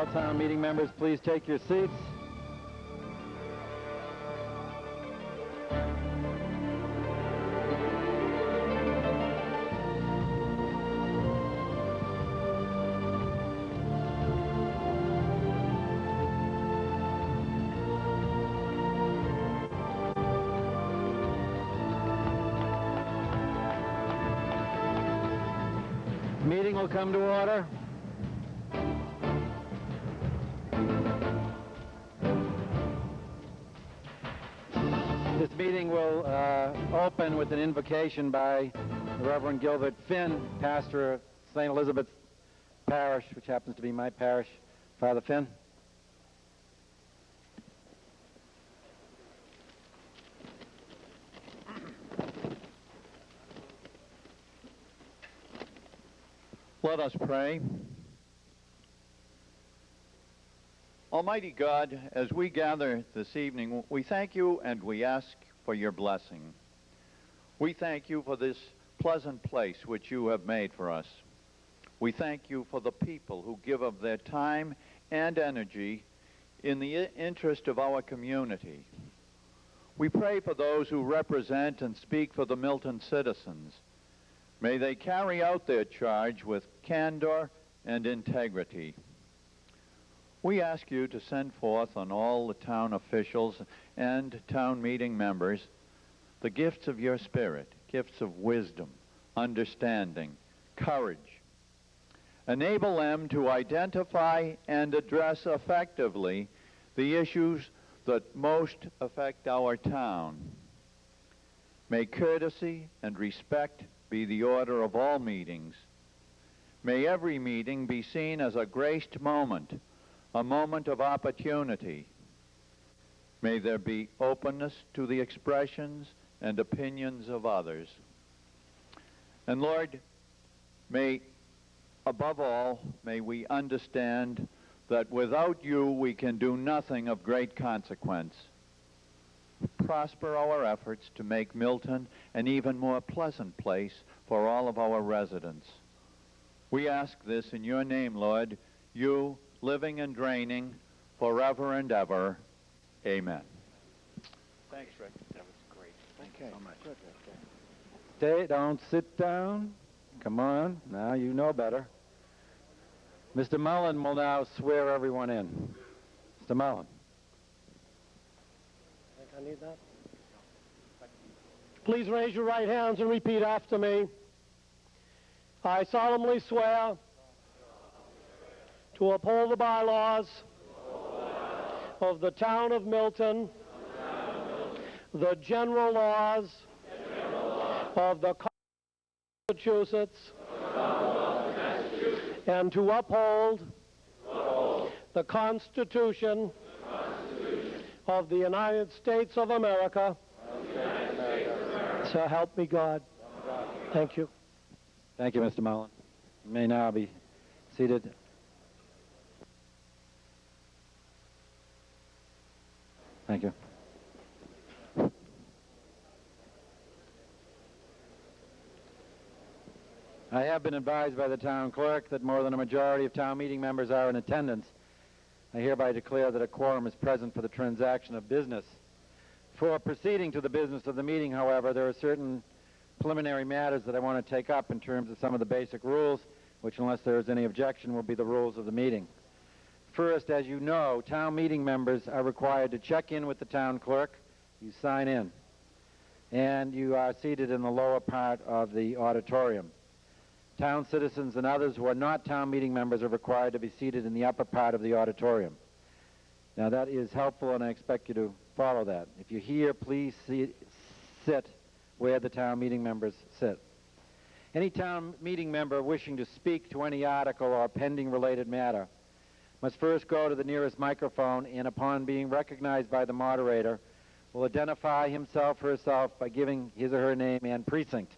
all town meeting members please take your seats? Meeting will come to order. This meeting will open with an invocation by the Reverend Gilbert Finn, pastor of St. Elizabeth's Parish, which happens to be my parish. Father Finn. Let us pray. Almighty God, as we gather this evening, we thank you and we ask for your blessing. We thank you for this pleasant place which you have made for us. We thank you for the people who give of their time and energy in the interest of our community. We pray for those who represent and speak for the Milton citizens. May they carry out their charge with candor and integrity. We ask you to send forth on all the town officials and town meeting members the gifts of your Spirit, gifts of wisdom, understanding, courage. Enable them to identify and address effectively the issues that most affect our town. May courtesy and respect be the order of all meetings. May every meeting be seen as a graced moment, a moment of opportunity. May there be openness to the expressions and opinions of others. And Lord, above all, may we understand that without you we can do nothing of great consequence. Prosper our efforts to make Milton an even more pleasant place for all of our residents. We ask this in your name, Lord, you living and reigning forever and ever. Amen. Thanks, Rick. That was great. Thank you so much. Good. Stay, don't sit down. Come on, now you know better. Mr. Mullen will now swear everyone in. Mr. Mullen. Think I need that? Please raise your right hands and repeat after me. I solemnly swear to uphold the bylaws of the town of Milton, the general laws of the Massachusetts, and to uphold the Constitution of the United States of America. So help me God. Thank you. Thank you, Mr. Mullen. You may now be seated. Thank you. I have been advised by the town clerk that more than a majority of town meeting members are in attendance. I hereby declare that a quorum is present for the transaction of business. For proceeding to the business of the meeting, however, there are certain preliminary matters that I want to take up in terms of some of the basic rules, which, unless there is any objection, will be the rules of the meeting. First, as you know, town meeting members are required to check in with the town clerk. You sign in. And you are seated in the lower part of the auditorium. Town citizens and others who are not town meeting members are required to be seated in the upper part of the auditorium. Now that is helpful, and I expect you to follow that. If you're here, please sit where the town meeting members sit. Any town meeting member wishing to speak to any article or pending related matter must first go to the nearest microphone, and upon being recognized by the moderator, will identify himself or herself by giving his or her name and precinct.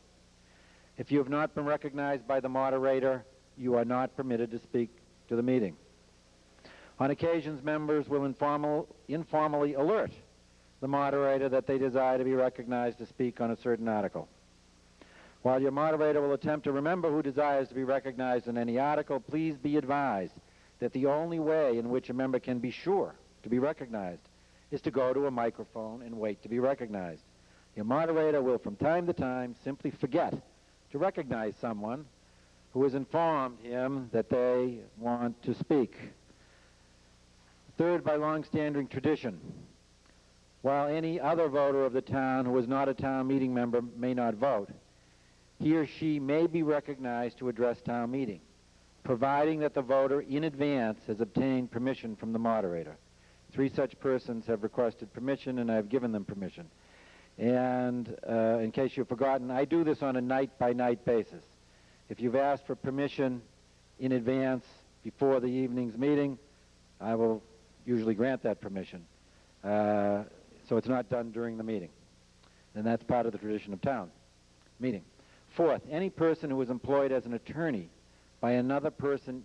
If you have not been recognized by the moderator, you are not permitted to speak to the meeting. On occasions, members will informally alert the moderator that they desire to be recognized to speak on a certain article. While your moderator will attempt to remember who desires to be recognized in any article, please be advised that the only way in which a member can be sure to be recognized is to go to a microphone and wait to be recognized. Your moderator will from time to time simply forget to recognize someone who has informed him that they want to speak. Third, by long-standing tradition, while any other voter of the town who is not a town meeting member may not vote, he or she may be recognized to address town meeting, providing that the voter in advance has obtained permission from the moderator. 3 such persons have requested permission, and I have given them permission. And in case you've forgotten, I do this on a night-by-night basis. If you've asked for permission in advance before the evening's meeting, I will usually grant that permission. So it's not done during the meeting. And that's part of the tradition of town meeting. Fourth, any person who is employed as an attorney by another person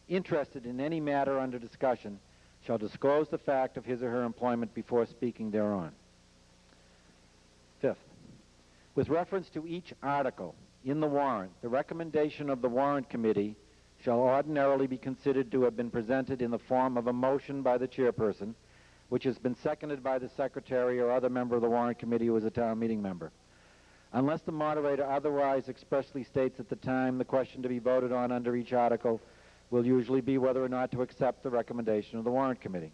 interested in any matter under discussion shall disclose the fact of his or her employment before speaking thereon. Fifth, with reference to each article in the warrant, the recommendation of the warrant committee shall ordinarily be considered to have been presented in the form of a motion by the chairperson, which has been seconded by the secretary or other member of the warrant committee who is a town meeting member. Unless the moderator otherwise expressly states at the time the question to be voted on under each article will usually be whether or not to accept the recommendation of the warrant committee.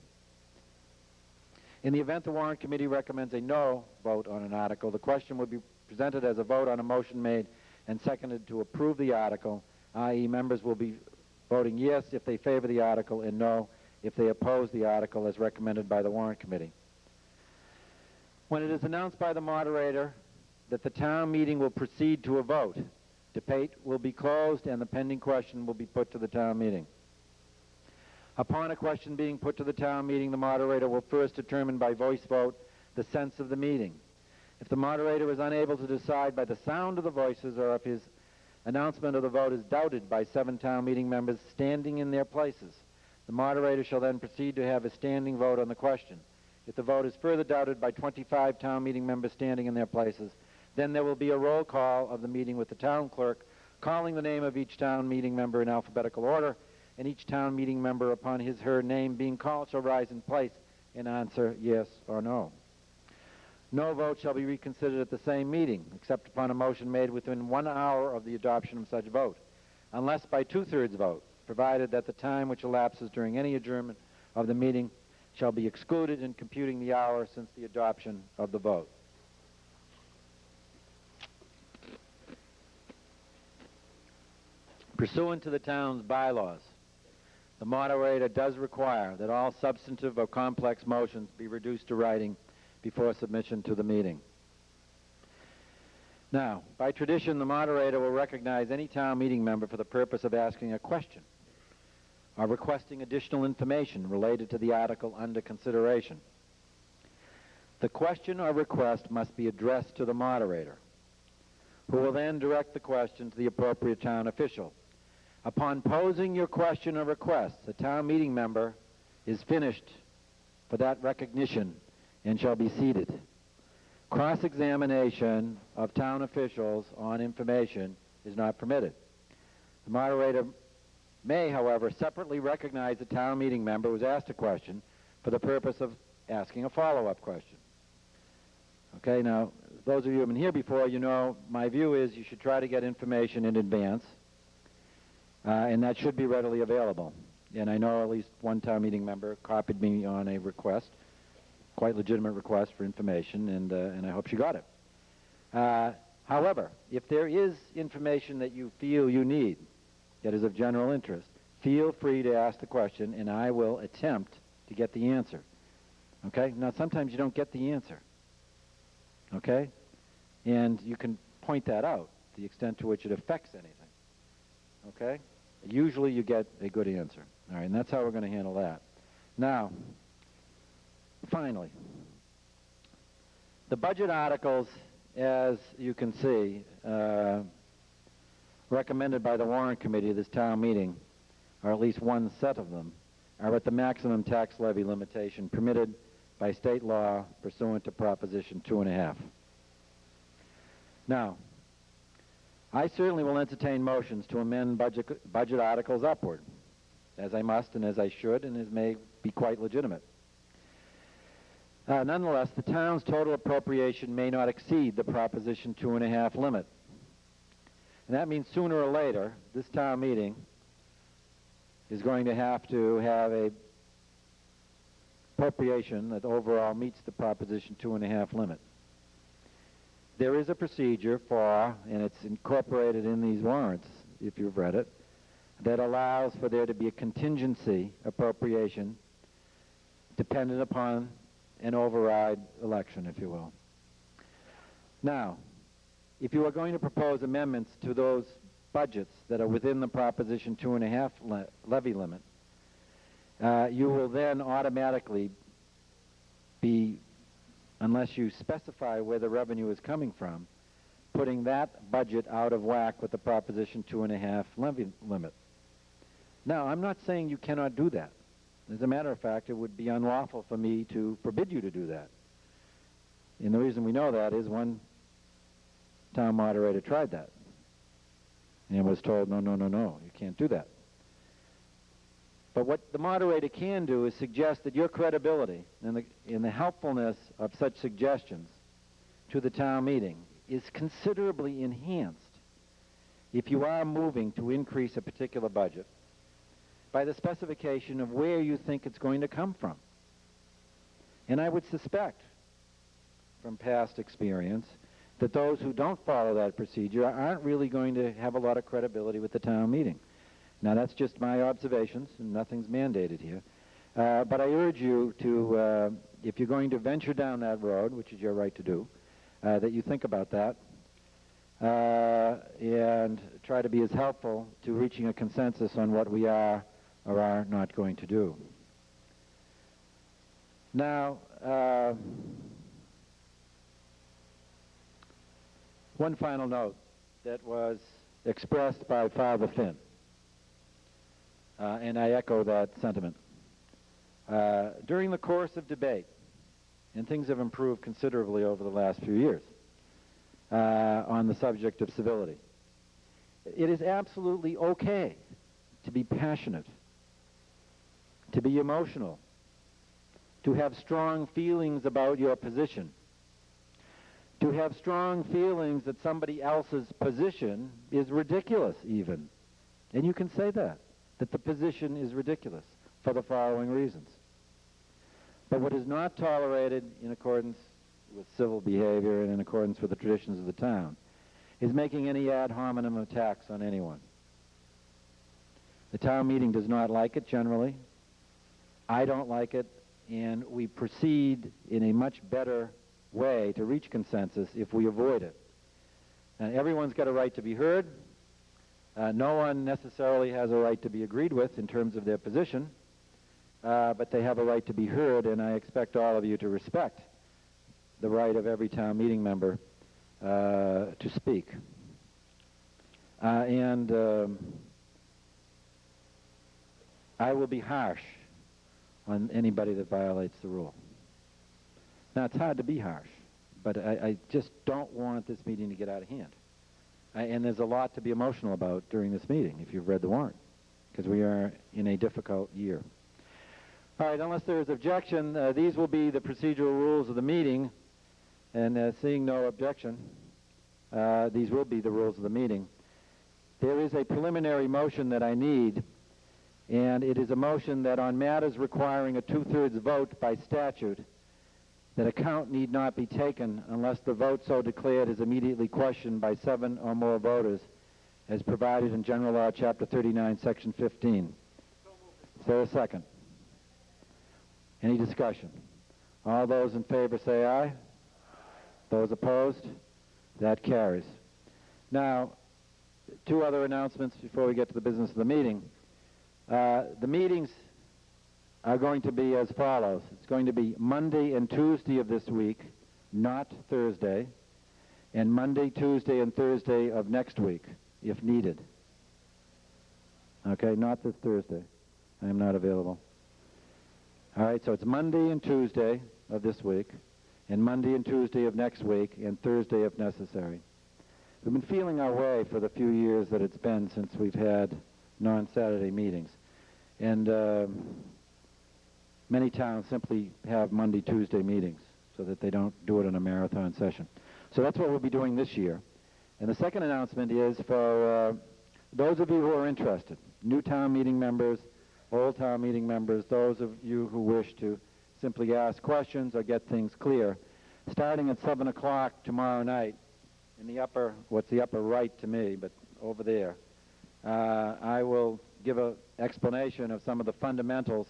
In the event the warrant committee recommends a no vote on an article, the question would be presented as a vote on a motion made and seconded to approve the article, i.e. members will be voting yes if they favor the article and no if they oppose the article as recommended by the warrant committee. When it is announced by the moderator that the town meeting will proceed to a vote, debate will be closed and the pending question will be put to the town meeting. Upon a question being put to the town meeting, the moderator will first determine by voice vote the sense of the meeting. If the moderator is unable to decide by the sound of the voices, or if his announcement of the vote is doubted by 7 town meeting members standing in their places, the moderator shall then proceed to have a standing vote on the question. If the vote is further doubted by 25 town meeting members standing in their places, then there will be a roll call of the meeting with the town clerk calling the name of each town meeting member in alphabetical order, and each town meeting member, upon his or her name being called, shall rise in place and answer yes or no. No vote shall be reconsidered at the same meeting, except upon a motion made within 1 hour of the adoption of such vote, unless by 2/3 vote, provided that the time which elapses during any adjournment of the meeting shall be excluded in computing the hour since the adoption of the vote. Pursuant to the town's bylaws, the moderator does require that all substantive or complex motions be reduced to writing before submission to the meeting. Now, by tradition, the moderator will recognize any town meeting member for the purpose of asking a question or requesting additional information related to the article under consideration. The question or request must be addressed to the moderator, who will then direct the question to the appropriate town official. Upon posing your question or request, the town meeting member is finished for that recognition and shall be seated. Cross-examination of town officials on information is not permitted. The moderator may, however, separately recognize a town meeting member who has asked a question for the purpose of asking a follow-up question. Okay, now, those of you who have been here before, you know my view is you should try to get information in advance, and that should be readily available. And I know at least one town meeting member copied me on a request, quite legitimate request for information, and I hope she got it. However, if there is information that you feel you need that is of general interest, feel free to ask the question, and I will attempt to get the answer. Okay? Now, sometimes you don't get the answer. Okay? And you can point that out, the extent to which it affects anything. Okay? Usually you get a good answer. All right, and that's how we're going to handle that. Now, finally, the budget articles, as you can see, recommended by the warrant committee of this town meeting, or at least one set of them, are at the maximum tax levy limitation permitted by state law pursuant to Proposition 2.5. Now, I certainly will entertain motions to amend budget articles upward. as I must and as I should, and as may be quite legitimate. Nonetheless, the town's total appropriation may not exceed the Proposition 2.5 limit. And that means sooner or later, this town meeting is going to have a appropriation that overall meets the Proposition 2.5 limit. There is a procedure for, and it's incorporated in these warrants, if you've read it, that allows for there to be a contingency appropriation dependent upon an override election, if you will. Now, if you are going to propose amendments to those budgets that are within the Proposition 2.5 levy limit, you will then automatically be, unless you specify where the revenue is coming from, putting that budget out of whack with the Proposition 2.5 levy limit. Now, I'm not saying you cannot do that. As a matter of fact, it would be unlawful for me to forbid you to do that. And the reason we know that is one town moderator tried that and was told, no, you can't do that. But what the moderator can do is suggest that your credibility and the helpfulness of such suggestions to the town meeting is considerably enhanced if you are moving to increase a particular budget by the specification of where you think it's going to come from. And I would suspect, from past experience, that those who don't follow that procedure aren't really going to have a lot of credibility with the town meeting. Now, that's just my observations, and nothing's mandated here. But I urge you to, if you're going to venture down that road, which is your right to do, that you think about that and try to be as helpful to reaching a consensus on what we are or are not going to do. Now, one final note that was expressed by Father Finn, and I echo that sentiment. During the course of debate, and things have improved considerably over the last few years on the subject of civility, it is absolutely okay to be passionate, to be emotional, to have strong feelings about your position, to have strong feelings that somebody else's position is ridiculous even. And you can say that the position is ridiculous for the following reasons. But what is not tolerated in accordance with civil behavior and in accordance with the traditions of the town is making any ad hominem attacks on anyone. The town meeting does not like it generally. I don't like it, and we proceed in a much better way to reach consensus if we avoid it. Everyone's got a right to be heard. No one necessarily has a right to be agreed with in terms of their position, but they have a right to be heard, and I expect all of you to respect the right of every town meeting member to speak. And I will be harsh on anybody that violates the rule. Now, it's hard to be harsh, but I just don't want this meeting to get out of hand. And there's a lot to be emotional about during this meeting, if you've read the warrant, because we are in a difficult year. All right, unless there is objection, these will be the procedural rules of the meeting, and seeing no objection, these will be the rules of the meeting. There is a preliminary motion that I need, and it is a motion that on matters requiring a 2/3 vote by statute, that account need not be taken unless the vote so declared is immediately questioned by 7 or more voters, as provided in General Law, Chapter 39, Section 15. Is there a second? Any discussion? All those in favor say aye. Those opposed? That carries. Now, 2 other announcements before we get to the business of the meeting. The meetings are going to be as follows. It's going to be Monday and Tuesday of this week, not Thursday, and Monday, Tuesday, and Thursday of next week, if needed. Okay, not this Thursday. I am not available. All right, so it's Monday and Tuesday of this week, and Monday and Tuesday of next week, and Thursday if necessary. We've been feeling our way for the few years that it's been since we've had non-Saturday meetings. And many towns simply have Monday, Tuesday meetings so that they don't do it in a marathon session. So that's what we'll be doing this year. And the second announcement is for those of you who are interested, new town meeting members, old town meeting members, those of you who wish to simply ask questions or get things clear, starting at 7 o'clock tomorrow night in the upper, what's the upper right to me, but over there, I will give an explanation of some of the fundamentals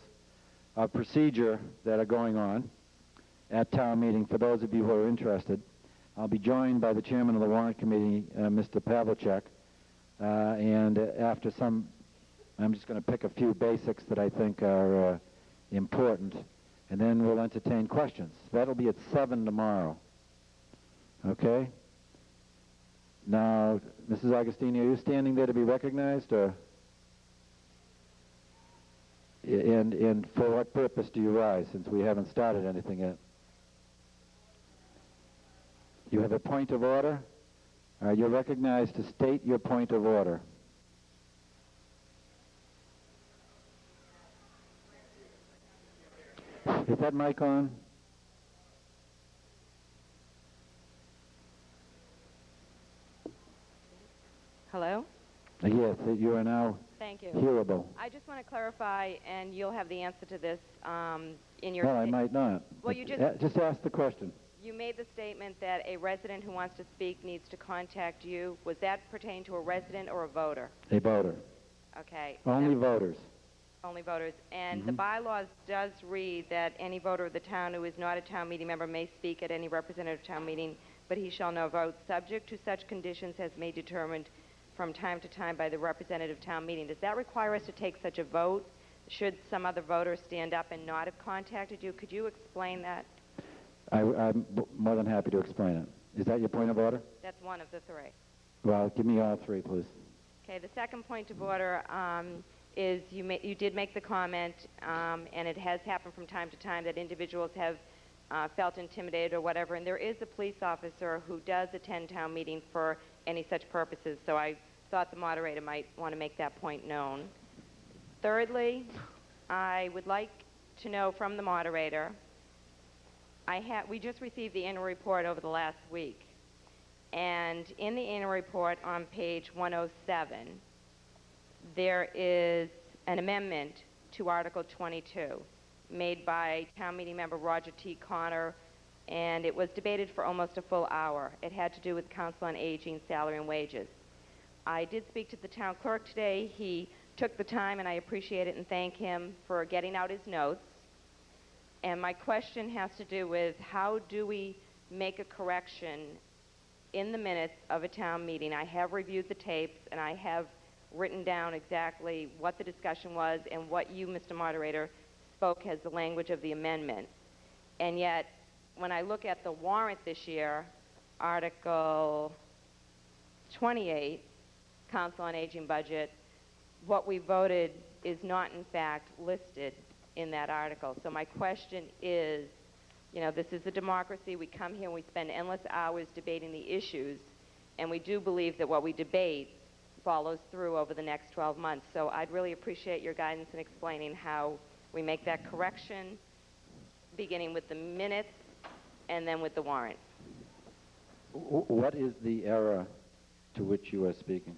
of procedure that are going on at town meeting for those of you who are interested. I'll be joined by the chairman of the warrant committee, Mr. Pavlicek, and after some, I'm just going to pick a few basics that I think are important, and then we'll entertain questions. That'll be at 7 tomorrow. Okay? Now, Mrs. Agostini, are you standing there to be recognized, or? And for what purpose do you rise, since we haven't started anything yet? You have a point of order? You're recognized to state your point of order. Is that mic on? Hello? Yes, you are now Thank you. hearable. I just want to clarify, and you'll have the answer to this in your... No, I might not. Well, you just ask the question. You made the statement that a resident who wants to speak needs to contact you. Was that pertain to a resident or a voter? A voter. Okay. Only voters. Only voters. And the bylaws does read that any voter of the town who is not a town meeting member may speak at any representative town meeting, but he shall not vote subject to such conditions as may be determined from time to time by the representative town meeting. Does that require us to take such a vote? Should some other voter stand up and not have contacted you? Could you explain that? I'm more than happy to explain it. Is that your point of order? That's one of the three. Well, give me all three, please. Okay, the second point of order is you did make the comment, and it has happened from time to time, that individuals have felt intimidated or whatever, and there is a police officer who does attend town meeting for any such purposes, so I thought the moderator might want to make that point known. Thirdly, I would like to know from the moderator, we just received the annual report over the last week, and in the annual report on page 107, there is an amendment to Article 22 made by town meeting member Roger T. Connor, and it was debated for almost a full hour. It had to do with Council on Aging, salary and wages. I did speak to the town clerk today. He took the time, and I appreciate it and thank him for getting out his notes. And my question has to do with how do we make a correction in the minutes of a town meeting. I have reviewed the tapes, and I have written down exactly what the discussion was and what you, Mr. Moderator, spoke as the language of the amendment. And yet, when I look at the warrant this year, Article 28, Council on Aging budget, what we voted is not in fact listed in that article. So my question is, you know, this is a democracy. We come here and we spend endless hours debating the issues, and we do believe that what we debate follows through over the next 12 months. So I'd really appreciate your guidance in explaining how we make that correction, beginning with the minutes and then with the warrant. What is the error to which you are speaking?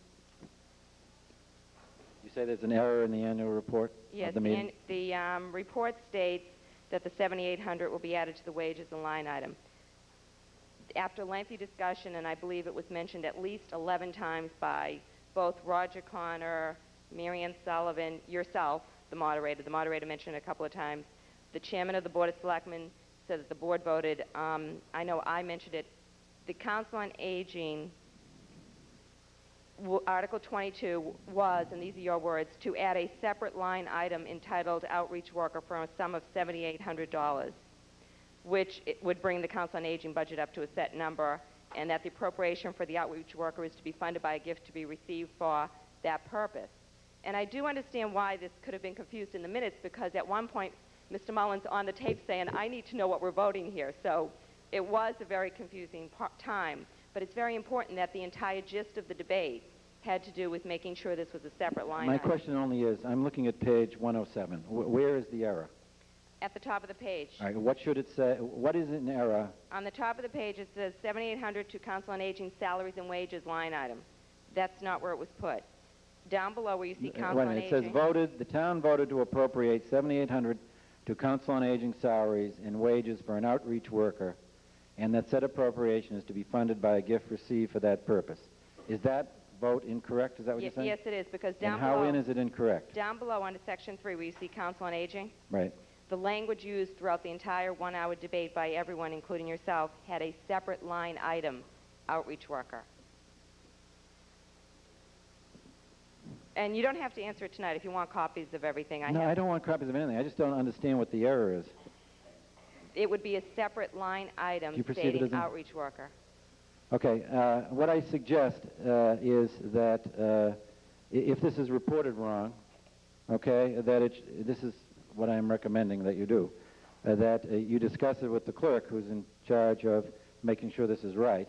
You say there's an error in the annual report? Yes, of the meeting? the report states that the $7,800 will be added to the wages and line item. After lengthy discussion, and I believe it was mentioned at least 11 times by both Roger Connor, Marianne Sullivan, yourself, the moderator mentioned it a couple of times, the chairman of the Board of Selectmen said that the board voted, I know I mentioned it, the Council on Aging, Article 22 was, and these are your words, to add a separate line item entitled Outreach Worker for a sum of $7,800, which would bring the Council on Aging budget up to a set number, and that the appropriation for the outreach worker is to be funded by a gift to be received for that purpose. And I do understand why this could have been confused in the minutes, because at one point, Mr. Mullins on the tape saying, I need to know what we're voting here. So it was a very confusing time. But it's very important that the entire gist of the debate had to do with making sure this was a separate line My item. question only is, I'm looking at page 107. Where is the error? At the top of the page. All right, what should it say? What is an error? On the top of the page, it says 7,800 to Council on Aging salaries and wages line item. That's not where it was put. Down below where you see Council Wait a on minute, Aging. it says the town voted to appropriate $7,800 to Council on Aging salaries and wages for an outreach worker, and that said appropriation is to be funded by a gift received for that purpose. Is that vote incorrect? Is that what you're saying? Yes, it is, because down And how below, is it incorrect? down below under Section 3 where you see Council on Aging, Right. the language used throughout the entire one-hour debate by everyone, including yourself, had a separate line item, outreach worker. And you don't have to answer it tonight if you want copies of everything I No, have. I don't want copies of anything. I just don't understand what the error is. It would be a separate line item Do you perceive it stating as an- outreach worker. Okay, what I suggest is that if this is reported wrong, okay, that this is what I'm recommending that you do, that you discuss it with the clerk who's in charge of making sure this is right.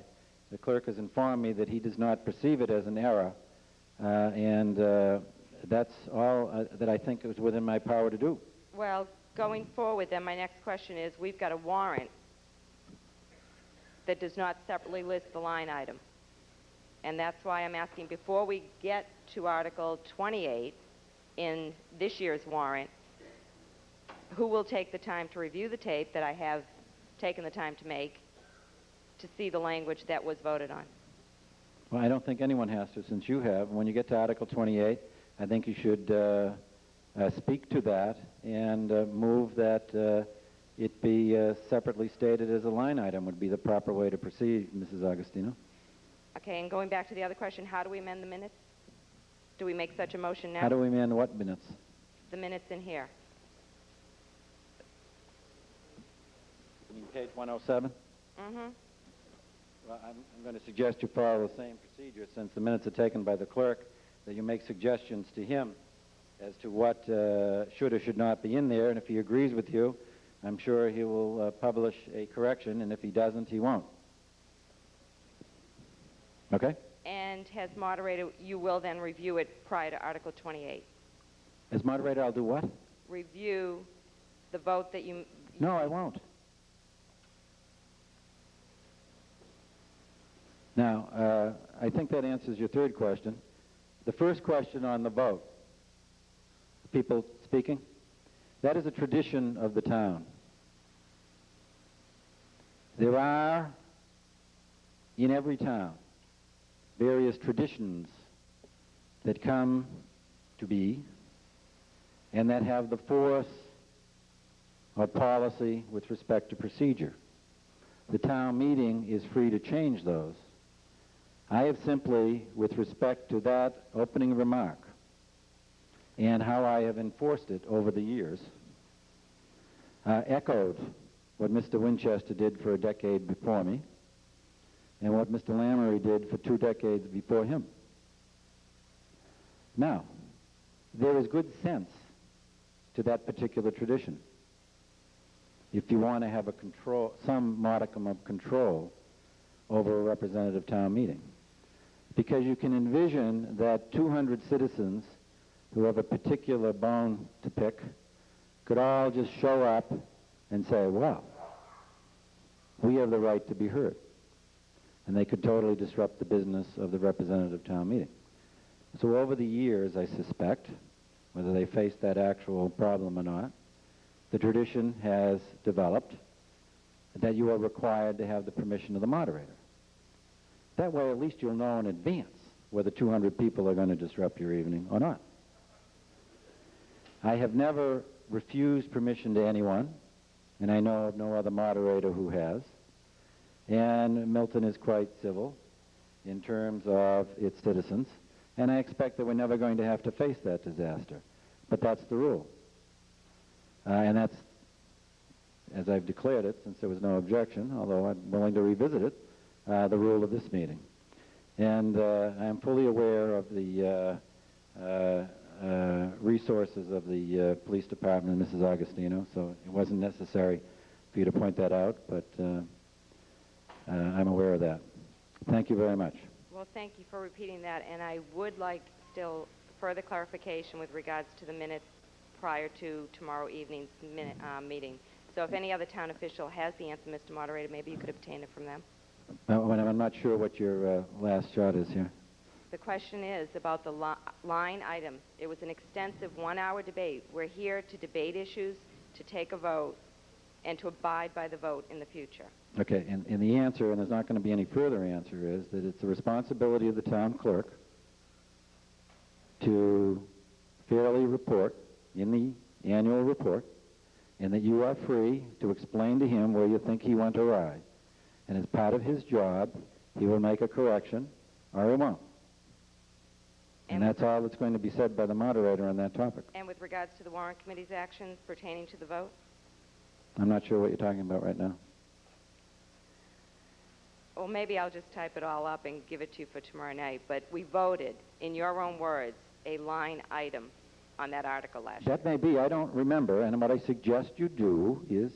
The clerk has informed me that he does not perceive it as an error, and that's all that I think is within my power to do. Well, going forward, then, my next question is, we've got a warrant that does not separately list the line item. And that's why I'm asking, before we get to Article 28 in this year's warrant, who will take the time to review the tape that I have taken the time to make to see the language that was voted on? Well, I don't think anyone has to, since you have. When you get to Article 28, I think you should speak to that and move that it be separately stated as a line item would be the proper way to proceed, Mrs. Agostino. Okay, and going back to the other question, how do we amend the minutes? Do we make such a motion now? How do we amend what minutes? The minutes in here. You mean page 107? Mm-hmm. Well, I'm going to suggest you follow the same procedure since the minutes are taken by the clerk, that you make suggestions to him as to what should or should not be in there, and if he agrees with you, I'm sure he will publish a correction, and if he doesn't, he won't. Okay? And as moderator, you will then review it prior to Article 28. As moderator, I'll do what? Review the vote that you... No, I won't. Now, I think that answers your third question. The first question on the vote, people speaking, that is a tradition of the town. There are, in every town, various traditions that come to be and that have the force of policy with respect to procedure. The town meeting is free to change those. I have simply, with respect to that opening remark and how I have enforced it over the years, echoed what Mr. Winchester did for a decade before me and what Mr. Lamoury did for 2 decades before him. Now, there is good sense to that particular tradition. If you want to have some modicum of control over a representative town meeting. Because you can envision that 200 citizens who have a particular bone to pick could all just show up and say, well, we have the right to be heard. And they could totally disrupt the business of the representative town meeting. So over the years, I suspect, whether they face that actual problem or not, the tradition has developed that you are required to have the permission of the moderator. That way, at least you'll know in advance whether 200 people are going to disrupt your evening or not. I have never refused permission to anyone, and I know of no other moderator who has. And Milton is quite civil in terms of its citizens, and I expect that we're never going to have to face that disaster. But that's the rule. And that's, as I've declared it, since there was no objection, although I'm willing to revisit it, the rule of this meeting. And I am fully aware of the resources of the police department and Mrs. Agostino, so it wasn't necessary for you to point that out, but I'm aware of that. Thank you very much. Well, thank you for repeating that, and I would like still further clarification with regards to the minutes prior to tomorrow evening's meeting. So if any other town official has the answer, Mr. Moderator, maybe you could obtain it from them. I'm not sure what your last shot is here. The question is about the line item. It was an extensive one-hour debate. We're here to debate issues, to take a vote, and to abide by the vote in the future. Okay, and the answer, and there's not going to be any further answer, is that it's the responsibility of the town clerk to fairly report in the annual report, and that you are free to explain to him where you think he went awry. And as part of his job, he will make a correction, or he won't. And that's all that's going to be said by the moderator on that topic. And with regards to the warrant committee's actions pertaining to the vote? I'm not sure what you're talking about right now. Well, maybe I'll just type it all up and give it to you for tomorrow night. But we voted, in your own words, a line item on that article last year. That may be. I don't remember. And what I suggest you do is,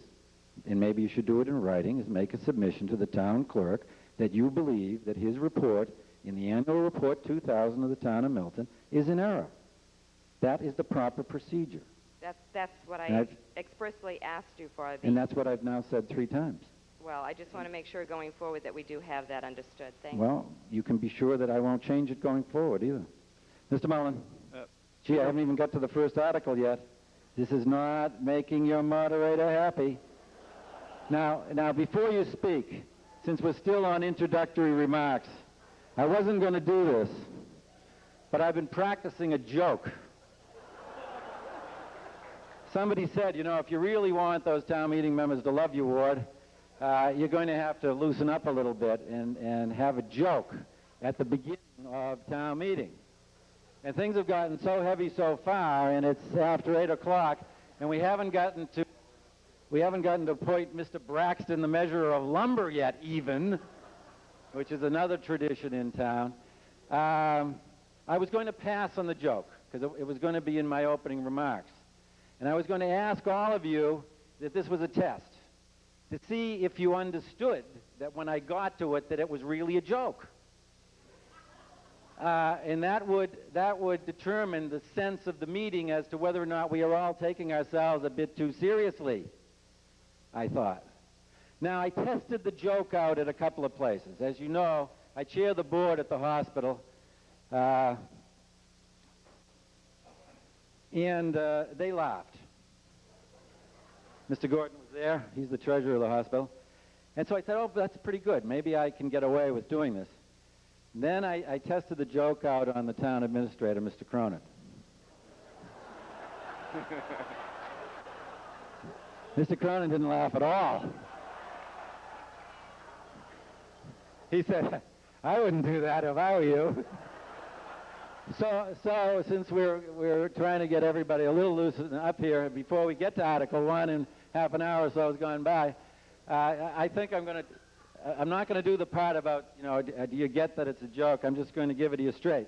and maybe you should do it in writing, is make a submission to the town clerk that you believe that his report in the annual report 2000 of the town of Milton is in error. That is the proper procedure. That's what I expressly asked you for. And that's what I've now said 3 times. Well, I just want to make sure going forward that we do have that understood. Thank you. Well, you can be sure that I won't change it going forward either. Mr. Mullen. Gee, I haven't even got to the first article yet. This is not making your moderator happy. Now, before you speak, since we're still on introductory remarks, I wasn't going to do this, but I've been practicing a joke. Somebody said, you know, if you really want those town meeting members to love you, Ward, you're going to have to loosen up a little bit and have a joke at the beginning of town meeting. And things have gotten so heavy so far, and it's after 8 o'clock, and we haven't gotten to appoint Mr. Braxton the measurer of lumber yet, even, which is another tradition in town. I was going to pass on the joke, because it was going to be in my opening remarks. And I was going to ask all of you that this was a test, to see if you understood that when I got to it, that it was really a joke. And that would determine the sense of the meeting as to whether or not we are all taking ourselves a bit too seriously, I thought. Now, I tested the joke out at a couple of places. As you know, I chair the board at the hospital, and they laughed. Mr. Gordon was there. He's the treasurer of the hospital. And so I said, oh, that's pretty good. Maybe I can get away with doing this. And then I tested the joke out on the town administrator, Mr. Cronin. Mr. Cronin didn't laugh at all. He said, I wouldn't do that if I were you. So since we're trying to get everybody a little loosened up here before we get to Article 1 and half an hour or so has gone by, I think I'm not going to do the part about, you know, do you get that it's a joke? I'm just going to give it to you straight.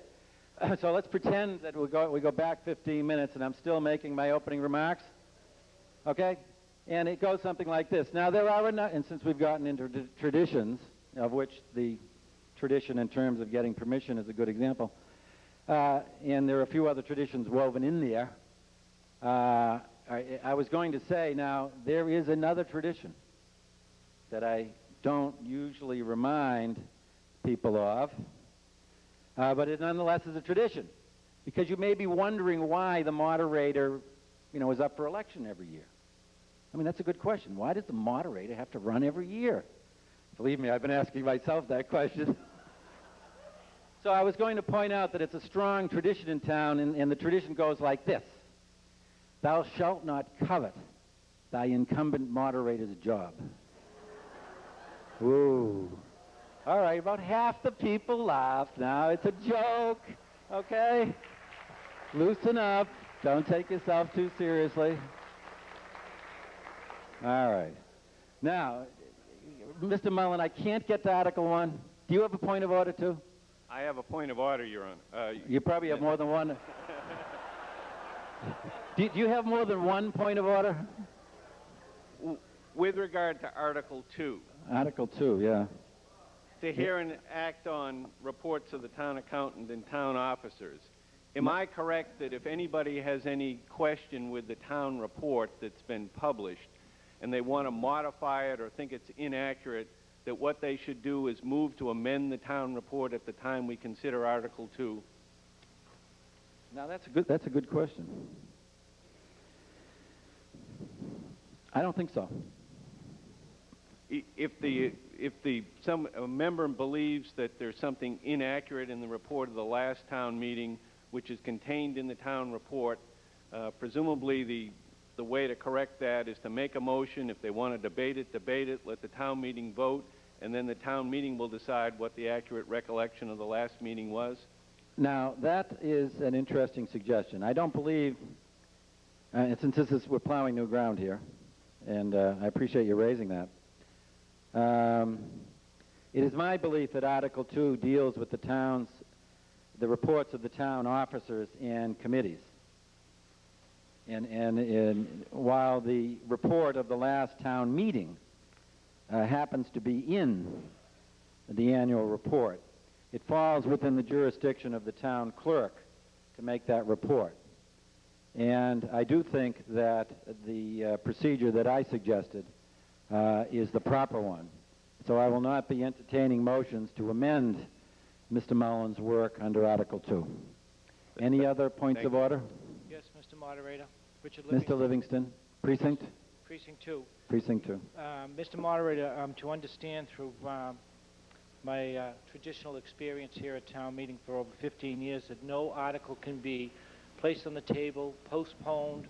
So let's pretend that we go back 15 minutes and I'm still making my opening remarks. Okay? And it goes something like this. Now, there are, and since we've gotten into traditions, of which the tradition in terms of getting permission is a good example, and there are a few other traditions woven in there, I was going to say, now, there is another tradition that I don't usually remind people of, but it nonetheless is a tradition, because you may be wondering why the moderator, you know, is up for election every year. I mean, that's a good question. Why does the moderator have to run every year? Believe me, I've been asking myself that question. So I was going to point out that it's a strong tradition in town, and the tradition goes like this. Thou shalt not covet thy incumbent moderator's job. Ooh. All right, about half the people laughed. Now, it's a joke, okay? Loosen up. Don't take yourself too seriously. All right. Now, Mr. Mullen, I can't get to Article 1. Do you have a point of order, too? I have a point of order, Your Honor. You probably have more than one. Do you have more than one point of order? With regard to Article 2. Article 2, yeah. to hear and act on reports of the town accountant and town officers. Am I correct that if anybody has any question with the town report that's been published and they want to modify it or think it's inaccurate, that what they should do is move to amend the town report at the time we consider Article 2? Now, that's a good question. I don't think so. If a member believes that there's something inaccurate in the report of the last town meeting, which is contained in the town report, presumably the way to correct that is to make a motion. If they want to debate it, let the town meeting vote, and then the town meeting will decide what the accurate recollection of the last meeting was. Now, that is an interesting suggestion. I don't believe, since we're plowing new ground here, and I appreciate you raising that. It is my belief that Article 2 deals with the reports of the town officers and committees. And while the report of the last town meeting happens to be in the annual report, it falls within the jurisdiction of the town clerk to make that report. And I do think that the procedure that I suggested is the proper one. So I will not be entertaining motions to amend Mr. Mullen's work under Article 2. Any other points of order? Yes, Mr. Moderator. Richard Livingston. Mr. Livingston, Precinct? Precinct 2. Precinct 2. Mr. Moderator, to understand through my traditional experience here at town meeting for over 15 years that no article can be placed on the table, postponed,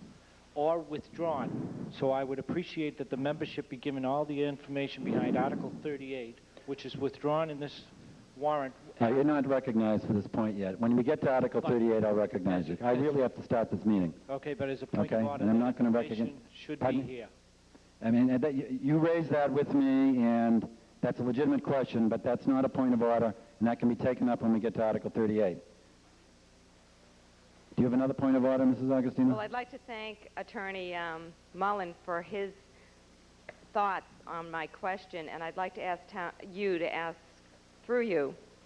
or withdrawn. So I would appreciate that the membership be given all the information behind Article 38, which is withdrawn in this warrant. You're not recognized for this point yet. When we get to Article 38, I'll recognize you. I really have to start this meeting. Okay, but as a point Okay, of order, and I'm the not going to information recognize. should Pardon? be here. I mean, you raised that with me, and that's a legitimate question, but that's not a point of order, and that can be taken up when we get to Article 38. Do you have another point of order, Mrs. Augustino? Well, I'd like to thank Attorney Mullen for his thoughts on my question, and I'd like to ask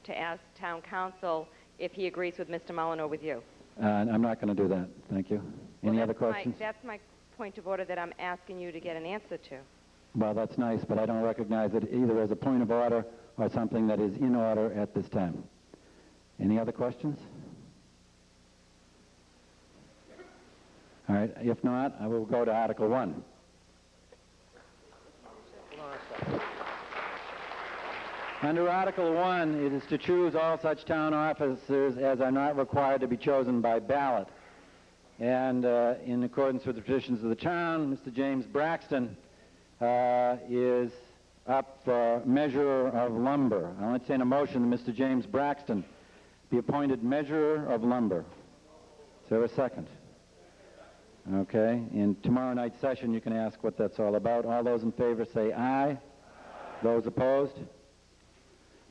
to ask Town Council if he agrees with Mr. Mullen or with you. I'm not going to do that. Thank you. Any other questions? That's my point of order that I'm asking you to get an answer to. Well, that's nice, but I don't recognize it either as a point of order or something that is in order at this time. Any other questions? All right. If not, I will go to Article 1. Under Article 1, it is to choose all such town officers as are not required to be chosen by ballot. And in accordance with the traditions of the town, Mr. James Braxton is up for measurer of lumber. I'll entertain a motion that Mr. James Braxton be appointed measurer of lumber. Is there a second? Okay. In tomorrow night's session, you can ask what that's all about. All those in favor say aye. Aye. Those opposed?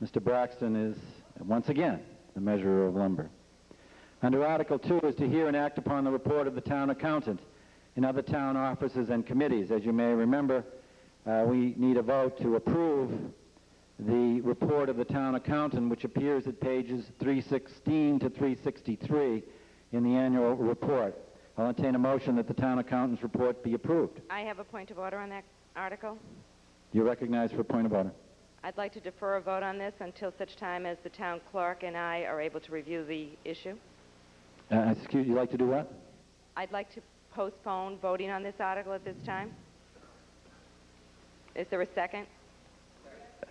Mr. Braxton is, once again, the measurer of lumber. Under Article 2 is to hear and act upon the report of the town accountant and other town offices and committees. As you may remember, we need a vote to approve the report of the town accountant, which appears at pages 316 to 363 in the annual report. I'll entertain a motion that the town accountant's report be approved. I have a point of order on that article. You're recognized for a point of order. I'd like to defer a vote on this until such time as the town clerk and I are able to review the issue. Excuse, you'd like to do what? I'd like to postpone voting on this article at this time. Is there a second?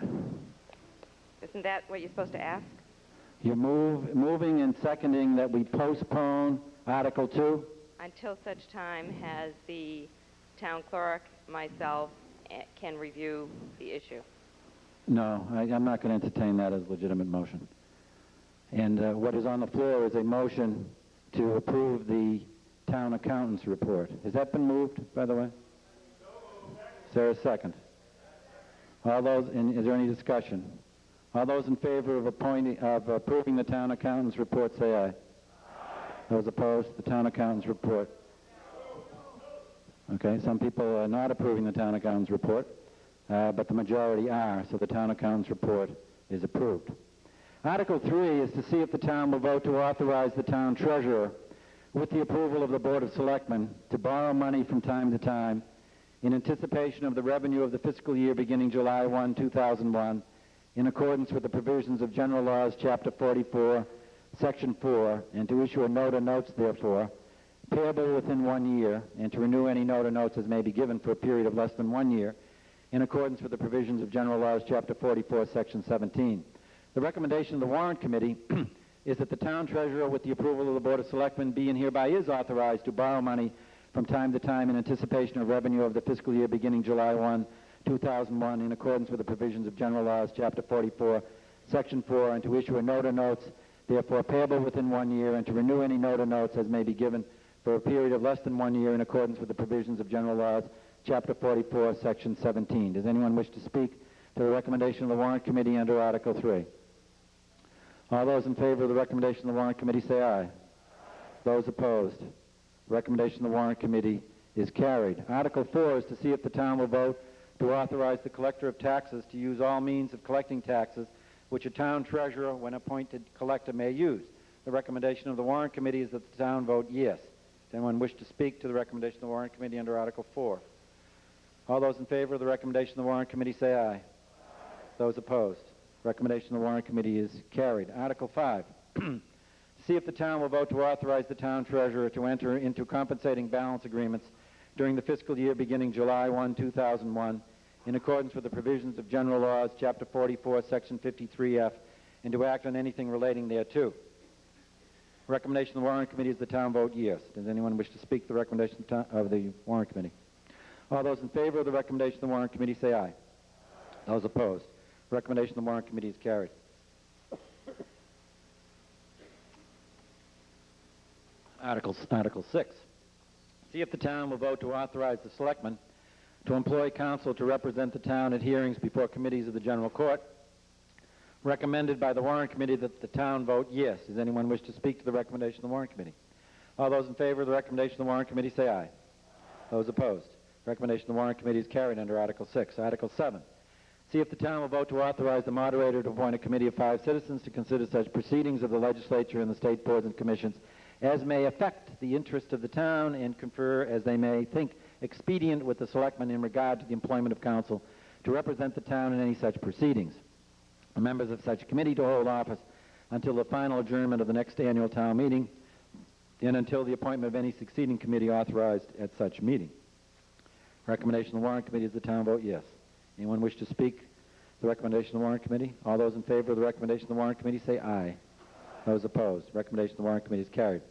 Isn't that what you're supposed to ask? You're moving and seconding that we postpone Article 2? Until such time as the town clerk, myself, can review the issue. No, I'm not going to entertain that as a legitimate motion. And what is on the floor is a motion to approve the town accountant's report. Has that been moved, by the way? Is there a second? All those, and is there any discussion? All those in favor of approving the town accountant's report, say aye. Aye. Those opposed, the town accountant's report. Okay, some people are not approving the town accountant's report, but the majority are, so the town accountant's report is approved. Article 3 is to see if the town will vote to authorize the town treasurer, with the approval of the Board of Selectmen, to borrow money from time to time in anticipation of the revenue of the fiscal year beginning July 1, 2001, in accordance with the provisions of General Laws, Chapter 44, Section 4, and to issue a note or notes therefore, payable within 1 year, and to renew any note or notes as may be given for a period of less than 1 year, in accordance with the provisions of General Laws, Chapter 44, Section 17. The recommendation of the Warrant Committee is that the town treasurer, with the approval of the Board of Selectmen, be and hereby is authorized to borrow money from time to time in anticipation of revenue of the fiscal year beginning July 1, 2001, in accordance with the provisions of General Laws, Chapter 44, Section 4, and to issue a note or notes, therefore payable within 1 year, and to renew any note or notes as may be given for a period of less than 1 year in accordance with the provisions of General Laws, Chapter 44, Section 17. Does anyone wish to speak to the recommendation of the Warrant Committee under Article 3? All those in favor of the recommendation of the Warrant Committee say aye. Those opposed? The recommendation of the Warrant Committee is carried. Article 4 is to see if the town will vote to authorize the collector of taxes to use all means of collecting taxes which a town treasurer, when appointed collector, may use. The recommendation of the Warrant Committee is that the town vote yes. Does anyone wish to speak to the recommendation of the Warrant Committee under Article 4? All those in favor of the recommendation of the Warrant Committee say aye. Those opposed? Recommendation of the Warrant Committee is carried. Article 5. See if the town will vote to authorize the town treasurer to enter into compensating balance agreements during the fiscal year beginning July 1, 2001, in accordance with the provisions of General Laws, Chapter 44, Section 53F, and to act on anything relating thereto. Recommendation of the Warrant Committee is the town vote yes. Does anyone wish to speak to the recommendation of the Warrant Committee? All those in favor of the recommendation of the Warrant Committee say aye. Those opposed? Recommendation of the Warrant Committee is carried. Article 6. See if the town will vote to authorize the selectmen to employ counsel to represent the town at hearings before committees of the General Court. Recommended by the Warrant Committee that the town vote yes. Does anyone wish to speak to the recommendation of the Warrant Committee? All those in favor of the recommendation of the Warrant Committee say aye. Those opposed? Recommendation of the Warrant Committee is carried under Article 6. Article 7. See if the town will vote to authorize the moderator to appoint a committee of 5 citizens to consider such proceedings of the legislature and the state boards and commissions as may affect the interest of the town and confer as they may think expedient with the selectmen in regard to the employment of counsel to represent the town in any such proceedings. The members of such committee to hold office until the final adjournment of the next annual town meeting and until the appointment of any succeeding committee authorized at such meeting. Recommendation of the Warrant Committee is the town vote yes. Anyone wish to speak to the recommendation of the Warrant Committee? All those in favor of the recommendation of the Warrant Committee say aye. Those opposed? Recommendation of the Warrant Committee is carried.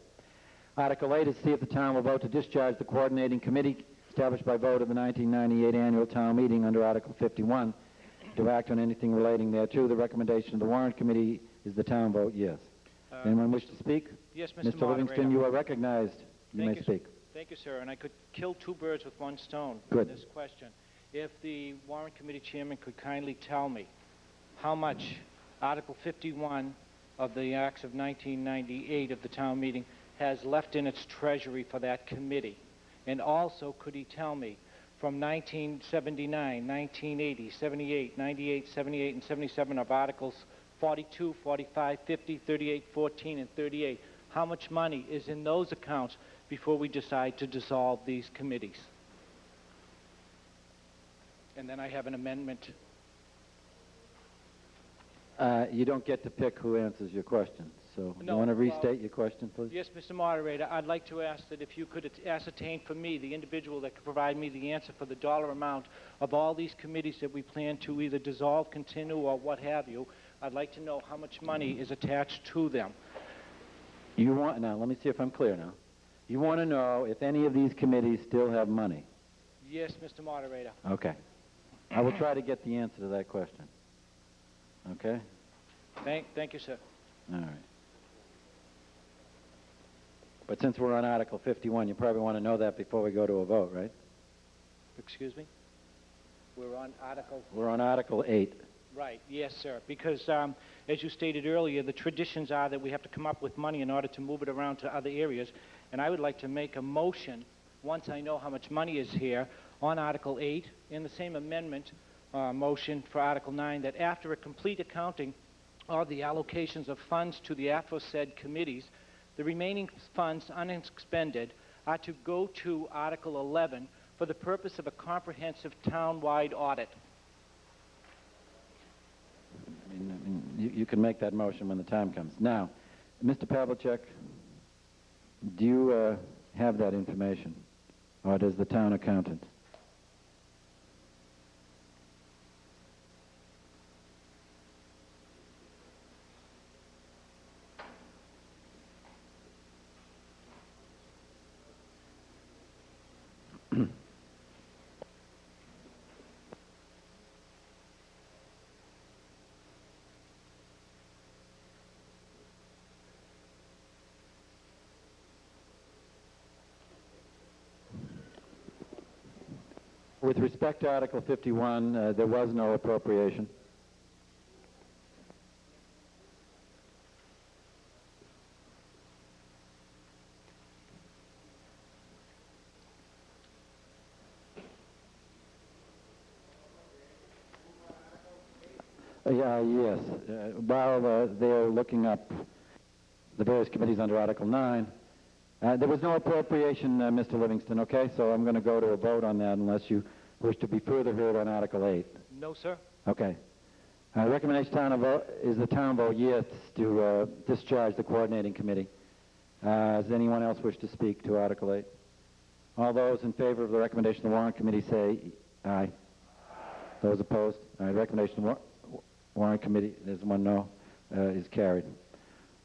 Article 8 is to see if the town will vote to discharge the coordinating committee established by vote of the 1998 annual town meeting under Article 51 to act on anything relating thereto. The recommendation of the Warrant Committee is the town vote yes. Anyone wish to speak? Yes, Mr. Mr. Moderator. Livingston, you are recognized. You may speak. Thank you, sir. And I could kill 2 birds with 1 stone Good. with this question. If the Warrant Committee Chairman could kindly tell me how much Article 51 of the Acts of 1998 of the town meeting has left in its treasury for that committee. And also, could he tell me from 1979, 1980, 78, 98, 78, and 77 of Articles 42, 45, 50, 38, 14, and 38, how much money is in those accounts before we decide to dissolve these committees? And then I have an amendment. You don't get to pick who answers your question. So No, you want to well- restate your question, please? Yes, Mr. Moderator, I'd like to ask that if you could ascertain for me, the individual that could provide me the answer for the dollar amount of all these committees that we plan to either dissolve, continue, or what have you, I'd like to know how much money is attached to them. You want, now, let me see if I'm clear now. You want to know if any of these committees still have money? Yes, Mr. Moderator. Okay. I will try to get the answer to that question. Okay? Thank you, sir. All right. But since we're on Article 51, you probably want to know that before we go to a vote, right? Excuse me? We're on Article... We're on Article 8. Right, yes, sir. Because, as you stated earlier, the traditions are that we have to come up with money in order to move it around to other areas. And I would like to make a motion, once I know how much money is here, on Article 8, in the same amendment, motion for Article 9 that after a complete accounting of the allocations of funds to the aforesaid committees, the remaining funds unexpended are to go to Article 11 for the purpose of a comprehensive town-wide audit. You can make that motion when the time comes. Now, Mr. Pavlicek, do you have that information, or does the town accountant? With respect to Article 51, there was no appropriation. Yes. While they're looking up the various committees under Article 9, there was no appropriation, Mr. Livingston, okay? So I'm going to go to a vote on that unless you wish to be further heard on Article 8. No, sir. Okay. Recommendation is the town vote yes to discharge the coordinating committee. Does anyone else wish to speak to Article 8? All those in favor of the recommendation of the warrant committee say aye. Those opposed? All right, recommendation of the warrant committee, there's one no, is carried.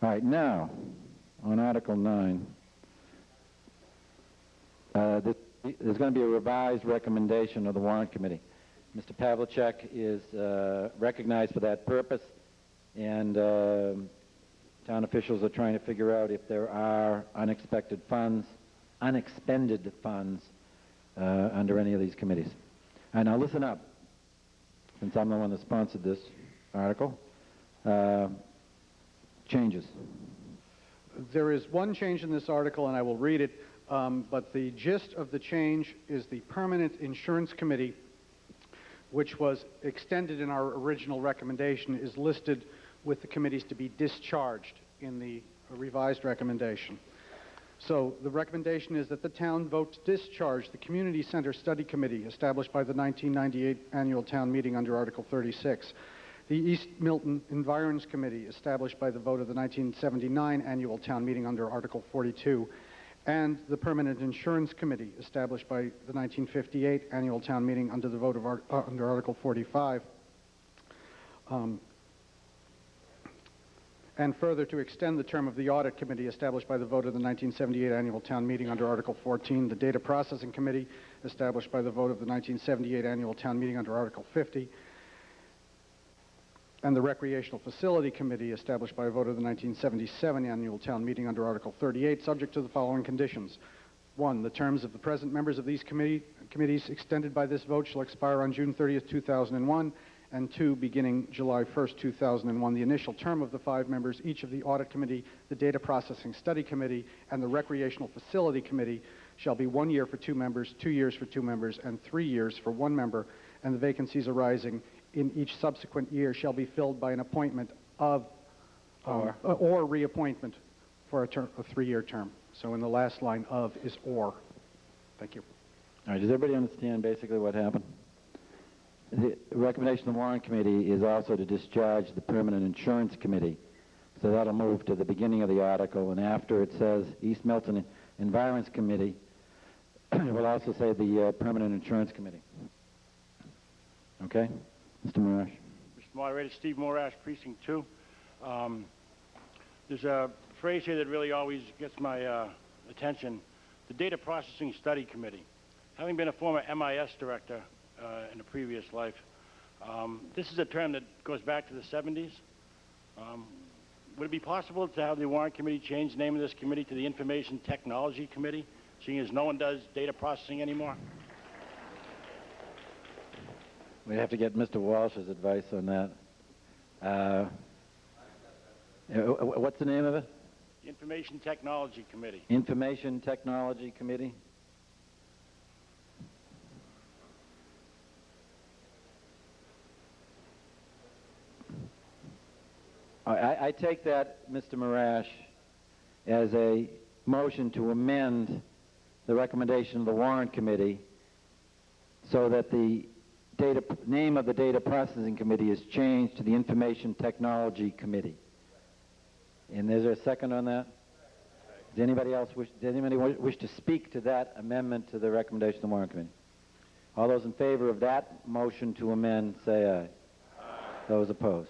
All right, now, on Article 9, there's going to be a revised recommendation of the warrant committee. Mr. Pavlicek is recognized for that purpose, and town officials are trying to figure out if there are unexpended funds under any of these committees. All right, now listen up, since I'm the one that sponsored this article. Changes. There is one change in this article, and I will read it, but the gist of the change is the Permanent Insurance Committee, which was extended in our original recommendation, is listed with the committees to be discharged in the revised recommendation. So the recommendation is that the town vote to discharge the Community Center Study Committee established by the 1998 annual town meeting under Article 36. The East Milton Environs Committee, established by the vote of the 1979 annual town meeting under Article 42, and the Permanent Insurance Committee, established by the 1958 annual town meeting under the vote of under Article 45, and further to extend the term of the Audit Committee, established by the vote of the 1978 annual town meeting under Article 14, the Data Processing Committee, established by the vote of the 1978 annual town meeting under Article 50, and the Recreational Facility Committee, established by a vote of the 1977 annual town meeting under Article 38, subject to the following conditions. 1, the terms of the present members of these committees extended by this vote shall expire on June 30th, 2001, and 2, beginning July 1st, 2001, the initial term of the 5 members, each of the Audit Committee, the Data Processing Study Committee, and the Recreational Facility Committee shall be 1 year for 2 members, 2 years for 2 members, and 3 years for 1 member, and the vacancies arising in each subsequent year shall be filled by an appointment of or reappointment for a 3-year term. So in the last line, of is or. Thank you. All right, does everybody understand basically what happened? The recommendation of the warrant committee is also to discharge the Permanent Insurance Committee. So that'll move to the beginning of the article, and after it says East Milton Environs Committee, it will also say the Permanent Insurance Committee. Okay? Mr. Morash. Mr. Moderator, Steve Morash, Precinct 2. There's a phrase here that really always gets my attention, the Data Processing Study Committee. Having been a former MIS director in a previous life, this is a term that goes back to the 70s. Would it be possible to have the Warrant Committee change the name of this committee to the Information Technology Committee, seeing as no one does data processing anymore? We'd have to get Mr. Walsh's advice on that. What's the name of it? The Information Technology Committee. Information Technology Committee? I take that, Mr. Marash, as a motion to amend the recommendation of the Warrant Committee so that the name of the Data Processing Committee is changed to the Information Technology Committee. And is there a second on that? Does anybody wish to speak to that amendment to the recommendation of the Warrant Committee? All those in favor of that motion to amend, say aye. Aye. Those opposed?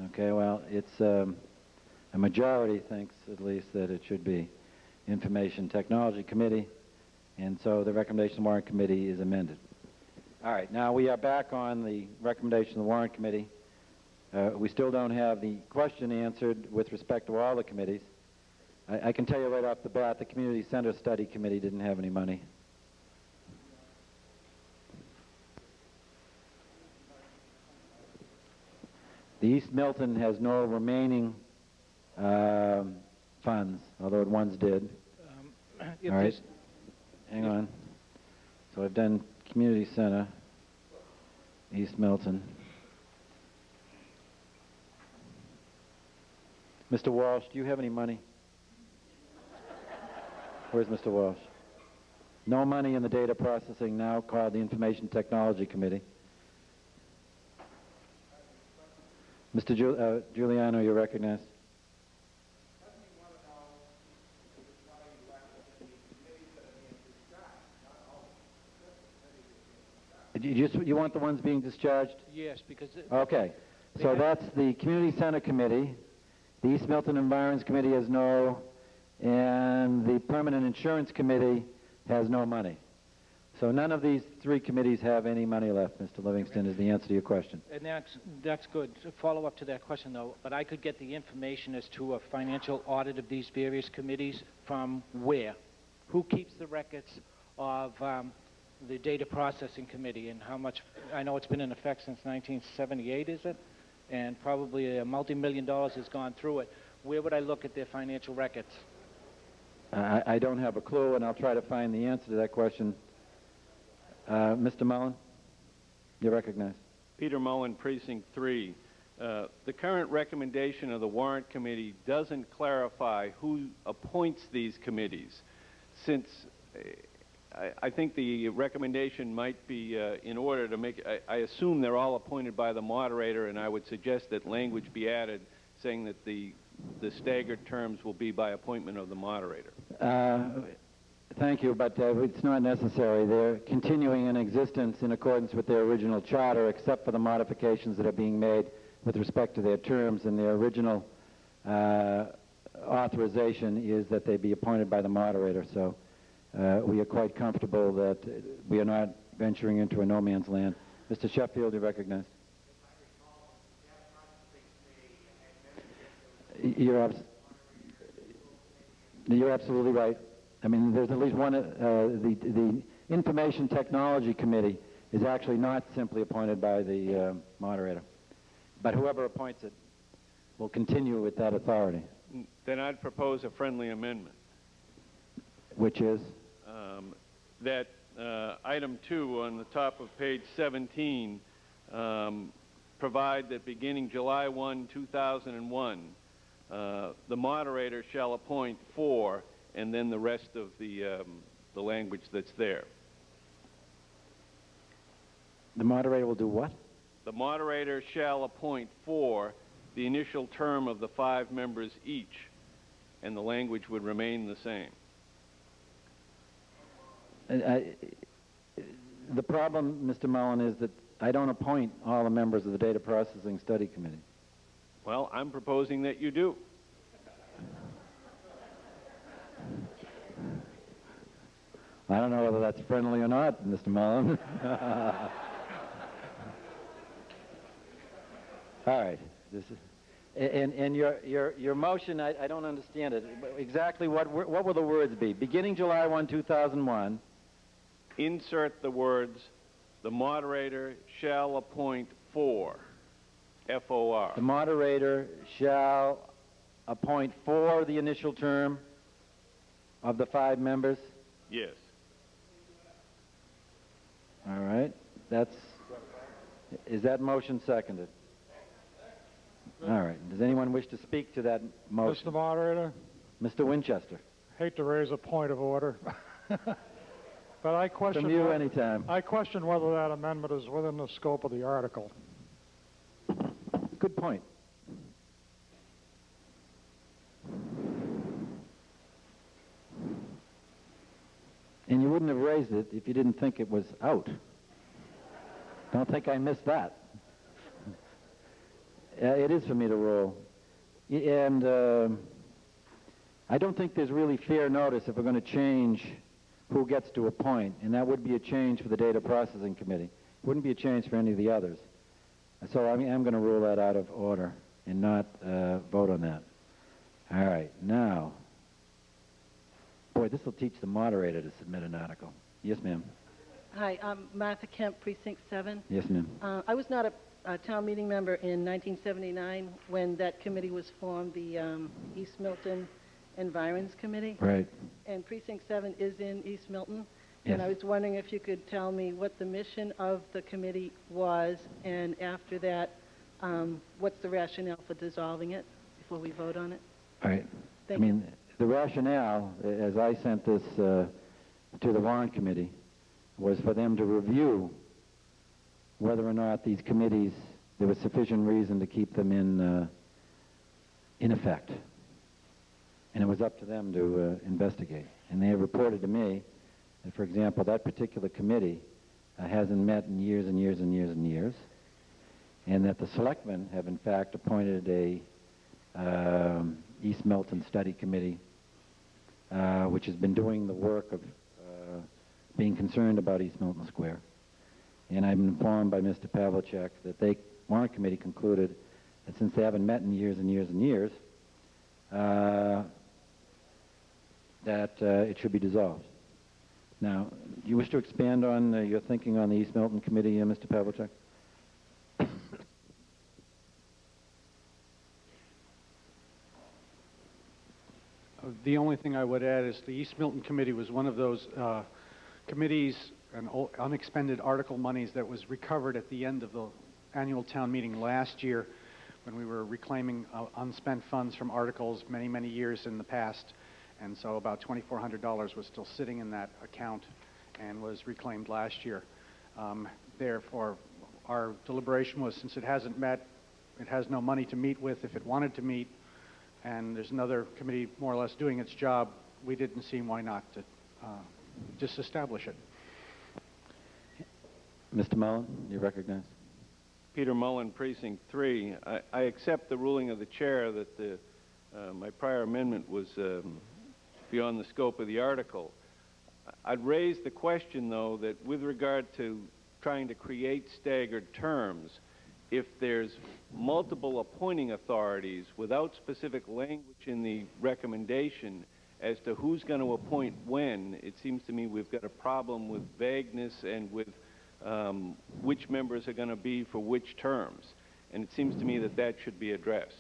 Okay, well, it's a majority thinks at least that it should be Information Technology Committee, and so the recommendation of the Warrant Committee is amended. All right, now we are back on the recommendation of the Warrant Committee. We still don't have the question answered with respect to all the committees. I can tell you right off the bat, the Community Center Study Committee didn't have any money. The East Milton has no remaining funds, although it once did. All right, hang on. So I've done Community Center, East Milton. Mr. Walsh, do you have any money? Where's Mr. Walsh? No money in the data processing, now called the Information Technology Committee. Mr. Giuliano, you're recognized. You want the ones being discharged? Yes, because... Okay. So that's the Community Center Committee. The East Milton Environs Committee has no, and the Permanent Insurance Committee has no money. So none of these three committees have any money left, Mr. Livingston, is the answer to your question. And that's good. Follow up to that question, though, but I could get the information as to a financial audit of these various committees from where? Who keeps the records of the Data Processing Committee and how much? I know it's been in effect since 1978, is it? And probably a multi-million dollars has gone through it. Where would I look at their financial records? I don't have a clue, and I'll try to find the answer to that question. Mr. Mullen, you're recognized. Peter Mullen, Precinct 3. The current recommendation of the Warrant Committee doesn't clarify who appoints these committees. Since I think the recommendation might be in order to make, I assume they're all appointed by the moderator, and I would suggest that language be added saying that the staggered terms will be by appointment of the moderator. Thank you, but it's not necessary. They're continuing in existence in accordance with their original charter, except for the modifications that are being made with respect to their terms, and their original authorization is that they be appointed by the moderator. So we are quite comfortable that we are not venturing into a no man's land. Mr. Sheffield, you recognized. You're absolutely right. I mean, there's at least one, the Information Technology Committee is actually not simply appointed by the moderator. But whoever appoints it will continue with that authority. Then I'd propose a friendly amendment. Which is? That item 2 on the top of page 17 provide that beginning July 1, 2001, the moderator shall appoint 4, and then the rest of the language that's there. The moderator will do what? The moderator shall appoint 4, the initial term of the 5 members each, and the language would remain the same. The problem, Mr. Mullen, is that I don't appoint all the members of the Data Processing Study Committee. Well, I'm proposing that you do. I don't know whether that's friendly or not, Mr. Mullen. All right. This is, and your motion, I don't understand it. Exactly what will the words be? Beginning July 1, 2001. Insert the words, the moderator shall appoint 4, F-O-R. The moderator shall appoint 4 the initial term of the 5 members? Yes. All right. Is that motion seconded? All right. Does anyone wish to speak to that motion? Mr. Moderator, Mr. Winchester. hate to raise a point of order, but I question From you anytime. I question whether that amendment is within the scope of the article. Good point. And you wouldn't have raised it if you didn't think it was out. Don't think I missed that. It is for me to rule. And I don't think there's really fair notice if we're going to change who gets to appoint, and that would be a change for the Data Processing Committee. It wouldn't be a change for any of the others. So I'm going to rule that out of order and not vote on that. All right, now, boy, this will teach the moderator to submit an article. Yes, ma'am. Hi, I'm Martha Kemp, Precinct 7. Yes, ma'am. I was not a town meeting member in 1979 when that committee was formed, the East Milton Environs Committee. Right. And Precinct 7 is in East Milton. Yes. And I was wondering if you could tell me what the mission of the committee was, and after that, what's the rationale for dissolving it before we vote on it? All right. Thank I mean, the rationale, as I sent this to the Warrant Committee, was for them to review whether or not these committees, there was sufficient reason to keep them in effect. And it was up to them to investigate. And they have reported to me that, for example, that particular committee hasn't met in years and years and years and years, and that the selectmen have, in fact, appointed a East Milton Study Committee, which has been doing the work of being concerned about East Milton Square. And I'm informed by Mr. Pavlicek that the Warrant Committee concluded that since they haven't met in years and years and years, that it should be dissolved. Now, do you wish to expand on your thinking on the East Milton Committee, Mr. Pavlicek? The only thing I would add is the East Milton Committee was one of those committees and unexpended article monies that was recovered at the end of the annual town meeting last year when we were reclaiming unspent funds from articles many, many years in the past. And so about $2,400 was still sitting in that account and was reclaimed last year. Therefore, our deliberation was, since it hasn't met, it has no money to meet with if it wanted to meet, and there's another committee more or less doing its job, we didn't see why not to disestablish it. Mr. Mullen, you recognize? Peter Mullen, Precinct 3. I accept the ruling of the chair that my prior amendment was beyond the scope of the article. I'd raise the question, though, that with regard to trying to create staggered terms, if there's multiple appointing authorities without specific language in the recommendation as to who's going to appoint when, it seems to me we've got a problem with vagueness and with which members are going to be for which terms. And it seems to me that that should be addressed.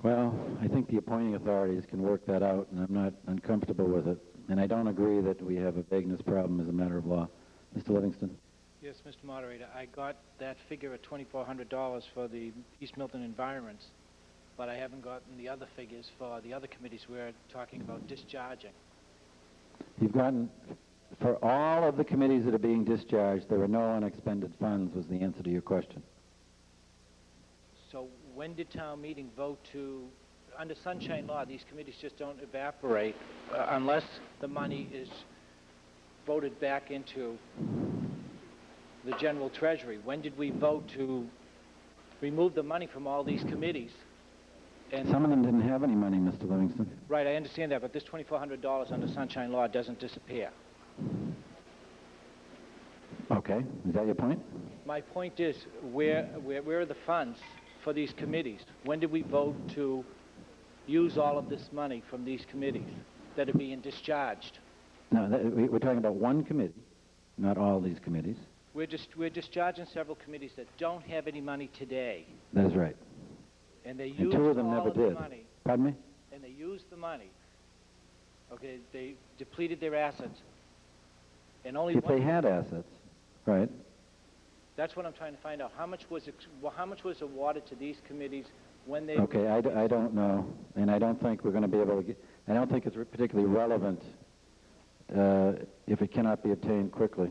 Well, I think the appointing authorities can work that out, and I'm not uncomfortable with it. And I don't agree that we have a vagueness problem as a matter of law. Mr. Livingston? Yes, Mr. Moderator, I got that figure of $2,400 for the East Milton Environs, but I haven't gotten the other figures for the other committees we're talking about discharging. You've gotten, for all of the committees that are being discharged, there are no unexpended funds, was the answer to your question. So when did town meeting vote to, under sunshine law, these committees just don't evaporate unless the money is voted back into the general treasury. When did we vote to remove the money from all these committees? And some of them didn't have any money, Mr. Livingston. Right, I understand that, but this $2,400 under sunshine law doesn't disappear. Okay, is that your point? My point is, where are the funds for these committees? When did we vote to use all of this money from these committees that are being discharged? No, we're talking about one committee, not all these committees. We're discharging several committees that don't have any money today. That is right. And they And used two of them all never of did. the money. Pardon me? And they used the money. Okay, they depleted their assets. And only If they had assets, right. That's what I'm trying to find out. How much was how much was awarded to these committees when they Okay, were... I don't know, and I don't think we're going to be able to get, I don't think it's particularly relevant if it cannot be obtained quickly.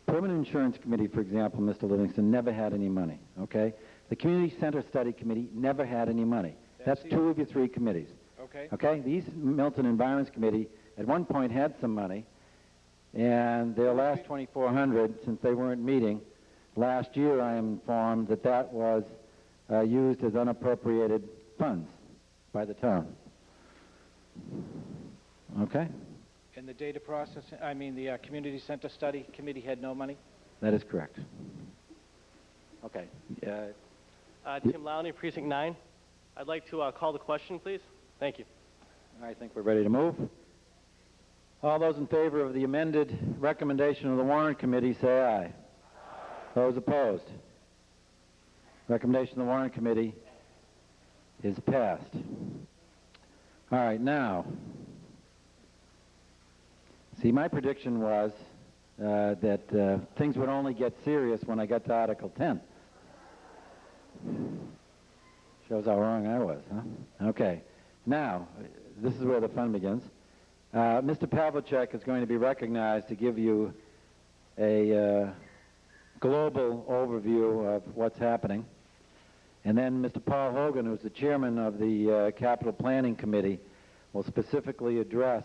Permanent Insurance Committee, for example, Mr. Livingston, never had any money, okay? The Community Center Study Committee never had any money. That's two of your three committees. Okay. Okay? These Milton Environments Committee at one point had some money, and their last 2,400, since they weren't meeting, last year I am informed that that was used as unappropriated funds by the town. Okay? And the data processing, I mean, the Community Center Study Committee had no money? That is correct. Okay. Tim Lowney, Precinct 9. I'd like to call the question, please. Thank you. I think we're ready to move. All those in favor of the amended recommendation of the Warrant Committee, say aye. Those opposed? Recommendation of the Warrant Committee is passed. All right, now, see, my prediction was that things would only get serious when I got to Article 10. Shows how wrong I was, huh? Okay. Now, this is where the fun begins. Mr. Pavlicek is going to be recognized to give you a global overview of what's happening. And then Mr. Paul Hogan, who's the chairman of the Capital Planning Committee, will specifically address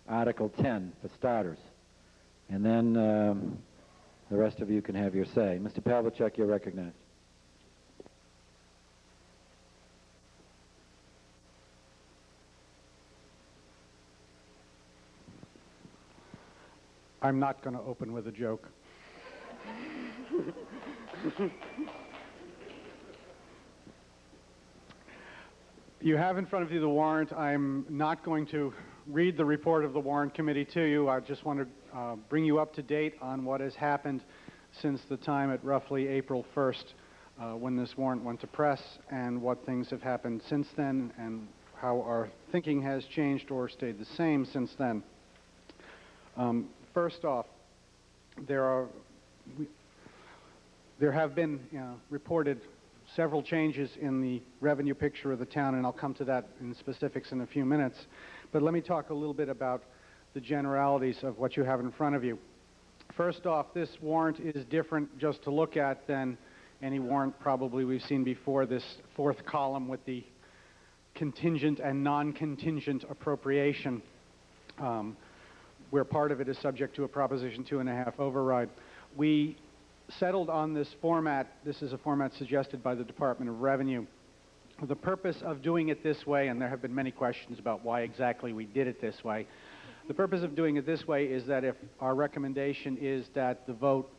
Article 10 for starters. And then the rest of you can have your say. Mr. Pavlicek, you're recognized. I'm not going to open with a joke. You have in front of you the warrant. I'm not going to read the report of the Warrant Committee to you. I just want to bring you up to date on what has happened since the time at roughly April 1st when this warrant went to press, and what things have happened since then, and how our thinking has changed or stayed the same since then. First off, there have been reported several changes in the revenue picture of the town, and I'll come to that in specifics in a few minutes. But let me talk a little bit about the generalities of what you have in front of you. First off, this warrant is different just to look at than any warrant probably we've seen before. This fourth column with the contingent and non-contingent appropriation, where part of it is subject to a Proposition 2.5 override. We settled on this format. This is a format suggested by the Department of Revenue. The purpose of doing it this way, and there have been many questions about why exactly we did it this way, the purpose of doing it this way is that if our recommendation is that the vote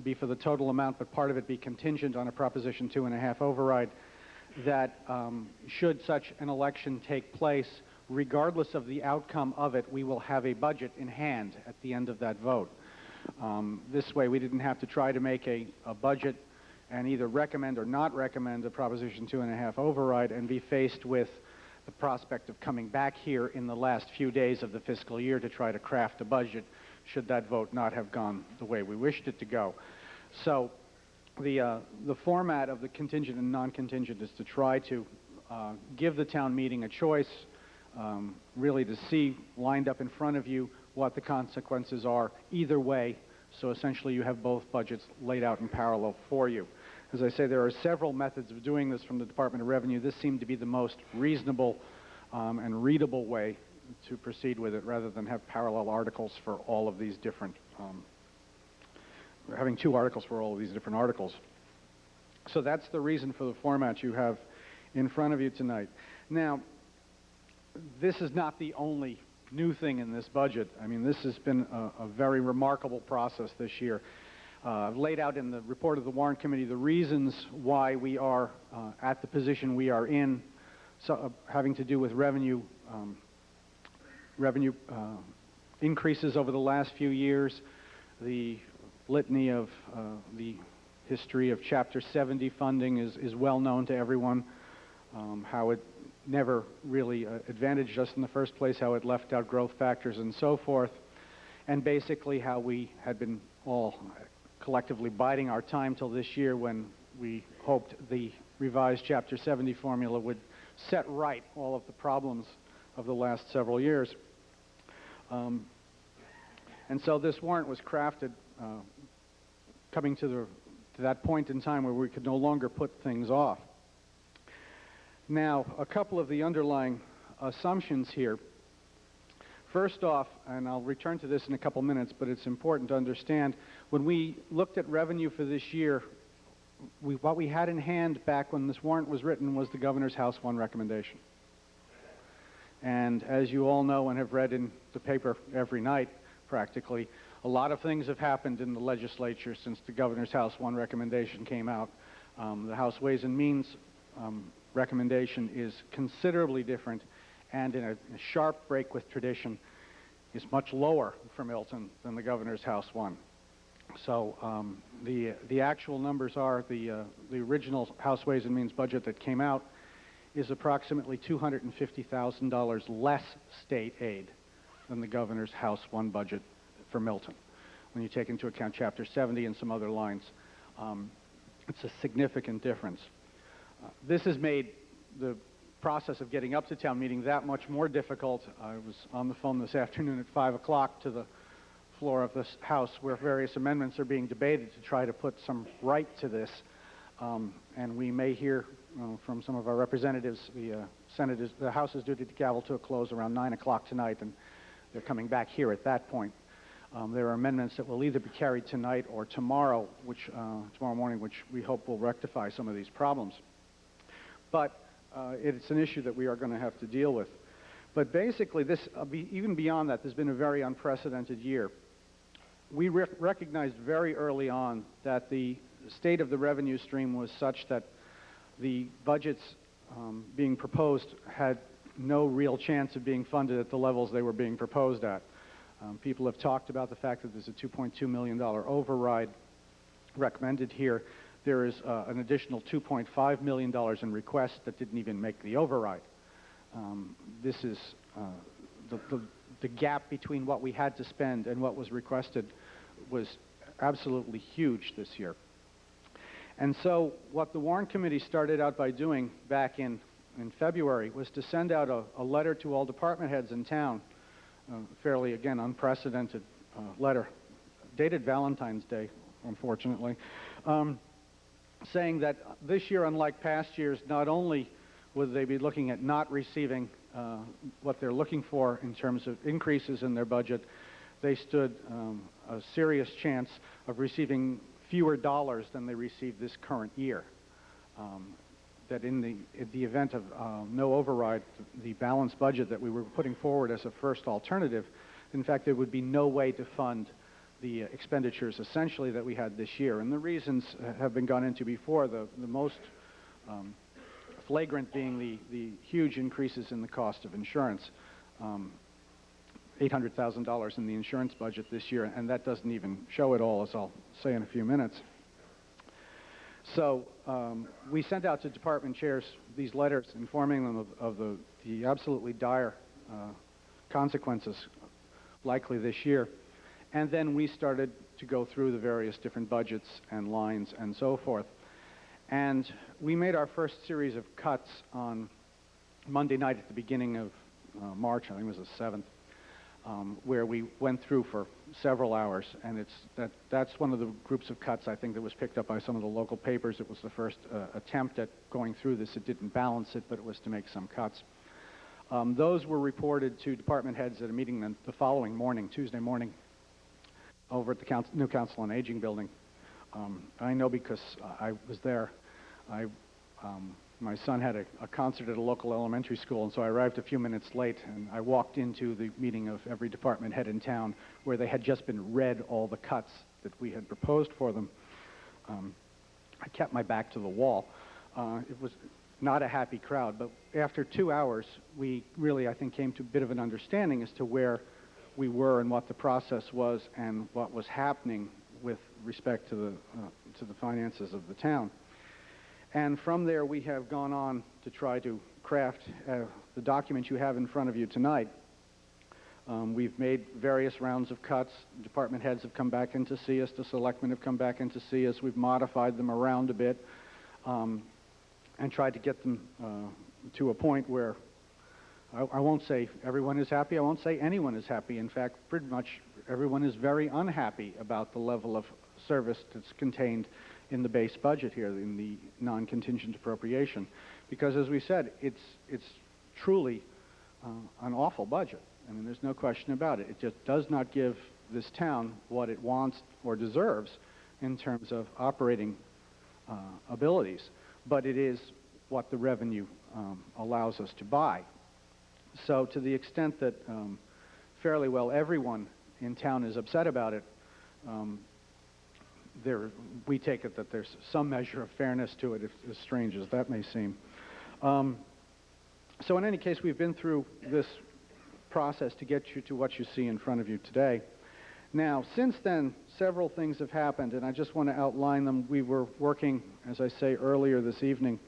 be for the total amount, but part of it be contingent on a Proposition 2.5 override, that should such an election take place, regardless of the outcome of it, we will have a budget in hand at the end of that vote. This way, we didn't have to try to make a budget and either recommend or not recommend a Proposition 2.5 override and be faced with the prospect of coming back here in the last few days of the fiscal year to try to craft a budget should that vote not have gone the way we wished it to go. So the format of the contingent and non-contingent is to try to give the town meeting a choice, really to see lined up in front of you what the consequences are either way. So essentially you have both budgets laid out in parallel for you. As I say, there are several methods of doing this from the Department of Revenue. This seemed to be the most reasonable and readable way to proceed with it, rather than have parallel articles for all of these different, having two articles for all of these different articles. So that's the reason for the format you have in front of you tonight. Now, this is not the only new thing in this budget. I mean, this has been a very remarkable process this year. I've laid out in the report of the Warrant Committee the reasons why we are at the position we are in, so, having to do with revenue increases over the last few years, the litany of the history of Chapter 70 funding is well known to everyone, how it never really advantaged us in the first place, how it left out growth factors and so forth, and basically how we had been all collectively biding our time till this year when we hoped the revised Chapter 70 formula would set right all of the problems of the last several years. And so this warrant was crafted coming to that point in time where we could no longer put things off. Now, a couple of the underlying assumptions here. First off, and I'll return to this in a couple minutes, but it's important to understand, when we looked at revenue for this year, what we had in hand back when this warrant was written was the Governor's House 1 recommendation. And as you all know and have read in the paper every night, practically, a lot of things have happened in the legislature since the Governor's House 1 recommendation came out. The House Ways and Means recommendation is considerably different, and in a sharp break with tradition, is much lower for Milton than the Governor's House 1. So the actual numbers are the original House Ways and Means budget that came out is approximately $250,000 less state aid than the Governor's House 1 budget for Milton. When you take into account Chapter 70 and some other lines, it's a significant difference. This has made the process of getting up to town meeting that much more difficult. I was on the phone this afternoon at 5 o'clock to the floor of this House where various amendments are being debated to try to put some right to this. And we may hear from some of our representatives, the House is due to gavel to a close around 9 o'clock tonight, and they're coming back here at that point. There are amendments that will either be carried tonight or tomorrow morning, which we hope will rectify some of these problems. But it's an issue that we are going to have to deal with. But basically, even beyond that, there's been a very unprecedented year. We recognized very early on that the state of the revenue stream was such that the budgets being proposed had no real chance of being funded at the levels they were being proposed at. People have talked about the fact that there's a $2.2 million override recommended here. There is an additional $2.5 million in requests that didn't even make the override. This is the gap between what we had to spend and what was requested was absolutely huge this year. And so what the Warrant Committee started out by doing back in February was to send out a letter to all department heads in town, fairly, again, unprecedented letter, dated Valentine's Day, unfortunately, saying that this year, unlike past years, not only would they be looking at not receiving what they're looking for in terms of increases in their budget, they stood a serious chance of receiving fewer dollars than they received this current year. That in the event of no override, the balanced budget that we were putting forward as a first alternative, in fact, there would be no way to fund the expenditures essentially that we had this year. And the reasons have been gone into before, the most flagrant being the huge increases in the cost of insurance. $800,000 in the insurance budget this year, and that doesn't even show it all, as I'll say in a few minutes. So we sent out to department chairs these letters informing them of the absolutely dire consequences likely this year. And then we started to go through the various different budgets and lines and so forth. And we made our first series of cuts on Monday night at the beginning of March, I think it was the 7th, where we went through for several hours. And that's one of the groups of cuts, I think, that was picked up by some of the local papers. It was the first attempt at going through this. It didn't balance it, but it was to make some cuts. Those were reported to department heads at a meeting the following morning, Tuesday morning, over at the new Council on Aging building. I know because I was there. My son had a concert at a local elementary school, and so I arrived a few minutes late, and I walked into the meeting of every department head in town where they had just been read all the cuts that we had proposed for them. I kept my back to the wall. It was not a happy crowd, but after 2 hours, we really, I think, came to a bit of an understanding as to where we were and what the process was and what was happening with respect to the finances of the town. And from there, we have gone on to try to craft the document you have in front of you tonight. We've made various rounds of cuts. Department heads have come back in to see us. The selectmen have come back in to see us. We've modified them around a bit and tried to get them to a point where I won't say everyone is happy. I won't say anyone is happy. In fact, pretty much everyone is very unhappy about the level of service that's contained in the base budget here, in the non-contingent appropriation. Because as we said, it's truly an awful budget. I mean, there's no question about it. It just does not give this town what it wants or deserves in terms of operating abilities, but it is what the revenue allows us to buy. So to the extent that fairly well everyone in town is upset about it, we take it that there's some measure of fairness to it, as strange as that may seem. So in any case, we've been through this process to get you to what you see in front of you today. Now, since then, several things have happened, and I just want to outline them. We were working, as I say, earlier this evening,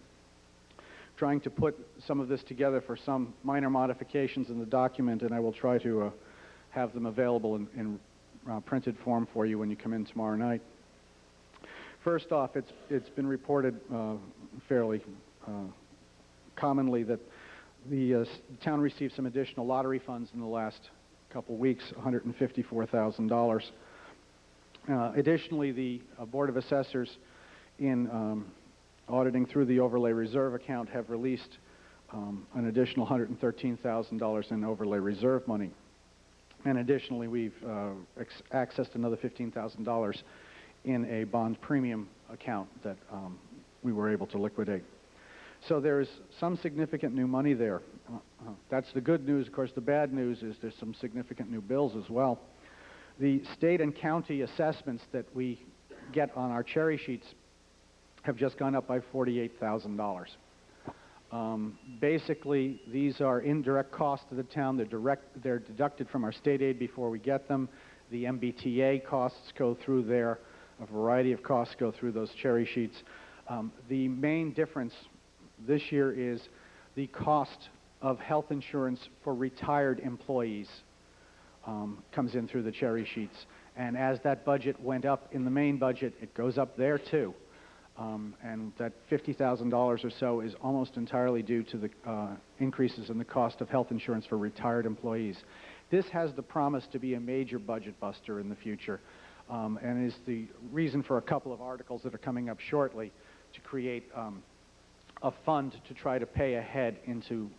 trying to put some of this together for some minor modifications in the document, and I will try to have them available in printed form for you when you come in tomorrow night. First off, it's been reported fairly commonly that the town received some additional lottery funds in the last couple weeks, $154,000. Additionally, the Board of Assessors, in auditing through the overlay reserve account, have released an additional $113,000 in overlay reserve money. And additionally, we've accessed another $15,000 in a bond premium account that we were able to liquidate. So there's some significant new money there. That's the good news. Of course, the bad news is there's some significant new bills as well. The state and county assessments that we get on our cherry sheets have just gone up by $48,000. Basically, these are indirect costs to the town. They're deducted from our state aid before we get them. The MBTA costs go through there. A variety of costs go through those cherry sheets. The main difference this year is the cost of health insurance for retired employees comes in through the cherry sheets. And as that budget went up in the main budget, it goes up there too. And that $50,000 or so is almost entirely due to the increases in the cost of health insurance for retired employees. This has the promise to be a major budget buster in the future, and is the reason for a couple of articles that are coming up shortly to create a fund to try to pay ahead into,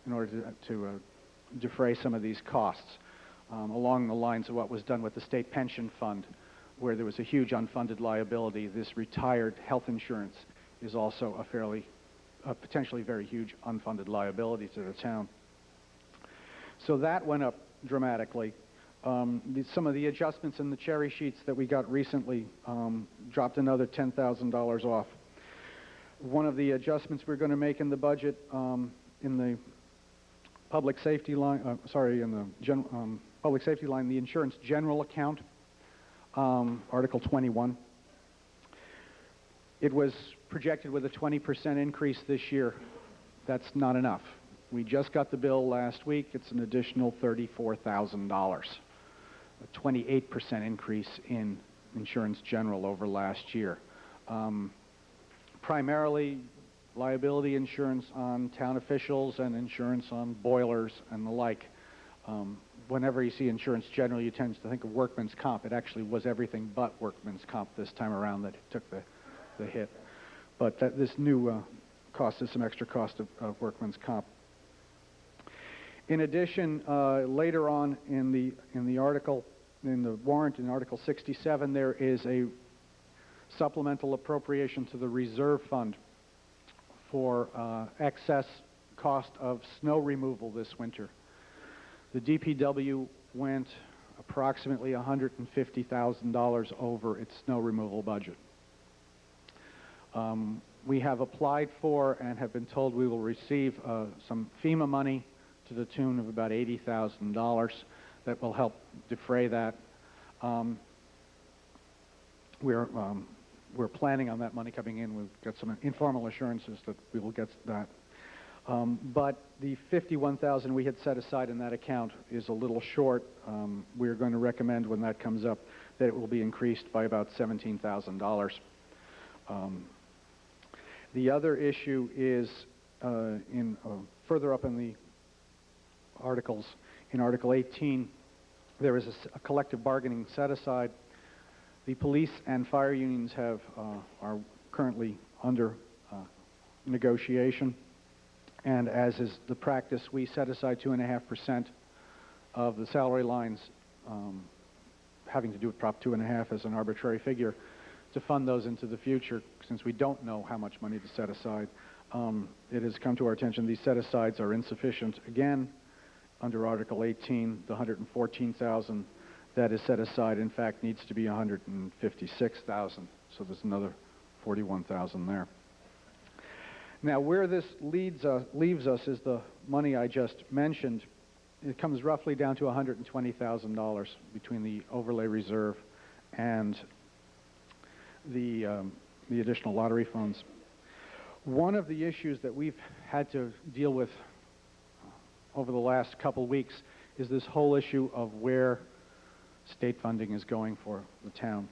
in order to defray some of these costs, along the lines of what was done with the state pension fund, where there was a huge unfunded liability. This retired health insurance is also a potentially very huge unfunded liability to the town. So that went up dramatically. Some of the adjustments in the cherry sheets that we got recently dropped another $10,000 off. One of the adjustments we're going to make in the budget in the public safety line, public safety line, the insurance general account, Article 21. It was projected with a 20% increase this year. That's not enough. We just got the bill last week. It's an additional $34,000, a 28% increase in insurance general over last year. Primarily liability insurance on town officials and insurance on boilers and the like. Whenever you see insurance general, you tend to think of workman's comp. It actually was everything but workman's comp this time around that took the hit. But this new cost is some extra cost of workman's comp. In addition, later on in the article, in the warrant, in Article 67, there is a supplemental appropriation to the reserve fund for excess cost of snow removal this winter. The DPW went approximately $150,000 over its snow removal budget. We have applied for and have been told we will receive some FEMA money to the tune of about $80,000 that will help defray that. We're planning on that money coming in. We've got some informal assurances that we will get that. But the 51,000 we had set aside in that account is a little short. We're going to recommend when that comes up that it will be increased by about $17,000. The other issue is further up in the articles. In Article 18, there is a collective bargaining set aside. The police and fire unions are currently under negotiation, and as is the practice, we set aside 2.5% of the salary lines having to do with Prop 2.5 as an arbitrary figure to fund those into the future, since we don't know how much money to set aside. It has come to our attention these set-asides are insufficient. Again, under Article 18, the 114,000 that is set aside, in fact, needs to be 156,000. So there's another 41,000 there. Now, where this leaves us is the money I just mentioned. It comes roughly down to $120,000 between the overlay reserve and the additional lottery funds. One of the issues that we've had to deal with over the last couple weeks is this whole issue of where state funding is going for the town.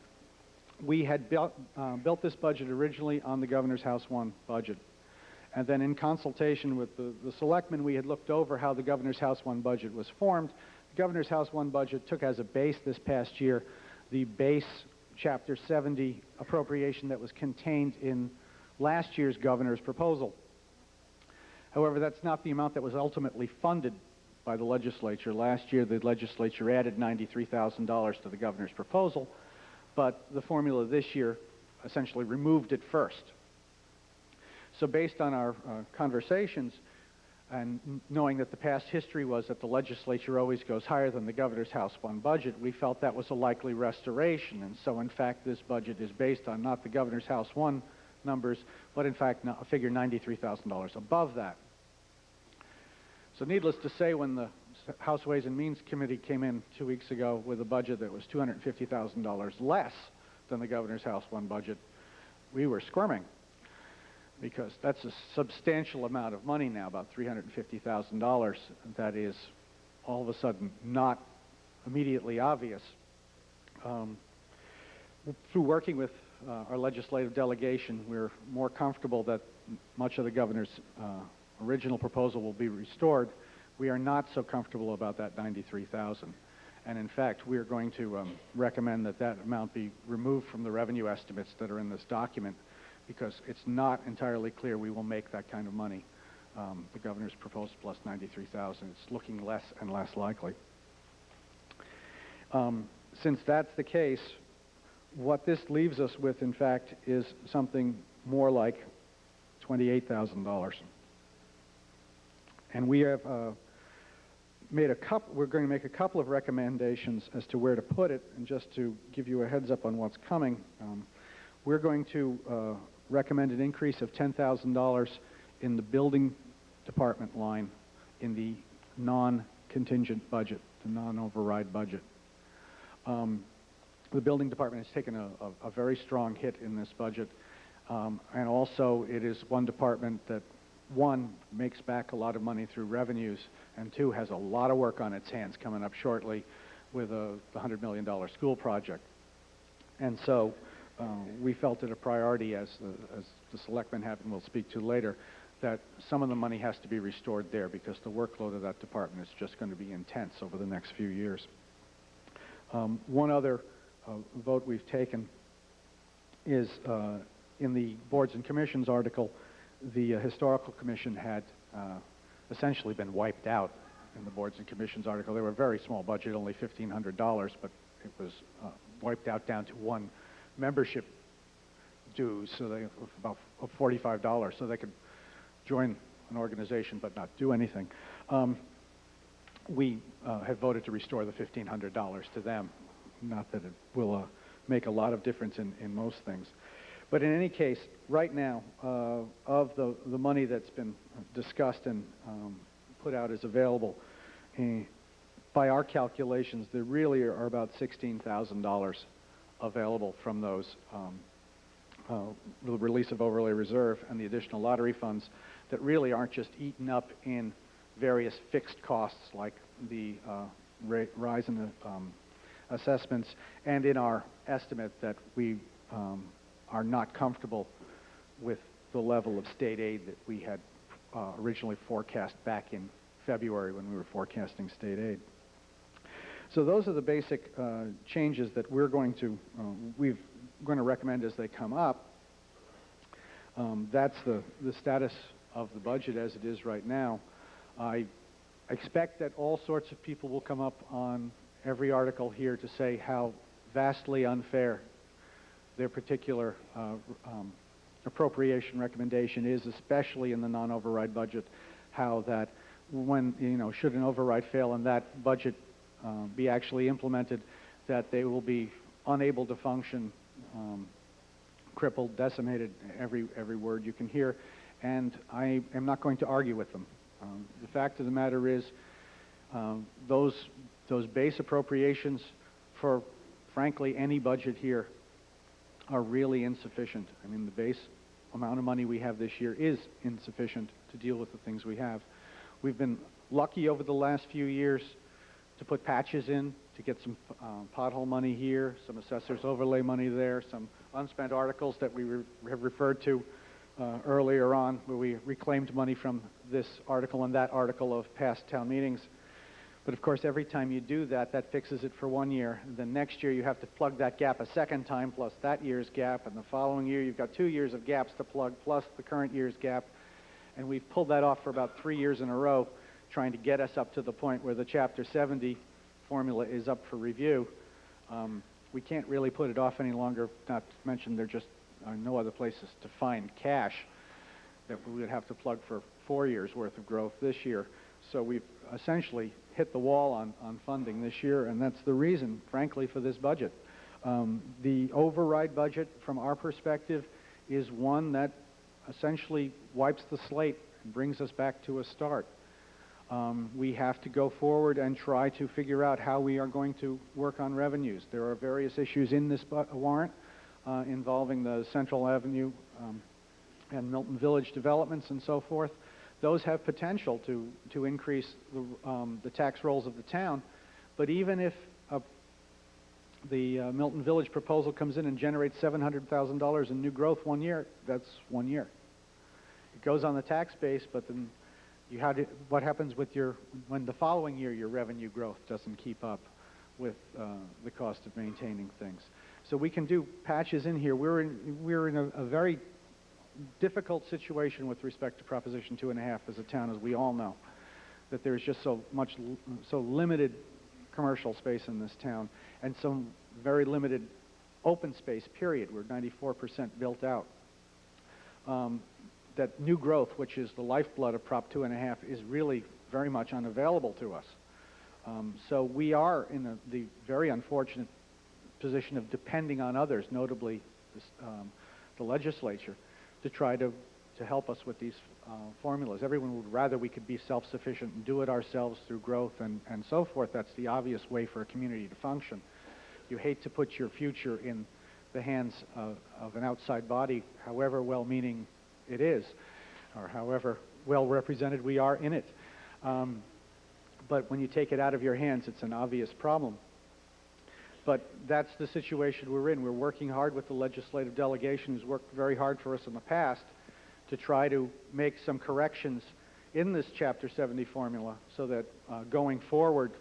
We had built this budget originally on the Governor's House 1 budget. And then in consultation with the selectmen, we had looked over how the Governor's House 1 budget was formed. The Governor's House 1 budget took as a base this past year the base Chapter 70 appropriation that was contained in last year's governor's proposal. However, that's not the amount that was ultimately funded by the legislature. Last year, the legislature added $93,000 to the governor's proposal, but the formula this year essentially removed it first. So based on our conversations and knowing that the past history was that the legislature always goes higher than the Governor's House 1 budget, we felt that was a likely restoration. And so, in fact, this budget is based on not the Governor's House 1 numbers, but in fact a figure $93,000 above that. So needless to say, when the House Ways and Means Committee came in 2 weeks ago with a budget that was $250,000 less than the Governor's House 1 budget, we were squirming, because that's a substantial amount of money now, about $350,000, that is all of a sudden not immediately obvious. Through working with our legislative delegation, we're more comfortable that much of the governor's original proposal will be restored. We are not so comfortable about that $93,000. And in fact, we are going to recommend that that amount be removed from the revenue estimates that are in this document, because it's not entirely clear we will make that kind of money. The governor's proposal plus $93,000, it's looking less and less likely. Since that's the case, what this leaves us with, in fact, is something more like $28,000. And we have we're going to make a couple of recommendations as to where to put it, and just to give you a heads up on what's coming, we're going to recommend an increase of $10,000 in the building department line in the non-contingent budget, the non-override budget. The building department has taken a very strong hit in this budget, and also it is one department that, one, makes back a lot of money through revenues, and two, has a lot of work on its hands coming up shortly with the $100 million school project. And so we felt it a priority, as the selectmen have and we'll speak to later, that some of the money has to be restored there, because the workload of that department is just going to be intense over the next few years. One other vote we've taken is in the Boards and Commissions article. The Historical Commission had essentially been wiped out in the Boards and Commissions article. They were a very small budget, only $1,500, but it was wiped out down to one membership dues, so they about $45, so they could join an organization but not do anything. We have voted to restore the $1,500 to them. Not that it will make a lot of difference in most things. But in any case, right now, of the money that's been discussed and put out as available, by our calculations, there really are about $16,000 available from those, the release of overlay reserve and the additional lottery funds. that really aren't just eaten up in various fixed costs like the rise in the assessments, and in our estimate that we are not comfortable with the level of state aid that we had originally forecast back in February when we were forecasting state aid. So those are the basic changes that we're going to recommend as they come up. That's the status of the budget as it is right now. I expect that all sorts of people will come up on every article here to say how vastly unfair their particular appropriation recommendation is, especially in the non-override budget, how that when, should an override fail and that budget be actually implemented, that they will be unable to function, crippled, decimated, every word you can hear, and I am not going to argue with them. The fact of the matter is those base appropriations for, frankly, any budget here are really insufficient. I mean, the base amount of money we have this year is insufficient to deal with the things we have. We've been lucky over the last few years to put patches in, to get some pothole money here, some assessor's overlay money there, some unspent articles that we have referred to earlier on, where we reclaimed money from this article and that article of past town meetings. But of course, every time you do that, that fixes it for 1 year. The next year, you have to plug that gap a second time, plus that year's gap, and the following year, you've got 2 years of gaps to plug, plus the current year's gap. And we've pulled that off for about 3 years in a row, trying to get us up to the point where the Chapter 70 formula is up for review. We can't really put it off any longer, not to mention there just are no other places to find cash that we would have to plug for 4 years' worth of growth this year. So we've essentially hit the wall on funding this year, and that's the reason, frankly, for this budget. The override budget, from our perspective, is one that essentially wipes the slate and brings us back to a start. We have to go forward and try to figure out how we are going to work on revenues. There are various issues in this warrant involving the Central Avenue and Milton Village developments and so forth. Those have potential to increase the tax rolls of the town, but even if the Milton Village proposal comes in and generates $700,000 in new growth 1 year, that's 1 year. It goes on the tax base, but then what happens with when the following year your revenue growth doesn't keep up with the cost of maintaining things? So we can do patches in here. We're in a very difficult situation with respect to Proposition 2.5 as a town, as we all know, that there's just so limited commercial space in this town and some very limited open space, period. We're 94% built out. That new growth, which is the lifeblood of Prop 2.5, is really very much unavailable to us. So we are in the very unfortunate position of depending on others, notably the legislature, to try to help us with these formulas. Everyone would rather we could be self-sufficient and do it ourselves through growth and so forth. That's the obvious way for a community to function. You hate to put your future in the hands of an outside body, however well-meaning it is, or however well represented we are in it. But when you take it out of your hands, it's an obvious problem. But that's the situation we're in. We're working hard with the legislative delegation, who's worked very hard for us in the past, to try to make some corrections in this Chapter 70 formula so that going forward,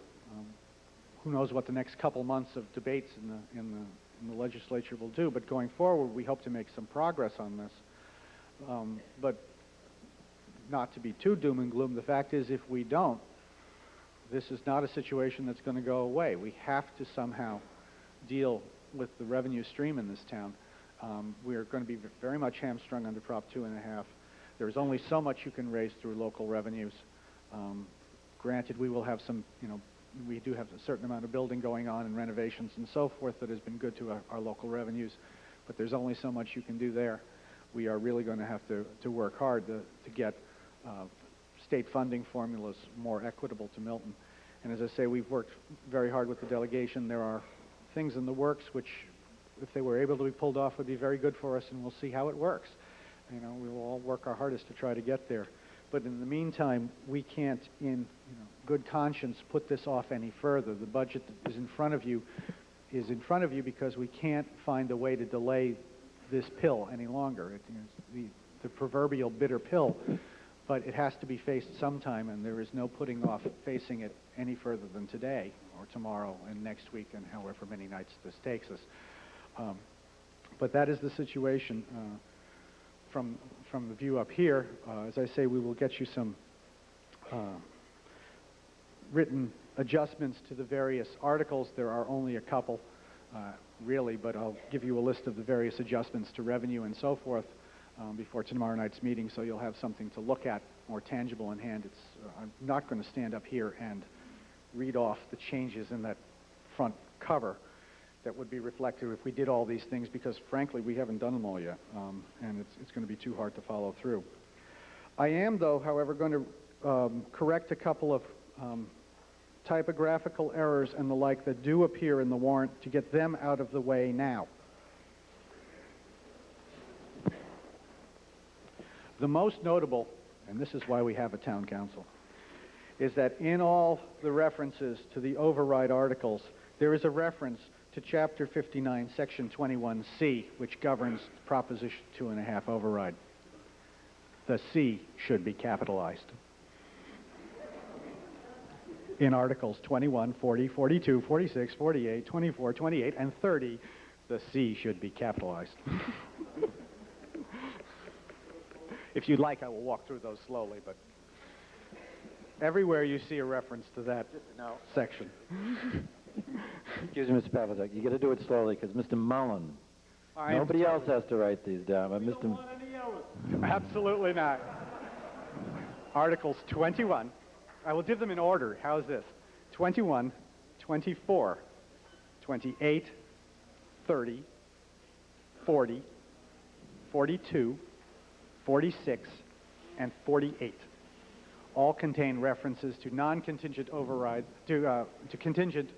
who knows what the next couple months of debates in the legislature will do, but going forward, we hope to make some progress on this. But not to be too doom and gloom, the fact is if we don't, this is not a situation that's going to go away. We have to somehow deal with the revenue stream in this town. We are going to be very much hamstrung under Prop 2.5. There's only so much you can raise through local revenues. Granted, we will have some, we do have a certain amount of building going on and renovations and so forth that has been good to our local revenues, but there's only so much you can do there. We are really going to have to work hard to get state funding formulas more equitable to Milton. And as I say, we've worked very hard with the delegation. There are things in the works which, if they were able to be pulled off, would be very good for us, and we'll see how it works. You know, we will all work our hardest to try to get there. But in the meantime, we can't, in good conscience, put this off any further. The budget that is in front of you because we can't find a way to delay this pill any longer. It's the proverbial bitter pill, but it has to be faced sometime, and there is no putting off facing it any further than today or tomorrow and next week and however many nights this takes us. But that is the situation from the view up here. As I say, we will get you some written adjustments to the various articles. There are only a couple, really, but I'll give you a list of the various adjustments to revenue and so forth before tomorrow night's meeting, so you'll have something to look at, more tangible in hand. I'm not going to stand up here and read off the changes in that front cover that would be reflected if we did all these things, because frankly we haven't done them all yet, and it's going to be too hard to follow through. I am, though, however, going to correct a couple of typographical errors and the like that do appear in the warrant to get them out of the way now. The most notable, and this is why we have a town council, is that in all the references to the override articles, there is a reference to Chapter 59, Section 21C, which governs Proposition 2.5 override. The C should be capitalized. In Articles 21, 40, 42, 46, 48, 24, 28, and 30, the C should be capitalized. If you'd like, I will walk through those slowly, but everywhere you see a reference to that section. Excuse me, Mr. Pavlicek. You got to do it slowly because Mr. Mullen. Nobody else has to write these down, but Mr. Absolutely not. Articles 21. I will give them in order. How's this? 21, 24, 28, 30, 40, 42, 46, and 48. All contain references to non-contingent overrides, to contingent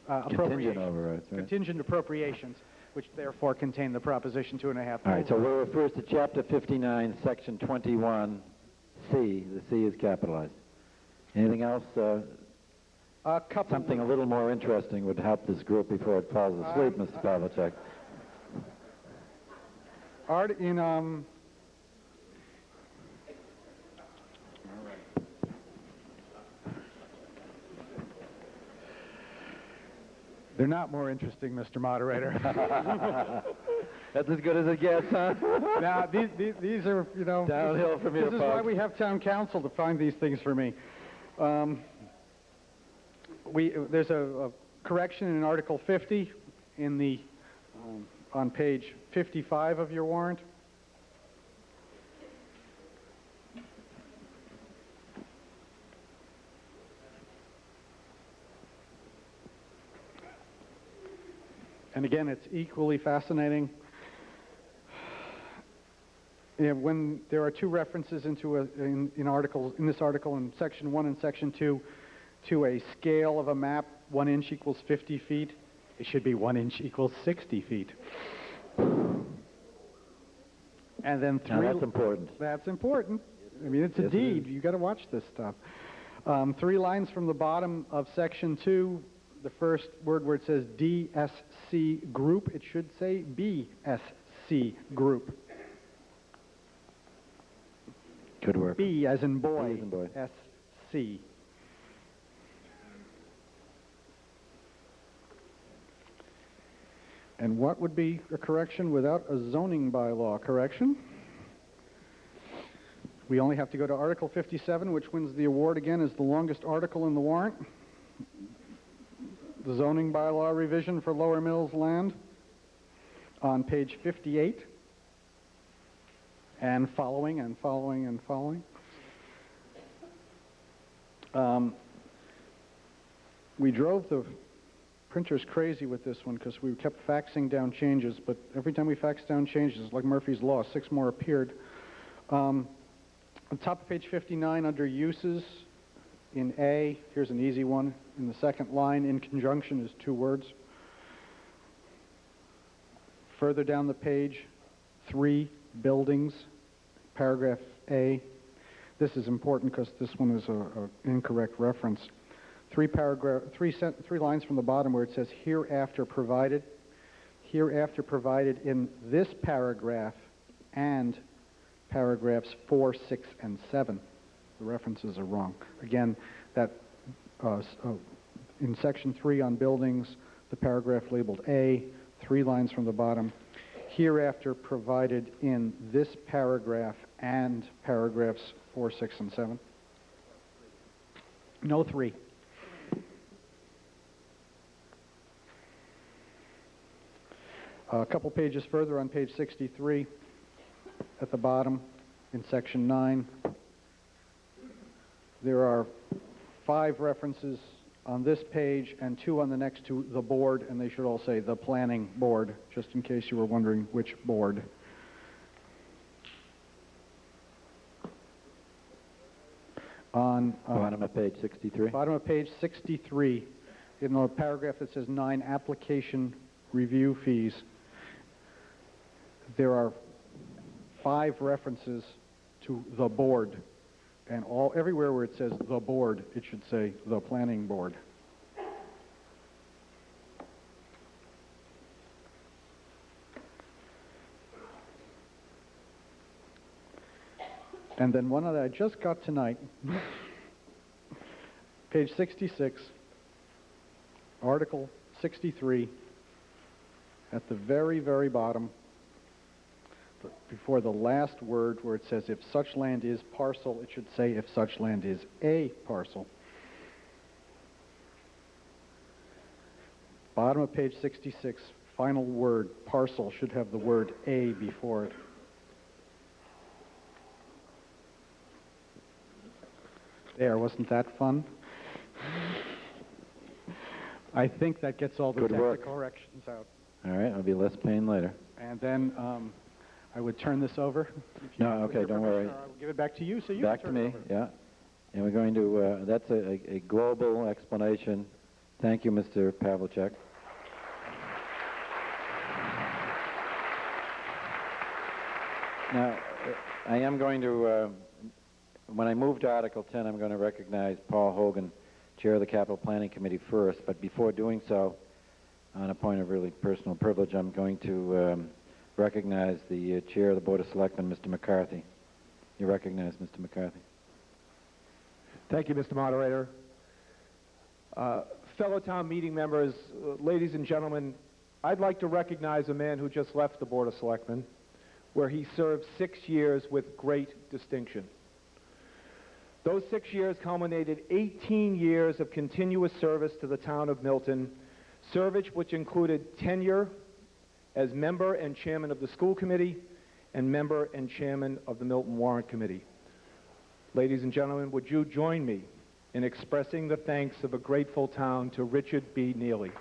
appropriations. Overrides, right. Contingent appropriations, which therefore contain the Proposition 2.5. All right, so we'll refer to Chapter 59, Section 21C. The C is capitalized. Anything else? Something a little more interesting would help this group before it falls asleep, Mr. Pavlicek. They're not more interesting, Mr. Moderator. That's as good as it gets, huh? Now, these are, downhill from here, This is why we have town council to find these things for me. There's a correction in Article 50 in the on page 55 of your warrant. And again, it's equally fascinating. When there are two references in this article in Section 1 and Section 2 to a scale of a map, 1 inch equals 50 feet, it should be 1 inch equals 60 feet. And then Now that's important. That's important. I mean, it's a deed. You've got to watch this stuff. 3 lines from the bottom of Section 2, the first word where it says DSC group, it should say BSC group. Good work. B as in boy. B as in boy. SC. And what would be a correction without a zoning bylaw correction? We only have to go to Article 57, which wins the award again as the longest article in the warrant. The zoning bylaw revision for Lower Mills land on page 58. And following and following and following. We drove the printers crazy with this one because we kept faxing down changes, but every time we faxed down changes, like Murphy's Law, 6 more appeared. On top of page 59 under uses, in A, here's an easy one. In the second line, in conjunction is 2 words. Further down the page, 3 buildings paragraph A. This is important because this one is an incorrect reference. Three lines from the bottom where it says hereafter provided in this paragraph and paragraphs 4, 6, and 7. The references are wrong. Again, that in section 3 on buildings, the paragraph labeled A, 3 lines from the bottom, hereafter provided in this paragraph and paragraphs 4, 6, and 7. No 3. A couple pages further on page 63, at the bottom, in section 9, there are 5 references on this page and 2 on the next to the board, and they should all say the planning board, just in case you were wondering which board. On bottom of page 63. Bottom of page 63, in the paragraph that says 9 application review fees, there are 5 references to the board, and everywhere where it says the board, it should say the planning board. And then one that I just got tonight, page 66, Article 63, at the very, very bottom, before the last word where it says if such land is parcel, it should say if such land is a parcel. Bottom of page 66, final word, parcel, should have the word a before it. There, wasn't that fun? I think that gets all the Good technical work. corrections out. All right, it'll be less pain later. And then I would turn this over. No, okay, don't worry. I will give it back to you so you Back can to turn me, it over. yeah. And we're going to, that's a global explanation. Thank you, Mr. Pavlicek. Now, I am going to, when I move to Article 10, I'm going to recognize Paul Hogan, Chair of the Capital Planning Committee first. But before doing so, on a point of really personal privilege, I'm going to recognize the Chair of the Board of Selectmen, Mr. McCarthy. You recognize Mr. McCarthy. Thank you, Mr. Moderator. Fellow town meeting members, ladies and gentlemen, I'd like to recognize a man who just left the Board of Selectmen, where he served 6 years with great distinction. Those 6 years culminated 18 years of continuous service to the town of Milton, service which included tenure as member and chairman of the school committee and member and chairman of the Milton Warrant Committee. Ladies and gentlemen, would you join me in expressing the thanks of a grateful town to Richard B. Neely?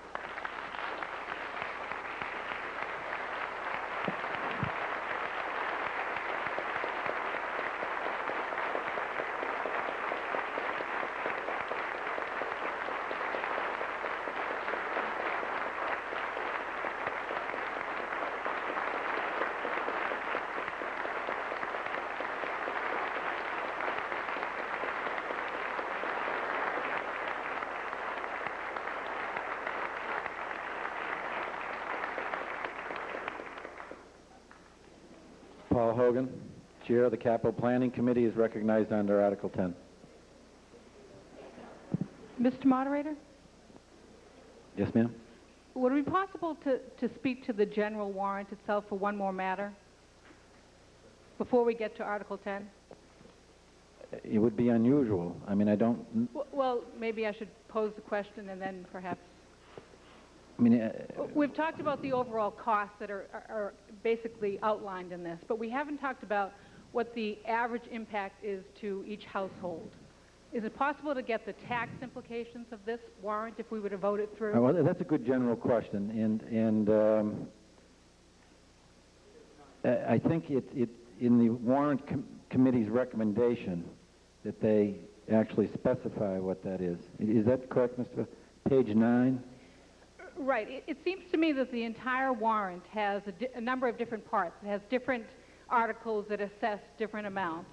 Paul Hogan, Chair of the Capital Planning Committee, is recognized under Article 10. Mr. Moderator, Yes, ma'am? would it be possible to speak to the general warrant itself for one more matter before we get to Article 10? It would be unusual. I mean, I don't... Well, maybe I should pose the question and then perhaps... I mean, We've talked about the overall costs that are basically outlined in this, but we haven't talked about what the average impact is to each household. Is it possible to get the tax implications of this warrant if we were to vote it through? well, that's a good general question, and I think it in the warrant committee's recommendation that they actually specify what that is. Is that correct, Mr. Page 9? Right. It seems to me that the entire warrant has a number of different parts. It has different articles that assess different amounts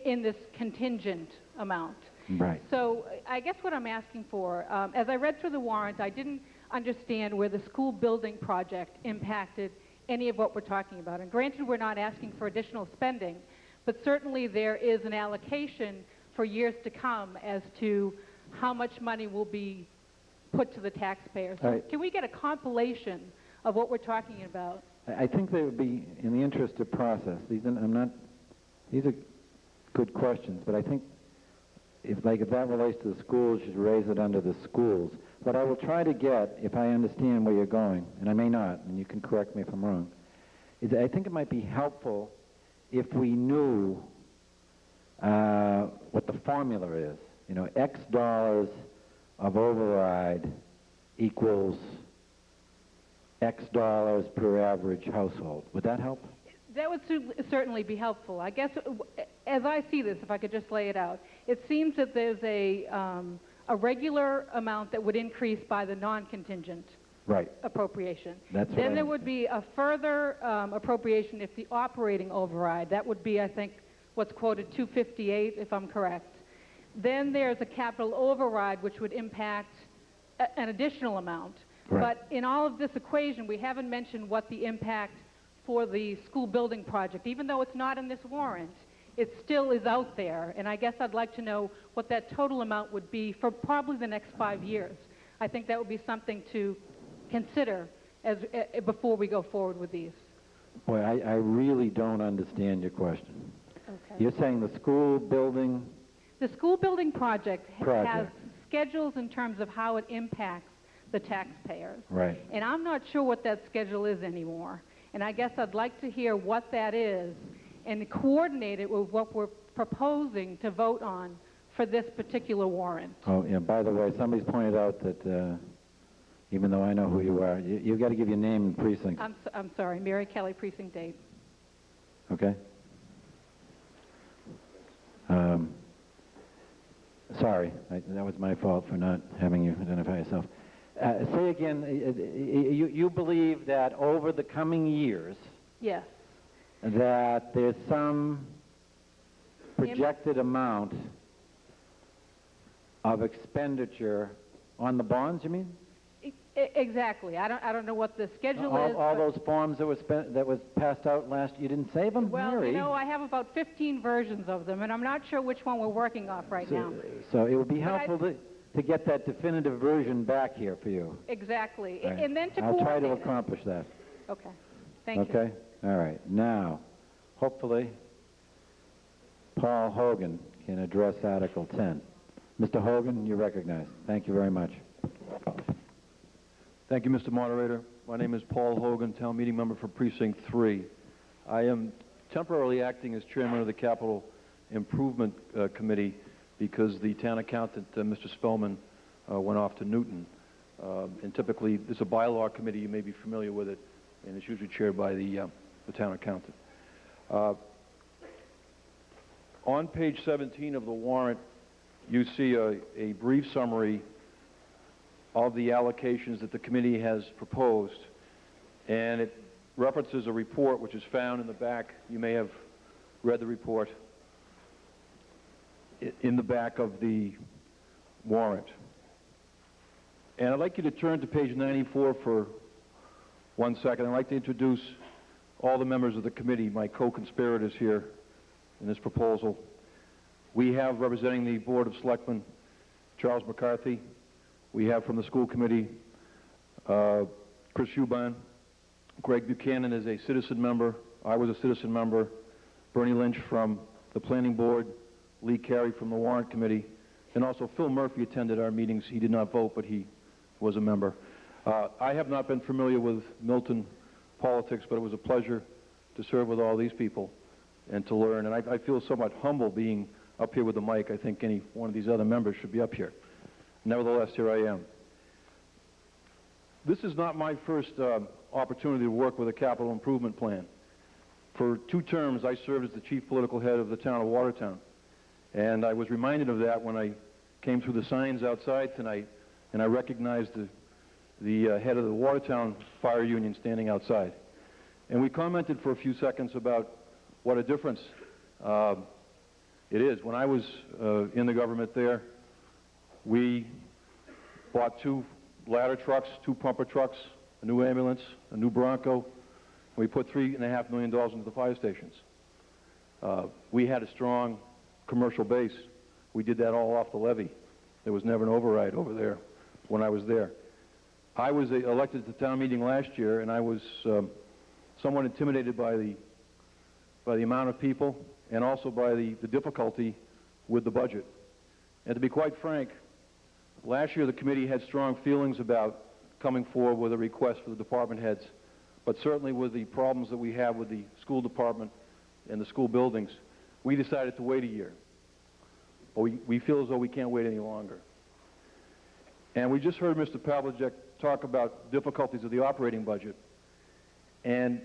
in this contingent amount. Right. So I guess what I'm asking for, as I read through the warrant, I didn't understand where the school building project impacted any of what we're talking about. And granted, we're not asking for additional spending, but certainly there is an allocation for years to come as to how much money will be put to the taxpayers. So Right. can we get a compilation of what we're talking about? I think they would be, in the interest of process, these are good questions, but I think if that relates to the schools, you should raise it under the schools. What I will try to get, if I understand where you're going, and I may not, and you can correct me if I'm wrong, is I think it might be helpful if we knew what the formula is. You know, X dollars of override equals X dollars per average household. Would that help? That would certainly be helpful. I guess, as I see this, if I could just lay it out, it seems that there's a regular amount that would increase by the non-contingent Right. appropriation. That's what Then I there would be a further appropriation if the operating override. That would be, I think, what's quoted 258, if I'm correct. Then there's a capital override, which would impact an additional amount. Right. But in all of this equation, we haven't mentioned what the impact for the school building project, even though it's not in this warrant, it still is out there. And I guess I'd like to know what that total amount would be for probably the next 5 years. I think that would be something to consider before we go forward with these. Boy, I really don't understand your question. Okay. You're saying the school building... The school building project has schedules in terms of how it impacts the taxpayers. Right. And I'm not sure what that schedule is anymore. And I guess I'd like to hear what that is and coordinate it with what we're proposing to vote on for this particular warrant. Oh, yeah, by the way, somebody's pointed out that even though I know who you are, you've got to give your name and precinct. I'm sorry, Mary Kelly, Precinct 8. Okay? Sorry, that was my fault for not having you identify yourself. Say again, you believe that over the coming years... Yes. ...that there's some projected amount of expenditure on the bonds, you mean? Exactly. I don't know what the schedule is. All those forms that was passed out last, you didn't save them? Well, Mary. you know, I have about 15 versions of them, and I'm not sure which one we're working off right now. So it would be helpful to get that definitive version back here for you. Exactly. Right. And then to I'll try to coordinate it. accomplish that. Okay. Thank you. Okay? All right. Now, hopefully, Paul Hogan can address Article 10. Mr. Hogan, you're recognized. Thank you very much. Thank you, Mr. Moderator. My name is Paul Hogan, Town Meeting Member for Precinct 3. I am temporarily acting as Chairman of the Capital Improvement Committee because the Town Accountant, Mr. Spellman, went off to Newton. And typically, this is a bylaw committee. You may be familiar with it, and it's usually chaired by the Town Accountant. On page 17 of the warrant, you see a brief summary of the allocations that the committee has proposed, and it references a report which is found in the back. You may have read the report in the back of the warrant. And I'd like you to turn to page 94 for 1 second. I'd like to introduce all the members of the committee, my co-conspirators here in this proposal. We have, representing the Board of Selectmen, Charles McCarthy. We have from the school committee, Chris Huban. Greg Buchanan is a citizen member. I was a citizen member. Bernie Lynch from the planning board. Lee Carey from the warrant committee. And also Phil Murphy attended our meetings. He did not vote, but he was a member. I have not been familiar with Milton politics, but it was a pleasure to serve with all these people and to learn. And I feel somewhat humble being up here with the mic. I think any one of these other members should be up here. Nevertheless, here I am. This is not my first opportunity to work with a capital improvement plan. For 2 terms, I served as the chief political head of the town of Watertown. And I was reminded of that when I came through the signs outside tonight, and I recognized the head of the Watertown Fire Union standing outside. And we commented for a few seconds about what a difference it is. When I was in the government there, we bought 2 ladder trucks, 2 pumper trucks, a new ambulance, a new Bronco. We put $3.5 million into the fire stations. We had a strong commercial base. We did that all off the levy. There was never an override over there when I was there. I was elected at the town meeting last year, and I was somewhat intimidated by the amount of people and also by the difficulty with the budget. And to be quite frank, last year the committee had strong feelings about coming forward with a request for the department heads, but certainly with the problems that we have with the school department and the school buildings, we decided to wait a year. But we feel as though we can't wait any longer. And we just heard Mr. Pavlicek talk about difficulties of the operating budget. And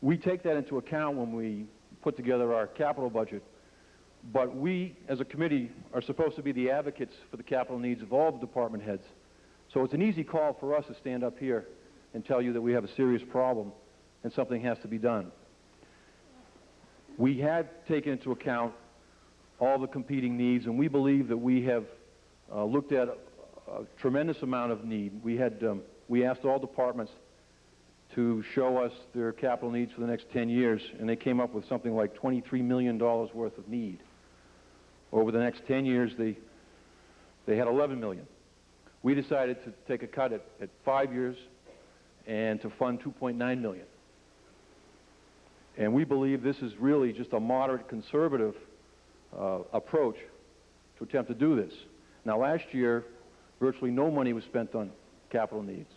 we take that into account when we put together our capital budget. But we, as a committee, are supposed to be the advocates for the capital needs of all the department heads. So it's an easy call for us to stand up here and tell you that we have a serious problem and something has to be done. We had taken into account all the competing needs, and we believe that we have looked at a tremendous amount of need. We asked all departments to show us their capital needs for the next 10 years, and they came up with something like $23 million worth of need. Over the next 10 years, they had $11 million. We decided to take a cut at 5 years and to fund $2.9 million. And we believe this is really just a moderate conservative approach to attempt to do this. Now, last year, virtually no money was spent on capital needs.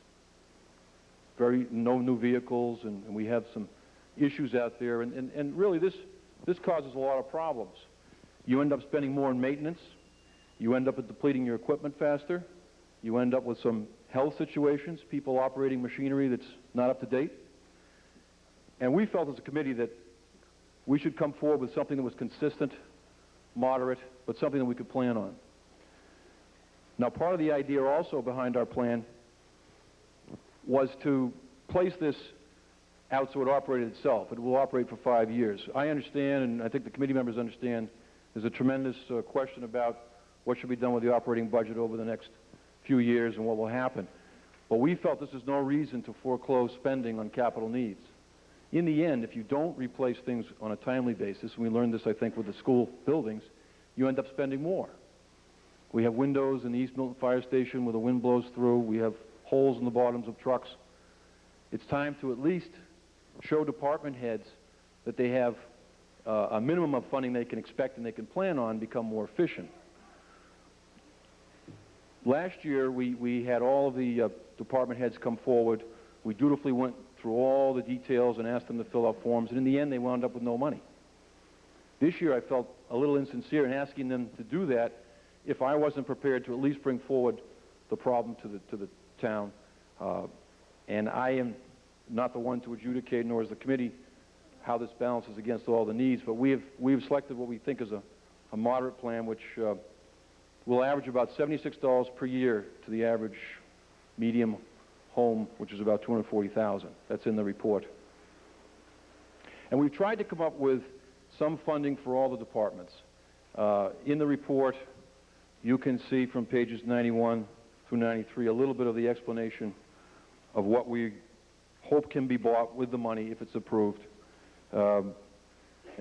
No new vehicles, and we have some issues out there, and really this causes a lot of problems. You end up spending more on maintenance, you end up depleting your equipment faster, you end up with some health situations, people operating machinery that's not up to date. And we felt as a committee that we should come forward with something that was consistent, moderate, but something that we could plan on. Now, part of the idea also behind our plan was to place this out so it operated itself. It will operate for 5 years. I understand, and I think the committee members understand, there's a tremendous question about what should be done with the operating budget over the next few years and what will happen. But we felt this is no reason to foreclose spending on capital needs. In the end, if you don't replace things on a timely basis, and we learned this, I think, with the school buildings, you end up spending more. We have windows in the East Milton Fire Station where the wind blows through. We have holes in the bottoms of trucks. It's time to at least show department heads that they have a minimum of funding they can expect and they can plan on become more efficient. Last year, we had all of the department heads come forward. We dutifully went through all the details and asked them to fill out forms, and in the end, they wound up with no money. This year, I felt a little insincere in asking them to do that if I wasn't prepared to at least bring forward the problem to the town. And I am not the one to adjudicate, nor is the committee, how this balances against all the needs, but we have selected what we think is a moderate plan, which will average about $76 per year to the average medium home, which is about $240,000. That's in the report. And we've tried to come up with some funding for all the departments. In the report, you can see from pages 91 through 93 a little bit of the explanation of what we hope can be bought with the money if it's approved. And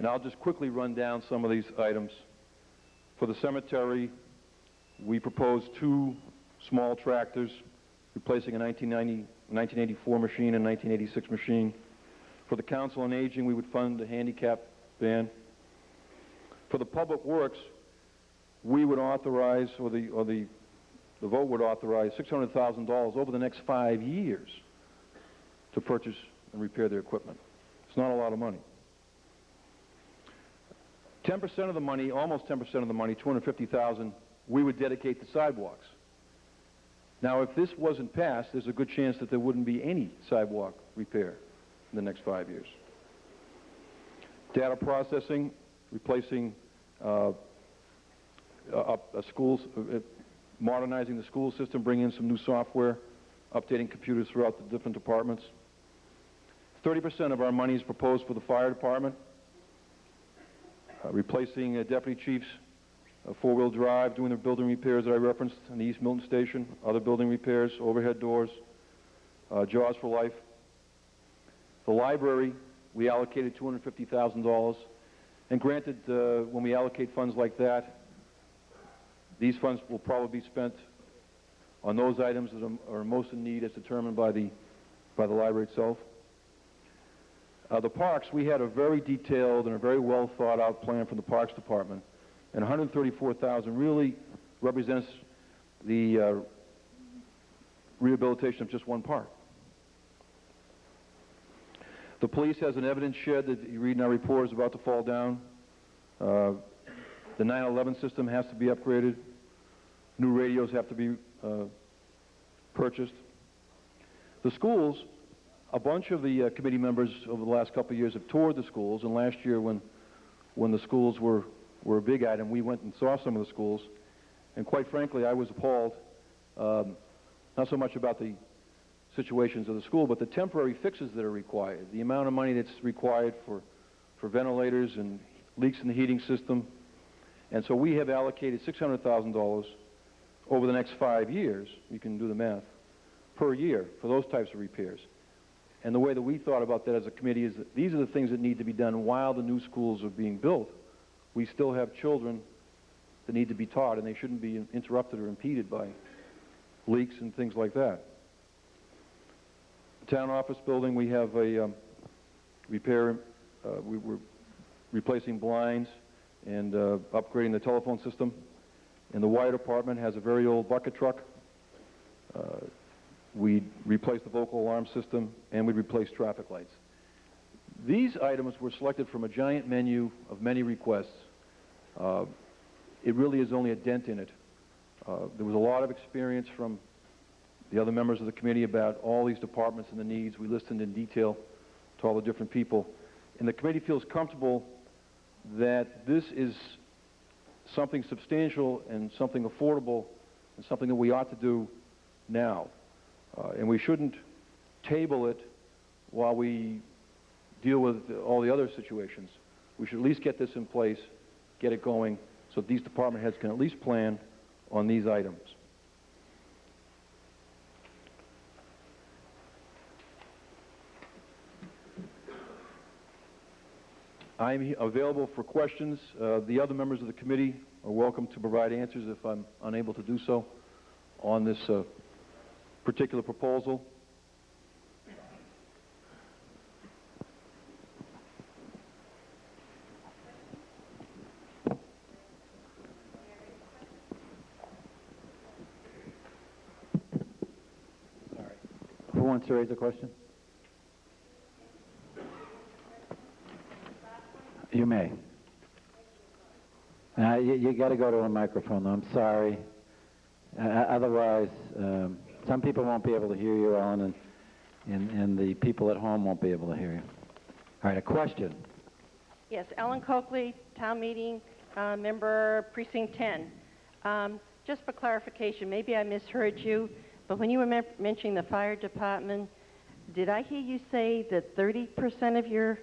I'll just quickly run down some of these items. For the cemetery, we propose 2 small tractors, replacing a 1984 machine and 1986 machine. For the Council on Aging, we would fund a handicap van. For the Public Works, we would authorize, or the vote would authorize $600,000 over the next 5 years to purchase and repair their equipment. It's not a lot of money. 10% of the money, almost 10% of the money, $250,000, we would dedicate to sidewalks. Now, if this wasn't passed, there's a good chance that there wouldn't be any sidewalk repair in the next 5 years. Data processing, replacing modernizing the school system, bringing in some new software, updating computers throughout the different departments. 30% of our money is proposed for the fire department. replacing deputy chiefs, four-wheel drive, doing the building repairs that I referenced on the East Milton Station, other building repairs, overhead doors, Jaws for Life. The library, we allocated $250,000. And granted, when we allocate funds like that, these funds will probably be spent on those items that are most in need as determined by the library itself. The parks, we had a very detailed and a very well thought out plan from the Parks Department, and $134,000 really represents the rehabilitation of just one park. The police has an evidence shed that you read in our report is about to fall down. The 911 system has to be upgraded. New radios have to be purchased. The schools, a bunch of the committee members over the last couple of years have toured the schools, and last year when the schools were a big item, we went and saw some of the schools, and quite frankly, I was appalled, not so much about the situations of the school, but the temporary fixes that are required, the amount of money that's required for ventilators and leaks in the heating system. And so we have allocated $600,000 over the next 5 years, you can do the math, per year for those types of repairs. And the way that we thought about that as a committee is that these are the things that need to be done while the new schools are being built. We still have children that need to be taught, and they shouldn't be interrupted or impeded by leaks and things like that. The town office building, we have a repair, we're replacing blinds and upgrading the telephone system. And the wire department has a very old bucket truck. We replaced the vocal alarm system, and we replaced traffic lights. These items were selected from a giant menu of many requests. It really is only a dent in it. There was a lot of experience from the other members of the committee about all these departments and the needs. We listened in detail to all the different people. And the committee feels comfortable that this is something substantial and something affordable and something that we ought to do now. And we shouldn't table it while we deal with all the other situations. We should at least get this in place, get it going, so that these department heads can at least plan on these items. I'm available for questions. The other members of the committee are welcome to provide answers if I'm unable to do so on this particular proposal. Who wants to raise a question? You may. You got to go to a microphone, though. I'm sorry. Otherwise, some people won't be able to hear you, Ellen, and the people at home won't be able to hear you. All right, a question. Yes, Ellen Coakley, town meeting member, precinct 10. Just for clarification, maybe I misheard you, but when you were mentioning the fire department, did I hear you say that 30% of your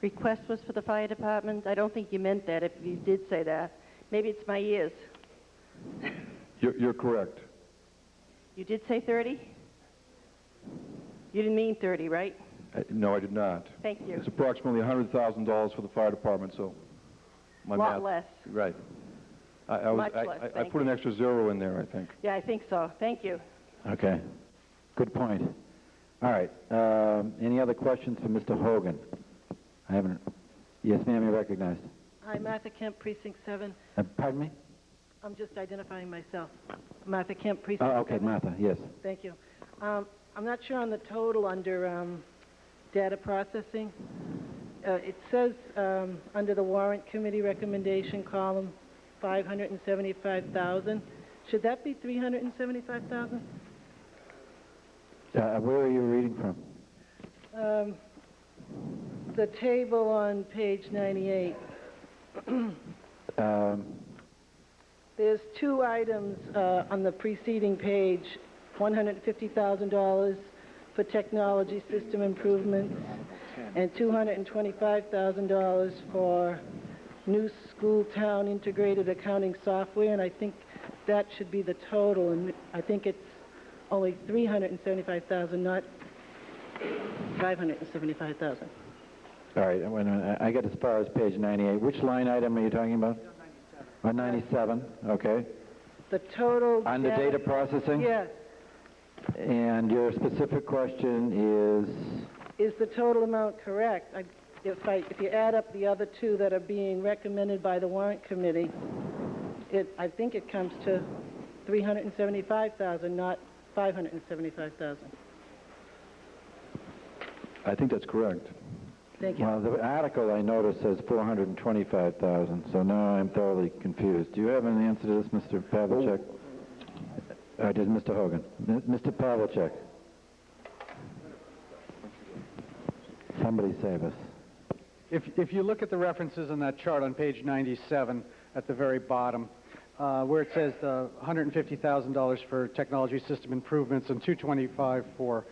request was for the fire department? I don't think you meant that if you did say that. Maybe it's my ears. You're correct. You did say 30? You didn't mean 30, right? No, I did not. Thank you. It's approximately $100,000 for the fire department, so my Lot math. less. Right. Much less, I thank put an extra zero in there, I think. Yeah, I think so. Thank you. Okay. Good point. All right. Any other questions for Mr. Hogan? I haven't. Yes, ma'am, you're recognized. Hi, Martha Kemp, Precinct 7. Pardon me? I'm just identifying myself. Martha Kemp, Precinct 7. Oh, okay, Martha, yes. Thank you. I'm not sure on the total under data processing. It says under the warrant committee recommendation column, $575,000. Should that be $375,000? Where are you reading from? The table on page 98. There's two items on the preceding page, $150,000 for technology system improvements and $225,000 for new school town integrated accounting software, and I think that should be the total, and I think it's only $375,000, not $575,000. All right, wait a minute. I get as far as page 98. Which line item are you talking about? 97, okay. The total... Under data processing? Yes. And your specific question Is the total amount correct? If you add up the other two that are being recommended by the warrant committee, I think it comes to $375,000, not $575,000. I think that's correct. Thank you. Well, the article I noticed says $425,000, so now I'm thoroughly confused. Do you have an answer to this, Mr. Pavlicek? Does Mr. Hogan? Mr. Pavlicek. Somebody save us. If you look at the references in that chart on page 97 at the very bottom, where it says $150,000 for technology system improvements and $225,000 for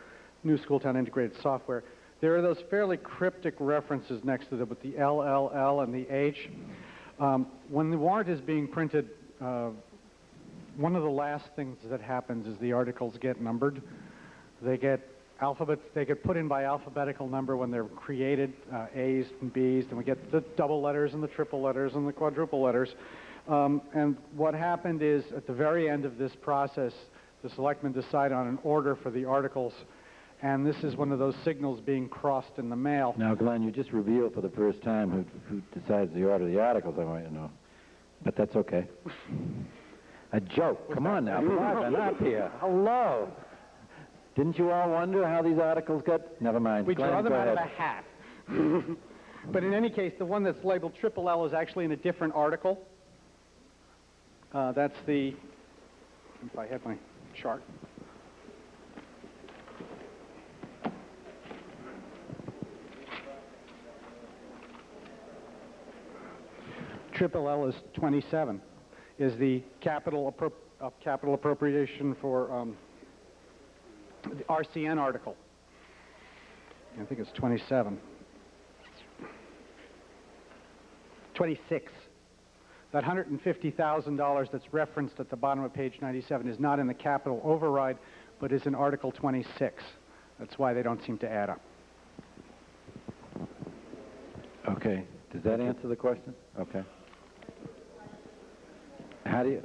new school town integrated software, there are those fairly cryptic references next to them with the LLL and the H. When the warrant is being printed, one of the last things that happens is the articles get numbered. They get put in by alphabetical number when they're created, A's and B's, and we get the double letters and the triple letters and the quadruple letters. And what happened is, at the very end of this process, the selectmen decide on an order for the articles, and this is one of those signals being crossed in the mail. Now, Glenn, you just revealed for the first time who decides the order of the articles, I want you to know. But that's okay. A joke. Come on now. Come on, up here. Hello. Didn't you all wonder how these articles got? Never mind. We Glenn, draw them go out of ahead. a hat. But in any case, the one that's labeled triple L is actually in a different article. That's the, if I had my chart. Triple L is 27, is the capital appropriation for the RCN article. I think it's 27. 26. That $150,000 that's referenced at the bottom of page 97 is not in the capital override, but is in Article 26. That's why they don't seem to add up. Okay. Does that answer the question? Okay. How do you...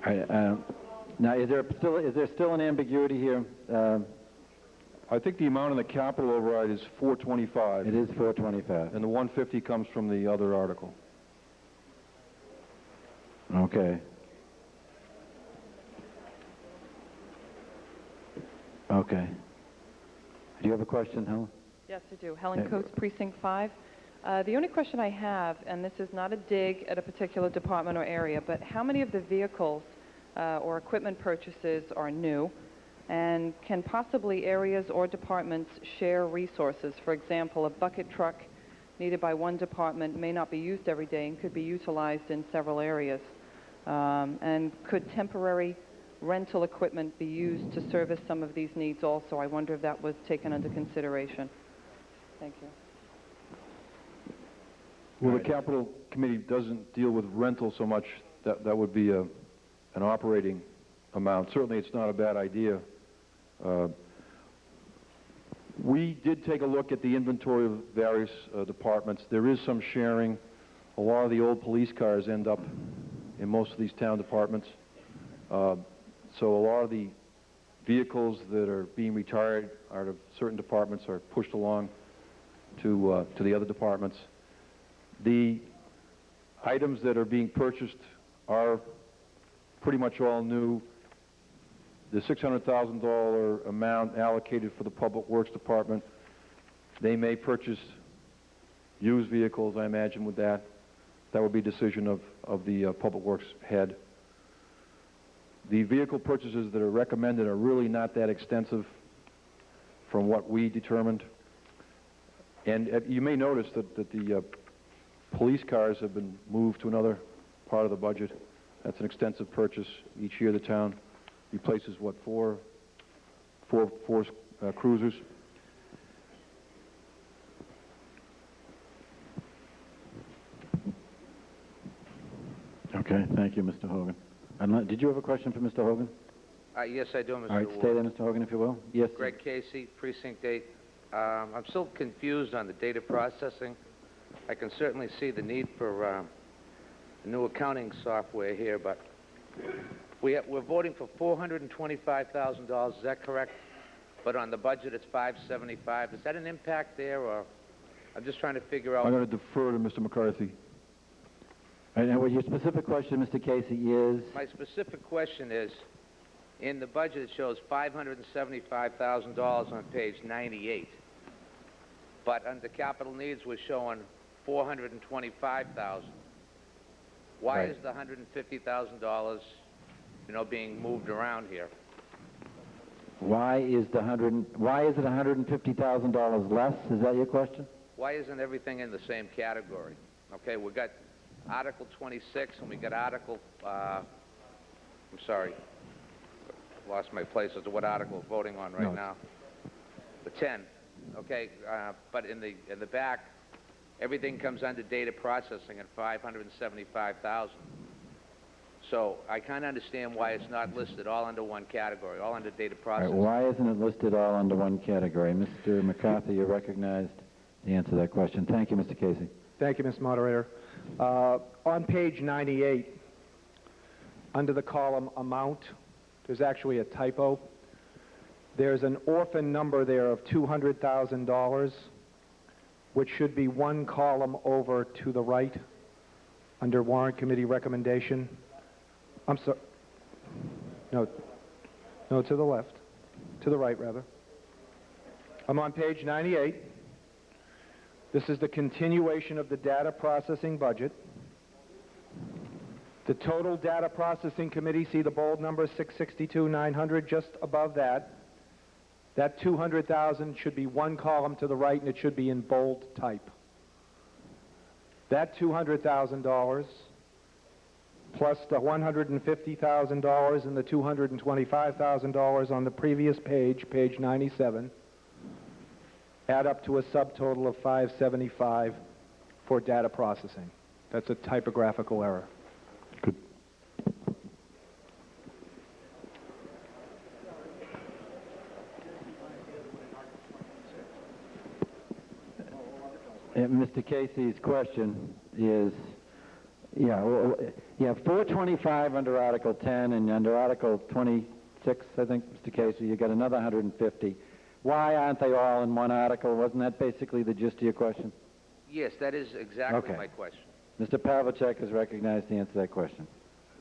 All right, now, is there still an ambiguity here? I think the amount in the capital override is $425. It is $425. And the $150 comes from the other article. Okay. Okay. Do you have a question, Helen? Yes, I do. Helen Coates, Precinct 5. The only question I have, and this is not a dig at a particular department or area, but how many of the vehicles or equipment purchases are new? And can possibly areas or departments share resources? For example, a bucket truck needed by one department may not be used every day and could be utilized in several areas. And could temporary rental equipment be used to service some of these needs also? I wonder if that was taken under consideration. Thank you. Well, the Capital Committee doesn't deal with rental so much. That would be an operating amount. Certainly, it's not a bad idea. We did take a look at the inventory of various departments. There is some sharing. A lot of the old police cars end up in most of these town departments. So a lot of the vehicles that are being retired out of certain departments are pushed along to the other departments. The items that are being purchased are pretty much all new. The $600,000 amount allocated for the Public Works Department, they may purchase used vehicles, I imagine, with that. That would be a decision of the Public Works head. The vehicle purchases that are recommended are really not that extensive from what we determined. And you may notice that the police cars have been moved to another part of the budget. That's an extensive purchase. Each year the town replaces, what, four cruisers. Okay, thank you, Mr. Hogan. Did you have a question for Mr. Hogan? Yes, I do, Mr. All right, stay there, Mr. Hogan, if you will. Yes. Greg Casey, Precinct 8. I'm still confused on the data processing. I can certainly see the need for a new accounting software here, but we're voting for $425,000. Is that correct? But on the budget, it's $575. Is that an impact there, or I'm just trying to figure out? I'm going to defer to Mr. McCarthy. And what your specific question, Mr. Casey, is? My specific question is, in the budget it shows $575,000 on page 98, but under capital needs we're showing $425,000. Why Right. is the $150,000, being moved around here? Why is it $150,000 less? Is that your question? Why isn't everything in the same category? Okay, we got Article 26 and we got Article, I'm sorry, lost my place as to what article we're voting on right now. The 10. Okay, but in the back, everything comes under data processing at $575,000. So I kind of understand why it's not listed all under one category, all under data All right, processing. why isn't it listed all under one category? Mr. McCarthy, you're recognized to answer that question. Thank you, Mr. Casey. Thank you, Mr. Moderator. On page 98, under the column amount, there's actually a typo. There's an orphan number there of $200,000, which should be one column over to the right under Warrant Committee recommendation. I'm sorry. No, to the left. To the right, rather. I'm on page 98. This is the continuation of the data processing budget. The total data processing committee, see the bold number 662,900 just above that. That 200,000 should be one column to the right, and it should be in bold type. That $200,000 plus the $150,000 and the $225,000 on the previous page, page 97, add up to a subtotal of $575 for data processing. That's a typographical error. Good. Mr. Casey's question is, you have 425 under Article 10, and under Article 26, I think, Mr. Casey, you got another 150. Why aren't they all in one article? Wasn't that basically the gist of your question? Yes, that is exactly my question. Mr. Pavlicek is recognized to answer that question.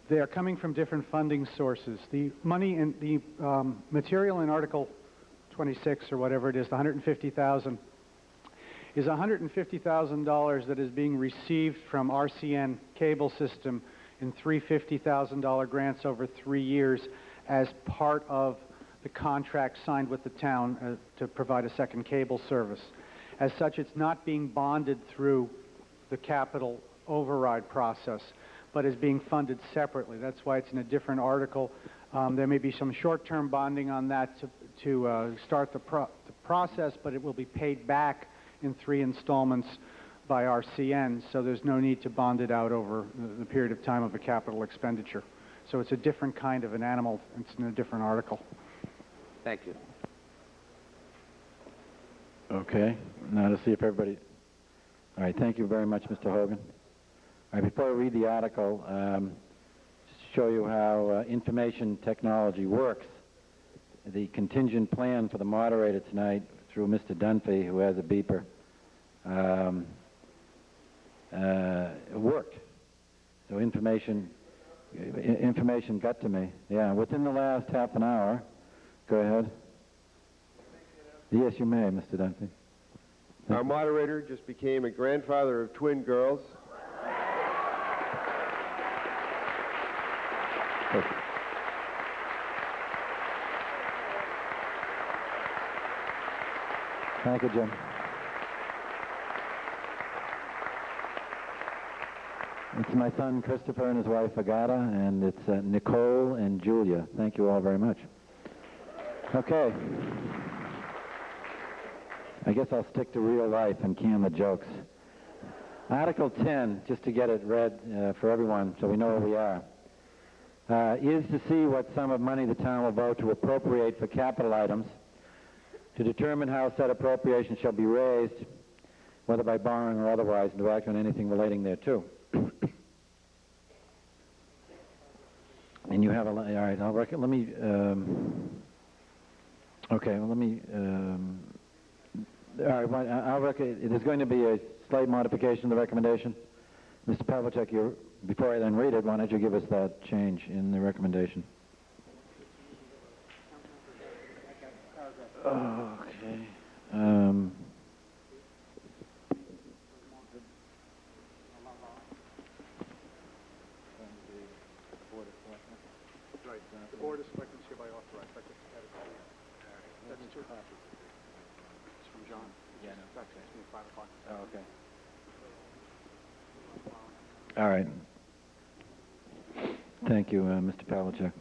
They are coming from different funding sources. The money in the material in Article 26 or whatever it is, the $150,000, is $150,000 that is being received from RCN cable system in three $50,000 grants over 3 years as part of the contract signed with the town to provide a second cable service. As such, it's not being bonded through the capital override process, but is being funded separately. That's why it's in a different article. There may be some short-term bonding on that to start the process, but it will be paid back in 3 installments by RCN, so there's no need to bond it out over the period of time of a capital expenditure. So it's a different kind of an animal. It's in a different article. Thank you. Okay, now to see if everybody... All right, thank you very much, Mr. Hogan. All right, before I read the article, just to show you how information technology works, the contingent plan for the moderator tonight through Mr. Dunphy, who has a beeper, worked. So information got to me. Yeah, within the last half an hour. Go ahead. Yes, you may, Mr. Dunphy. Our moderator just became a grandfather of twin girls. Thank you, Jim. It's my son Christopher and his wife Agata, and it's Nicole and Julia. Thank you all very much. Okay. I guess I'll stick to real life and can the jokes. Article 10, just to get it read for everyone so we know where we are, is to see what sum of money the town will vote to appropriate for capital items, to determine how said appropriation shall be raised, whether by borrowing or otherwise, and to act on anything relating thereto. And you have a, all right, let me, okay, well, let me, all right, well, there's going to be a slight modification of the recommendation. Mr. Pavlicek, before I then read it, why don't you give us that change in the recommendation? Okay. The Board of Selectmen is hereby authorized. That's two copies. It's from John. Yeah, no. That's me at 5 o'clock. Oh, okay. All right. Thank you, Mr. Pavlicek.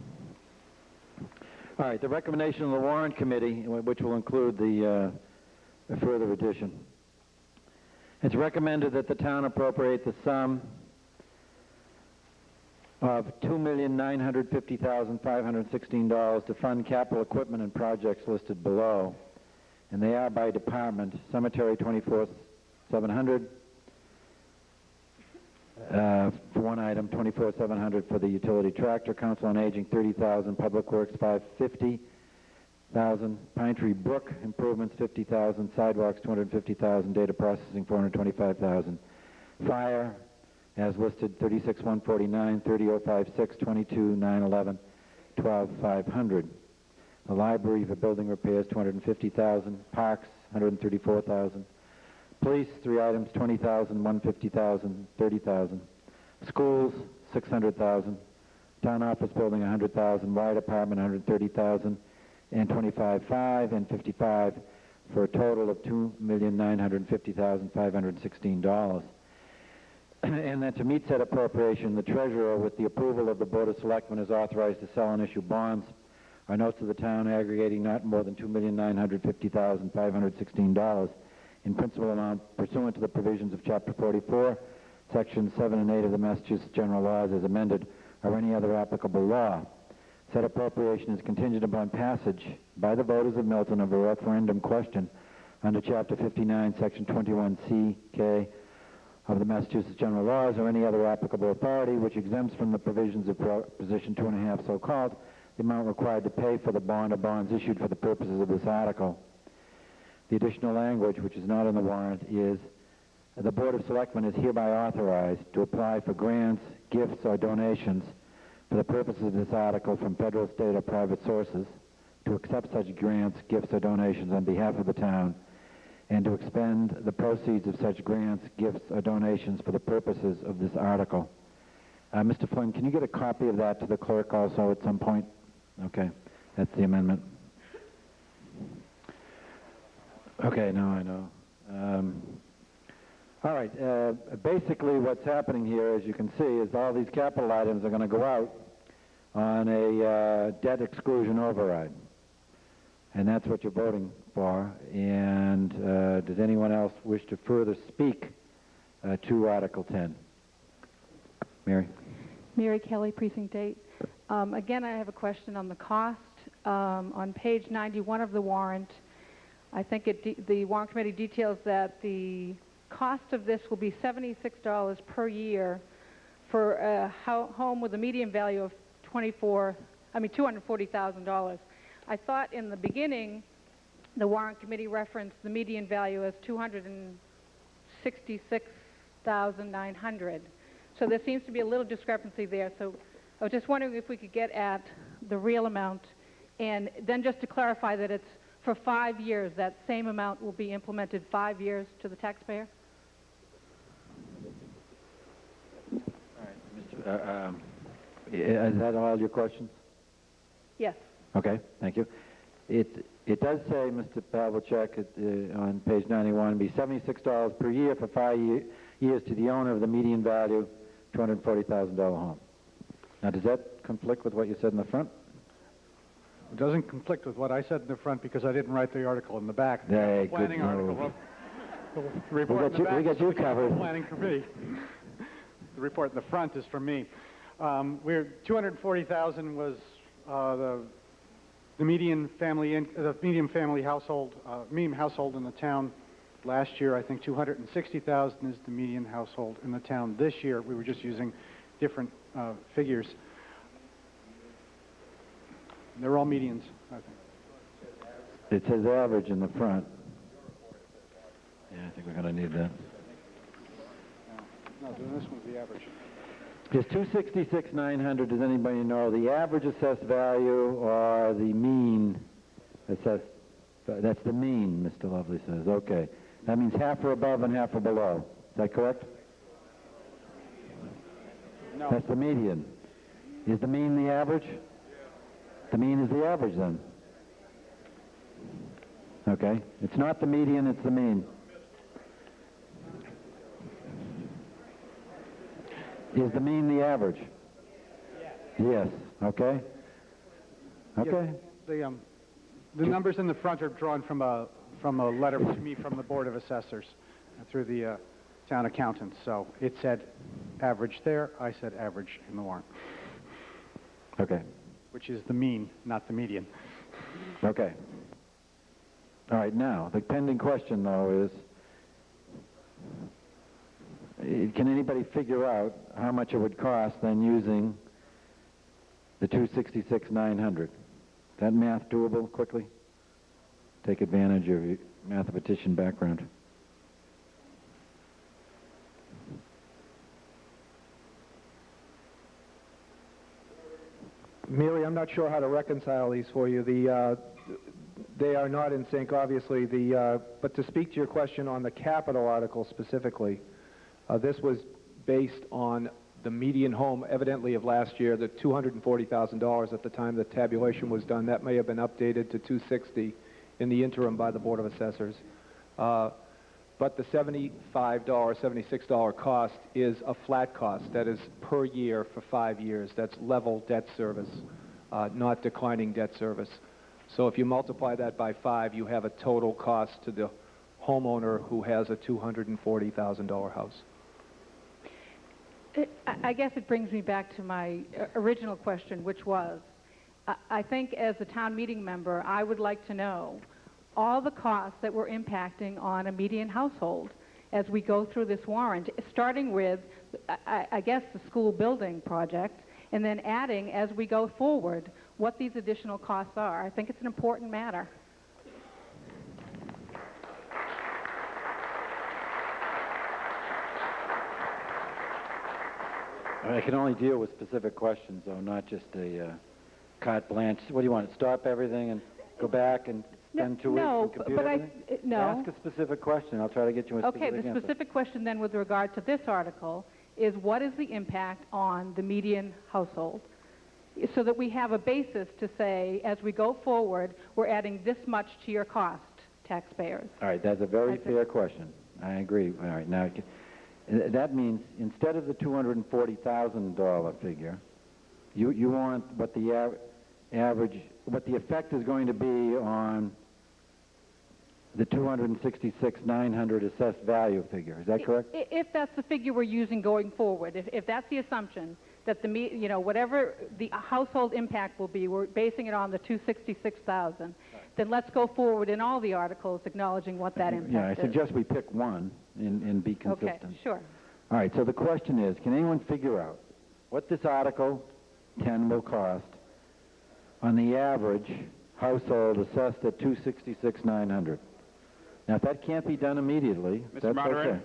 All right, the recommendation of the Warrant Committee, which will include the further addition. It's recommended that the town appropriate the sum of $2,950,516 to fund capital equipment and projects listed below, and they are by department: cemetery 24,700 for one item, 24,700 for the utility tractor, council on aging 30,000, public works 550,000, Pine Tree Brook improvements 50,000, sidewalks 250,000, data processing 425,000, fire as listed 36,149, 30,056, 22,911, 12,500. The library for building repairs 250,000, parks 134,000, police 3 items 20,000, 150,000, 30,000, schools 600,000, town office building 100,000, wire department 130,000, and 25,500 and 55 for a total of $2,950,516. And that to meet said appropriation, the treasurer, with the approval of the Board of Selectmen, is authorized to sell and issue bonds or notes of the town aggregating not more than $2,950,516 in principal amount pursuant to the provisions of Chapter 44, Sections 7 and 8 of the Massachusetts General Laws as amended, or any other applicable law. Said appropriation is contingent upon passage by the voters of Milton of a referendum question under Chapter 59, Section 21C(k) of the Massachusetts General Laws, or any other applicable authority which exempts from the provisions of Proposition 2.5, so-called, the amount required to pay for the bond or bonds issued for the purposes of this article. The additional language, which is not in the warrant, is the Board of Selectmen is hereby authorized to apply for grants, gifts, or donations for the purposes of this article from federal, state, or private sources, to accept such grants, gifts, or donations on behalf of the town, and to expend the proceeds of such grants, gifts, or donations for the purposes of this article. Mr. Flynn, can you get a copy of that to the clerk also at some point? Okay, that's the amendment. Okay, now I know. All right, basically what's happening here, as you can see, is all these capital items are going to go out on a debt exclusion override. And that's what you're voting for. And does anyone else wish to further speak to Article 10? Mary? Mary Kelly, Precinct 8. Again, I have a question on the cost. On page 91 of the warrant, I think the warrant committee details that the cost of this will be $76 per year for a home with a median value of $240,000. I thought in the beginning the warrant committee referenced the median value as $266,900. So there seems to be a little discrepancy there. So I was just wondering if we could get at the real amount, and then just to clarify that it's for 5 years, that same amount will be implemented 5 years to the taxpayer? All right, is that all your questions? Yes. Okay, thank you. It does say, Mr. Pavlicek, on page 91, be $76 per year for 5 years to the owner of the median value $240,000 home. Now, does that conflict with what you said in the front? It doesn't conflict with what I said in the front because I didn't write the article in the back. Hey, The planning good article. move. The report in the back we got is you for the capital covered. Planning Committee. The report in the front is from me. We're 240,000 was the median family household, median household in the town. Last year, I think 260,000 is the median household in the town. This year, we were just using different figures. They're all medians, I think. It says average in the front. Yeah, I think we're going to need that. No, this one's the average. Is 266,900, does anybody know the average assessed value or the mean assessed? That's the mean, Mr. Lovely says. Okay. That means half are above and half are below. Is that correct? No. That's the median. Is the mean the average? The mean is the average then. Okay. It's not the median, it's the mean. Is the mean the average? Yes. Okay. Okay. Yeah, the numbers in the front are drawn from a letter to me from the Board of Assessors through the town accountant. So it said average there. I said average in the warrant. Okay. Which is the mean, not the median. Okay. All right. Now, the pending question, though, is can anybody figure out how much it would cost then using the 266,900? That math doable quickly? Take advantage of your mathematician background. Mealy, I'm not sure how to reconcile these for you. They are not in sync, obviously. But to speak to your question on the capital article specifically, this was based on the median home, evidently, of last year, the $240,000 at the time the tabulation was done. That may have been updated to $260,000 in the interim by the Board of Assessors. But the $75, $76 cost is a flat cost. That is per year for 5 years. That's level debt service, not declining debt service. So if you multiply that by 5, you have a total cost to the homeowner who has a $240,000 house. I guess it brings me back to my original question, which was, I think as a town meeting member, I would like to know all the costs that we're impacting on a median household as we go through this warrant, starting with, I guess, the school building project, and then adding, as we go forward, what these additional costs are. I think it's an important matter. I can only deal with specific questions, though, not just a carte blanche. What do you want, stop everything and go back and spend 2 weeks and compute everything? No. Ask a specific question. I'll try to get you a specific Okay, the answer. specific question then with regard to this article is what is the impact on the median household? So that we have a basis to say, as we go forward, we're adding this much to your cost, taxpayers. All right, that's a very fair question. I agree. All right, now, that means instead of the $240,000 figure, you want what the average, what the effect is going to be on the 266,900 assessed value figure. Is that correct? If that's the figure we're using going forward, if that's the assumption that whatever the household impact will be, we're basing it on the 266,000, then let's go forward in all the articles acknowledging what that impact Yeah, I is. suggest we pick one and be consistent. Okay, sure. All right, so the question is, can anyone figure out what this Article 10 will cost on the average household assessed at 266,900? Now, if that can't be done immediately, that's okay.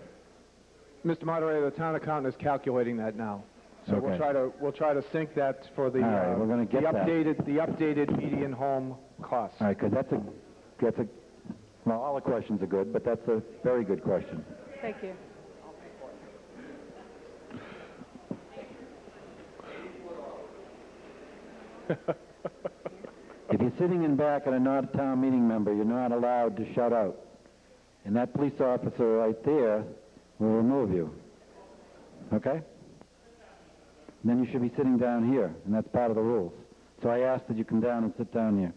Mr. Moderator, the town accountant is calculating that now. So Okay. we'll try to sync that for the All right, we're gonna get that. the updated median home cost. All right, because well, all the questions are good, but that's a very good question. Thank you. If you're sitting in back and are not a town meeting member, you're not allowed to shut out. And that police officer right there will remove you. Okay? And then you should be sitting down here, and that's part of the rules. So I ask that you come down and sit down here.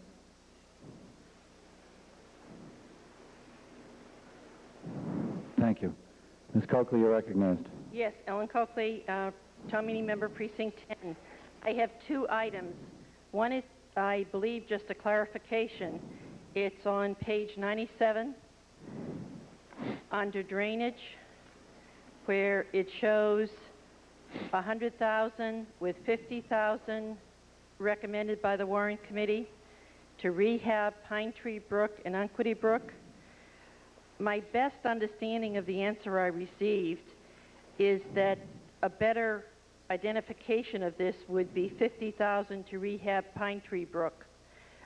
Thank you. Ms. Coakley, you're recognized. Yes, Ellen Coakley, Town Meeting Member, Precinct 10. I have two items. One is, I believe, just a clarification. It's on page 97, under drainage, where it shows 100,000 with 50,000 recommended by the Warrant Committee to rehab Pine Tree Brook and Unquity Brook. My best understanding of the answer I received is that a better identification of this would be 50,000 to rehab Pine Tree Brook.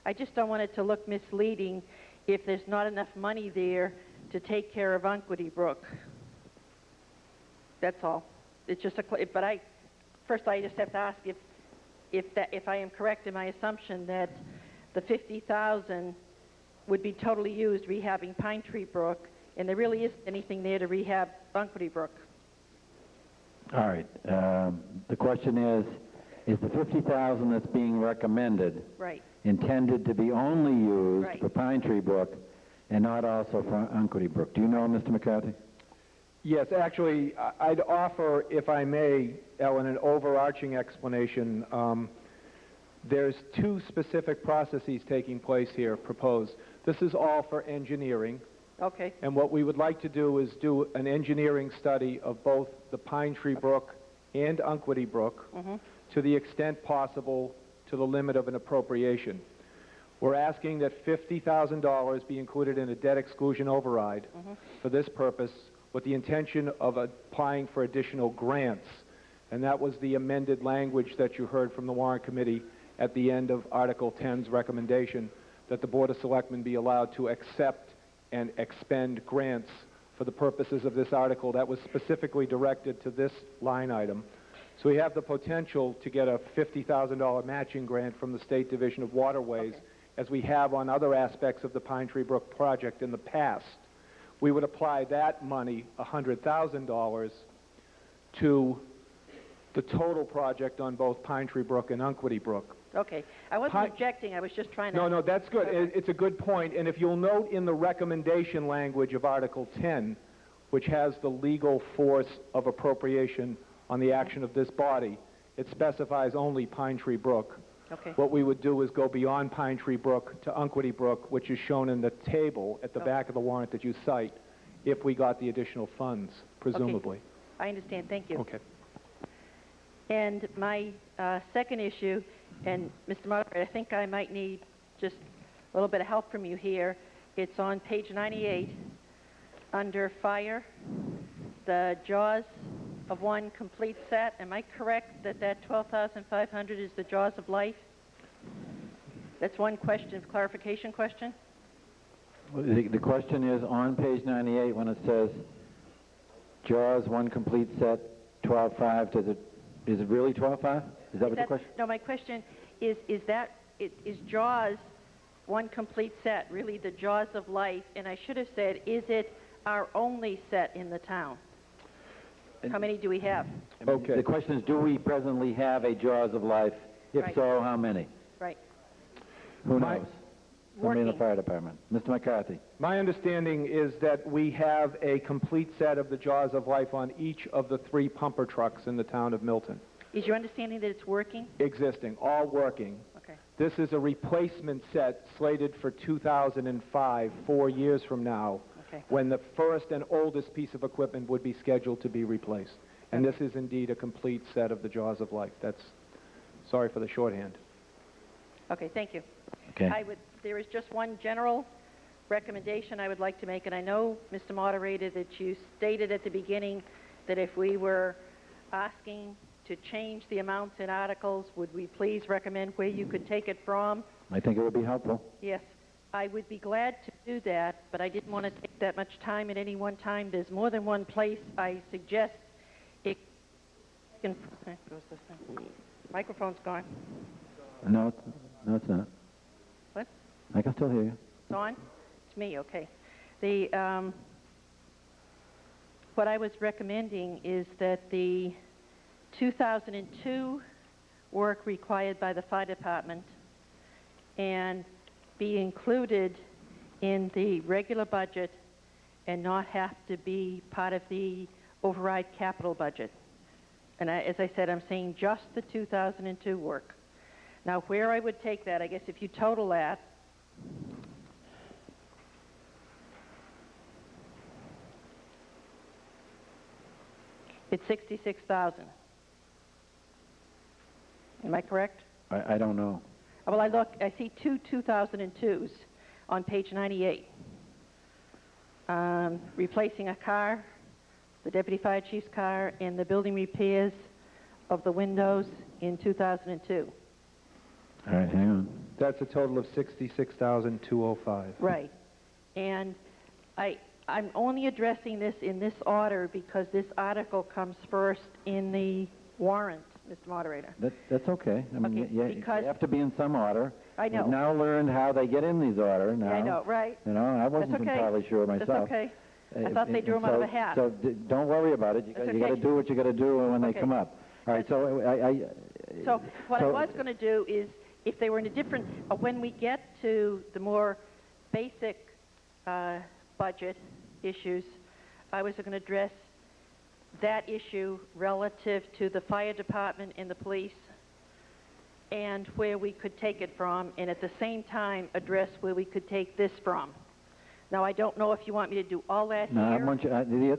I just don't want it to look misleading if there's not enough money there to take care of Unquity Brook. That's all. It's just but first I just have to ask if I am correct in my assumption that the 50,000 would be totally used rehabbing Pine Tree Brook, and there really isn't anything there to rehab Unquity Brook. All right. The question is the 50,000 that's being recommended right. intended to be only used Right. for Pine Tree Brook and not also for Unquity Brook? Do you know, Mr. McCarthy? Yes, actually, I'd offer, if I may, Ellen, an overarching explanation. There's two specific processes taking place here proposed. This is all for engineering. Okay. And what we would like to do is do an engineering study of both the Pine Tree Brook and Unquity Brook to the extent possible to the limit of an appropriation. We're asking that $50,000 be included in a debt exclusion override for this purpose with the intention of applying for additional grants. And that was the amended language that you heard from the Warrant Committee at the end of Article 10's recommendation that the Board of Selectmen be allowed to accept and expend grants for the purposes of this article that was specifically directed to this line item. So we have the potential to get a $50,000 matching grant from the State Division of Waterways, as we have on other aspects of the Pine Tree Brook project in the past. We would apply that money, $100,000, to the total project on both Pine Tree Brook and Unquity Brook. Okay. I wasn't objecting. I was just trying to... No, that's good. It's a good point. And if you'll note in the recommendation language of Article 10, which has the legal force of appropriation on the action of this body, it specifies only Pine Tree Brook. Okay. What we would do is go beyond Pine Tree Brook to Unquity Brook, which is shown in the table at the back of the warrant that you cite, if we got the additional funds, presumably. Okay. I understand. Thank you. Okay. And my second issue, and Mr. Moderator, I think I might need just a little bit of help from you here. It's on page 98, under fire, the JAWS of one complete set. Am I correct that that 12,500 is the JAWS of life? That's one question, clarification question. The question is on page 98 when it says JAWS one complete set 12.5. Is it really 12.5? Is that what the question? No, my question is JAWS one complete set really the JAWS of life? And I should have said, is it our only set in the town? How many do we have? Okay. The question is, do we presently have a JAWS of life? If Right. so, how many? Right. Who knows? Somebody in the fire department. Mr. McCarthy. My understanding is that we have a complete set of the JAWS of life on each of the 3 pumper trucks in the town of Milton. Is your understanding that it's working? Existing, all working. Okay. This is a replacement set slated for 2005, 4 years from now, when the first and oldest piece of equipment would be scheduled to be replaced. And this is indeed a complete set of the JAWS of life. Sorry for the shorthand. Okay, thank you. Okay. There is just one general recommendation I would like to make, and I know, Mr. Moderator, that you stated at the beginning that if we were asking to change the amounts in articles, would we please recommend where you could take it from? I think it would be helpful. Yes, I would be glad to do that, but I didn't want to take that much time at any one time. There's more than one place I suggest it can... Goes this thing. Microphone's gone. No, it's not. What? I can still hear you. It's on? It's me, okay. What I was recommending is that the 2002 work required by the fire department and be included in the regular budget and not have to be part of the override capital budget. And as I said, I'm saying just the 2002 work. Now, where I would take that, I guess if you total that, it's 66,000. Am I correct? I don't know. Well, I see two 2002s on page 98. Replacing a car, the deputy fire chief's car, and the building repairs of the windows in 2002. All right, hang on. That's a total of $66,205. Right. And I'm only addressing this in this order because this article comes first in the warrant, Mr. Moderator. That's okay. I mean, Okay, you because- have to be in some order. I know. You've now learned how they get in these order now. Yeah, I know, right. You know, I wasn't That's okay. entirely sure myself. That's okay. I thought they drew them out of a hat. So don't worry about it. You That's got to okay. do what you got to do when they Okay. come up. All right. So So what I was going to do is, if they were in a different, when we get to the more basic budget issues, I was going to address that issue relative to the fire department and the police and where we could take it from, and at the same time address where we could take this from. Now, I don't know if you want me to do all that no, I here. want you.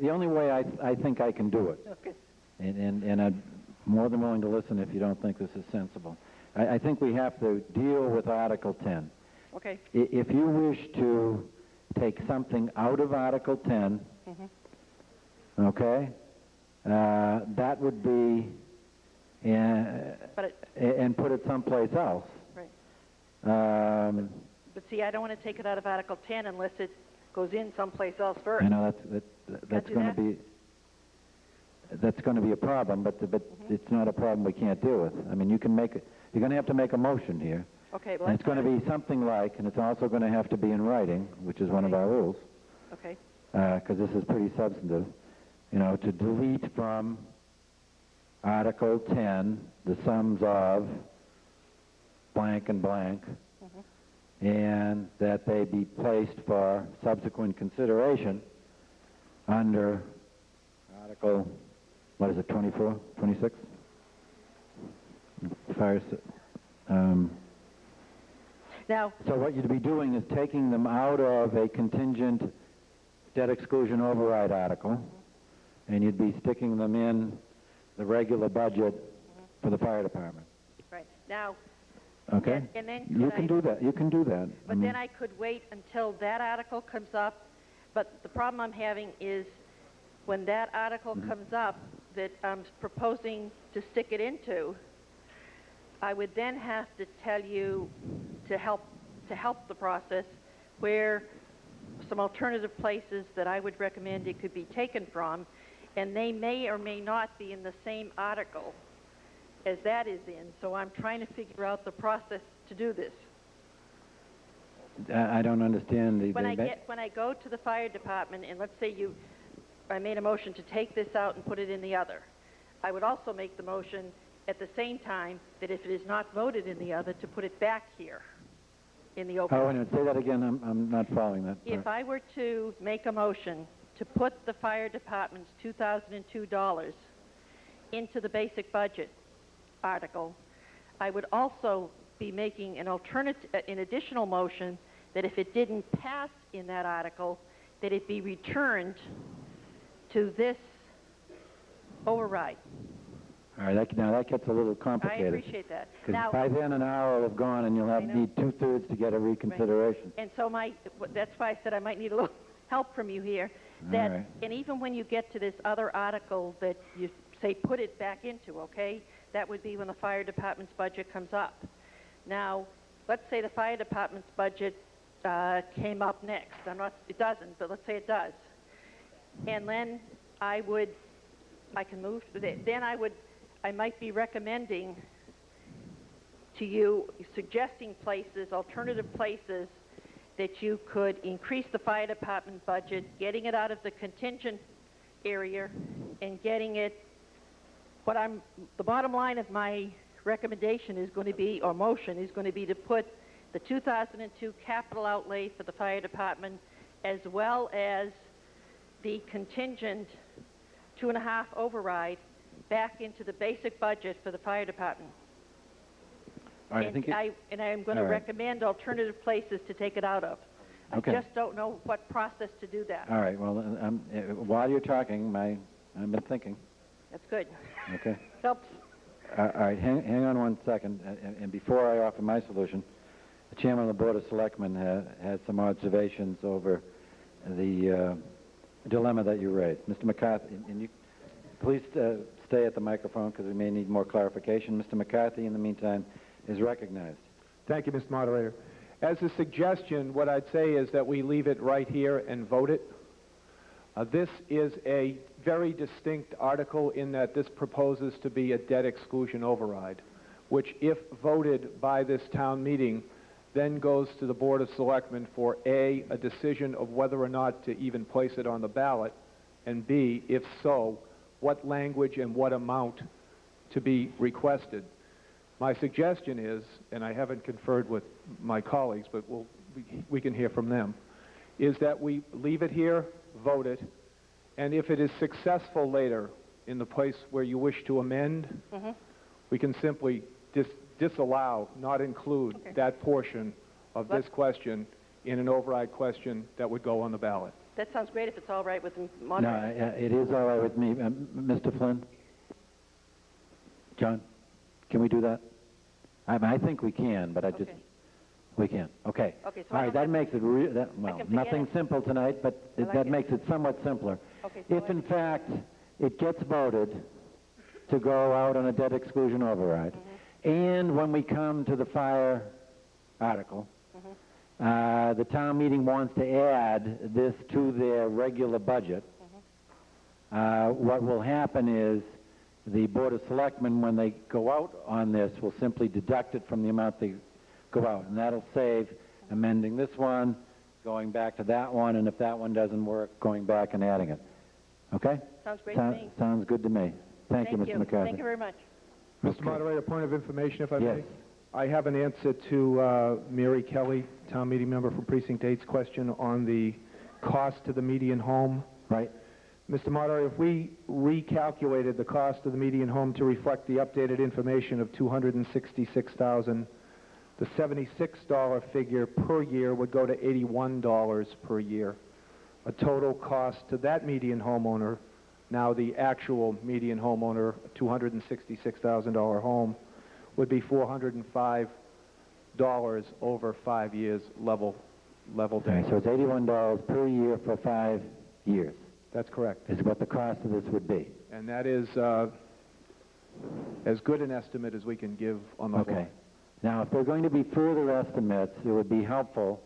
The only way I think I can do it, Okay. and I'm more than willing to listen if you don't think this is sensible. I think we have to deal with Article 10. Okay. If you wish to take something out of Article 10, okay, that would be, and put it someplace else. Right. But see, I don't want to take it out of Article 10 unless it goes in someplace else first. I know that's do going that? to be a problem, but it's not a problem we can't deal with. I mean, you can make it. You're going to have to make a motion here. Okay, well, And it's going to be something like, and it's also going to have to be in writing, which is one of our rules, Okay. because this is pretty substantive. You know, to delete from Article 10 the sums of blank and blank, and that they be placed for subsequent consideration under Article, what is it, 24, 26? Fire, Now, so what you'd be doing is taking them out of a contingent debt exclusion override article, and you'd be sticking them in the regular budget for the fire department. right. Now, Okay? and then You could can I- do that. You can do that. but then I could wait until that article comes up. But the problem I'm having is when that article comes up that I'm proposing to stick it into, I would then have to tell you to help the process where some alternative places that I would recommend it could be taken from, and they may or may not be in the same article as that is in. So I'm trying to figure out the process to do this. I don't understand the... When I go to the fire department, and let's say I made a motion to take this out and put it in the other, I would also make the motion at the same time that if it is not voted in the other, to put it back here in the open. Oh, wait a minute. Say that again. I'm not following that. If I were to make a motion to put the fire department's $2002 into the basic budget article, I would also be making an additional motion that if it didn't pass in that article, that it be returned to this override. All right, now that gets a little I complicated. appreciate that. Because Now, by then an hour will have gone and you'll need two-thirds to get a reconsideration. and so that's why I said I might need a little help from you here. All right. And even when you get to this other article that you say put it back into, okay, that would be when the fire department's budget comes up. Now, let's say the fire department's budget came up next. It doesn't, but let's say it does. And then I might be recommending to you, suggesting places, alternative places that you could increase the fire department budget, getting it out of the contingent area and getting it, the bottom line of my recommendation is going to be, or motion is going to be, to put the 2002 capital outlay for the fire department as well as the contingent 2.5 override back into the basic budget for the fire department. All right, And I'm going to all right. recommend alternative places to take it out of. Okay. I just don't know what process to do that. All right, well, while you're talking, I've been thinking. That's good. Okay. Helps. All right, hang on one second. And before I offer my solution, the chairman of the Board of Selectmen had some observations over the dilemma that you raised. Mr. McCarthy, and you please stay at the microphone because we may need more clarification. Mr. McCarthy, in the meantime, is recognized. Thank you, Mr. Moderator. As a suggestion, what I'd say is that we leave it right here and vote it. This is a very distinct article in that this proposes to be a debt exclusion override, which, if voted by this town meeting, then goes to the Board of Selectmen for A, a decision of whether or not to even place it on the ballot, and B, if so, what language and what amount to be requested. My suggestion is, and I haven't conferred with my colleagues, but we can hear from them, is that we leave it here, vote it, and if it is successful later in the place where you wish to amend, we can simply disallow, not include that portion of this question in an override question that would go on the ballot. That sounds great if it's all right with the No, moderator. it is all right with me. Mr. Flynn? John? Can we do that? I think we can, but we can. Okay. Okay, so All right, that makes it nothing simple tonight, but that makes it somewhat simpler. Okay, so If in fact it gets voted to go out on a debt exclusion override, and when we come to the fire article, the town meeting wants to add this to their regular budget, what will happen is the Board of Selectmen, when they go out on this, will simply deduct it from the amount they go out, and that'll save amending this one, going back to that one, and if that one doesn't work, going back and adding it. Okay? Sounds great to me. Sounds good to me. Thank you, Mr. McCarthy. Thank you very much. Mr. Moderator, point of information, if I may. Yes. I have an answer to Mary Kelly, town meeting member from Precinct 8's question on the cost to the median home. Right. Mr. Moderator, if we recalculated the cost of the median home to reflect the updated information of $266,000, the $76 figure per year would go to $81 per year. A total cost to that median homeowner, now the actual median homeowner, $266,000 home, would be $405 over 5 years level Okay, so it's $81 per year for 5 years. That's correct. Is what the cost of this would be. And that is as good an estimate as we can give on the floor. Okay. Now, if there are going to be further estimates, it would be helpful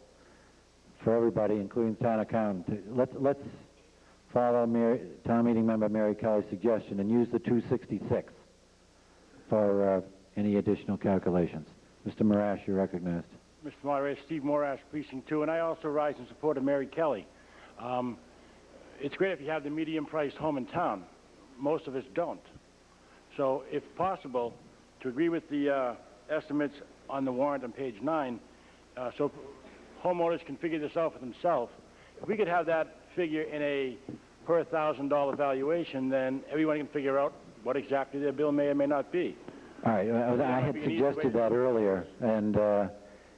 for everybody, including the town accountant. Let's follow town meeting member Mary Kelly's suggestion and use the 266 for any additional calculations. Mr. Morash, you're recognized. Mr. Moderator, Steve Morash, Precinct 2, and I also rise in support of Mary Kelly. It's great if you have the medium-priced home in town. Most of us don't. So, if possible, to agree with the estimates on the warrant on page 9, so homeowners can figure this out for themselves. If we could have that figure in a per $1,000 valuation, then everyone can figure out what exactly their bill may or may not be. All right, I had suggested that earlier, and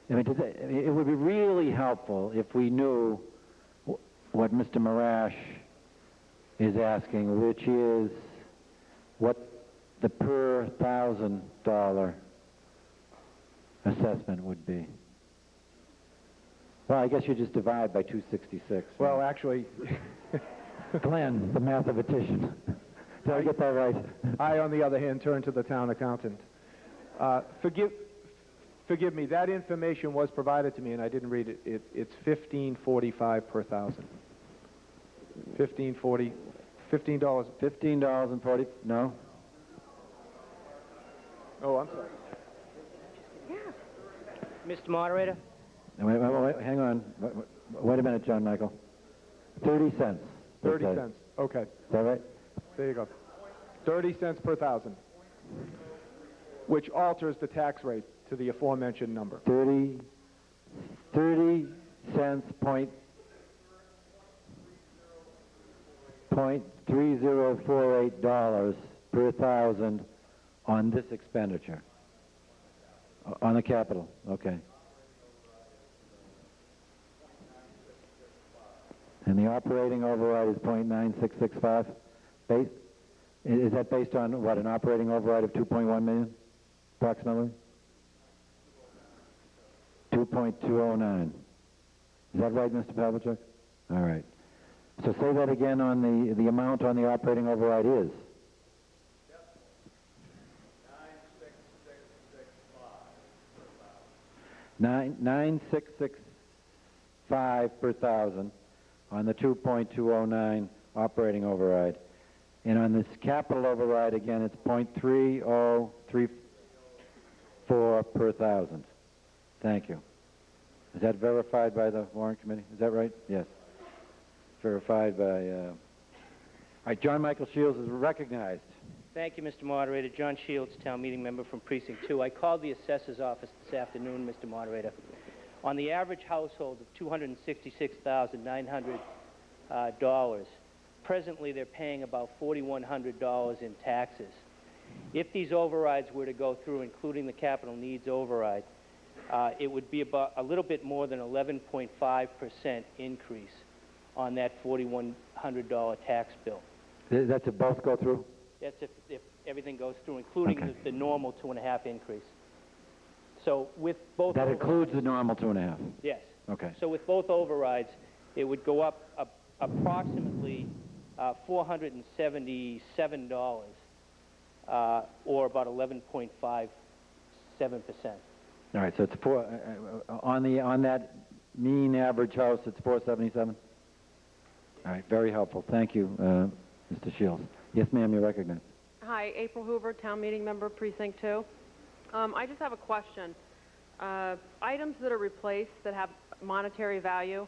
it would be really helpful if we knew what Mr. Morash is asking, which is what the per $1,000 assessment would be. Well, I guess you just divide by 266. Well, actually... Glenn, the mathematician. Did I get that right? I, on the other hand, turn to the town accountant. Forgive me, that information was provided to me, and I didn't read it. It's $15.45 per thousand. $15.40. $15.40. No. Oh, I'm sorry. Mr. Moderator? Wait, hang on. Wait a minute, John Michael. 30 cents. 30 cents. Okay. Is that right? There you go. 30 cents per thousand. which alters the tax rate to the aforementioned number. 30 cents point 0.3048 dollars per thousand on this expenditure. On the capital, okay. And the operating override is 0.9665. Is that based on what, an operating override of 2.1 million, approximately? 2.209. Is that right, Mr. Pavlicek? All right. So say that again on the amount on the operating override is. 96665 per thousand on the 2.209 operating override. And on this capital override, again, it's 0.3034 per thousand. Thank you. Is that verified by the Warrant Committee? Is that right? Yes. Verified by... All right, John Michael Shields is recognized. Thank you, Mr. Moderator. John Shields, town meeting member from Precinct 2. I called the assessor's office this afternoon, Mr. Moderator. On the average household of $266,900, presently they're paying about $4,100 in taxes. If these overrides were to go through, including the capital needs override, it would be about a little bit more than 11.5% increase on that $4,100 tax bill. That's if both go through? That's if everything goes through, including the normal 2.5 increase. So with both... That includes the normal 2.5? Yes. Okay. So with both overrides, it would go up approximately $477, or about 11.57%. All right, so it's on that mean average house, it's 477? All right, very helpful. Thank you, Mr. Shields. Yes, ma'am, you're recognized. Hi, April Hoover, town meeting member, Precinct 2. I just have a question. Items that are replaced that have monetary value,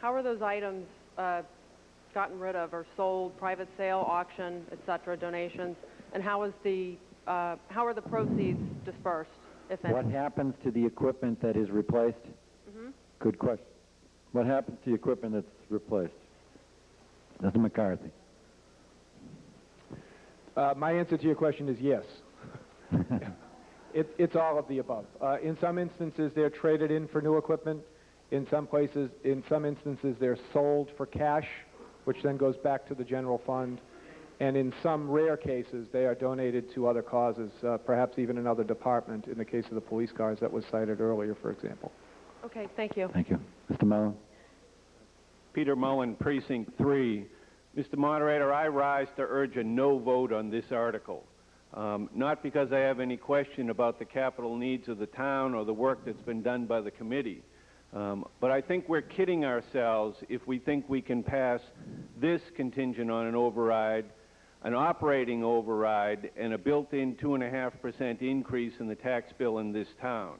how are those items gotten rid of or sold, private sale, auction, etc., donations, and how are the proceeds dispersed, if any? What happens to the equipment that is replaced? Good question. What happens to the equipment that's replaced? Mr. McCarthy. My answer to your question is yes. It's all of the above. In some instances, they're traded in for new equipment. In some instances, they're sold for cash, which then goes back to the general fund. And in some rare cases, they are donated to other causes, perhaps even another department, in the case of the police cars that was cited earlier, for example. Okay, thank you. Thank you. Mr. Mullen. Peter Mullen, Precinct 3. Mr. Moderator, I rise to urge a no vote on this article. Not because I have any question about the capital needs of the town or the work that's been done by the committee, but I think we're kidding ourselves if we think we can pass this contingent on an override, an operating override, and a built-in 2.5% increase in the tax bill in this town.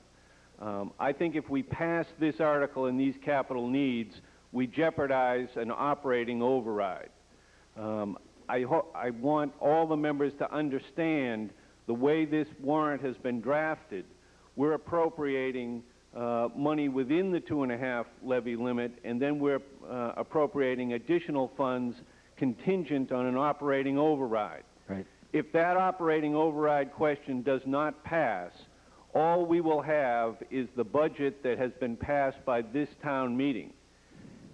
I think if we pass this article and these capital needs, we jeopardize an operating override. I want all the members to understand the way this warrant has been drafted. We're appropriating money within the 2.5 levy limit, and then we're appropriating additional funds contingent on an operating override. Right. If that operating override question does not pass, all we will have is the budget that has been passed by this town meeting.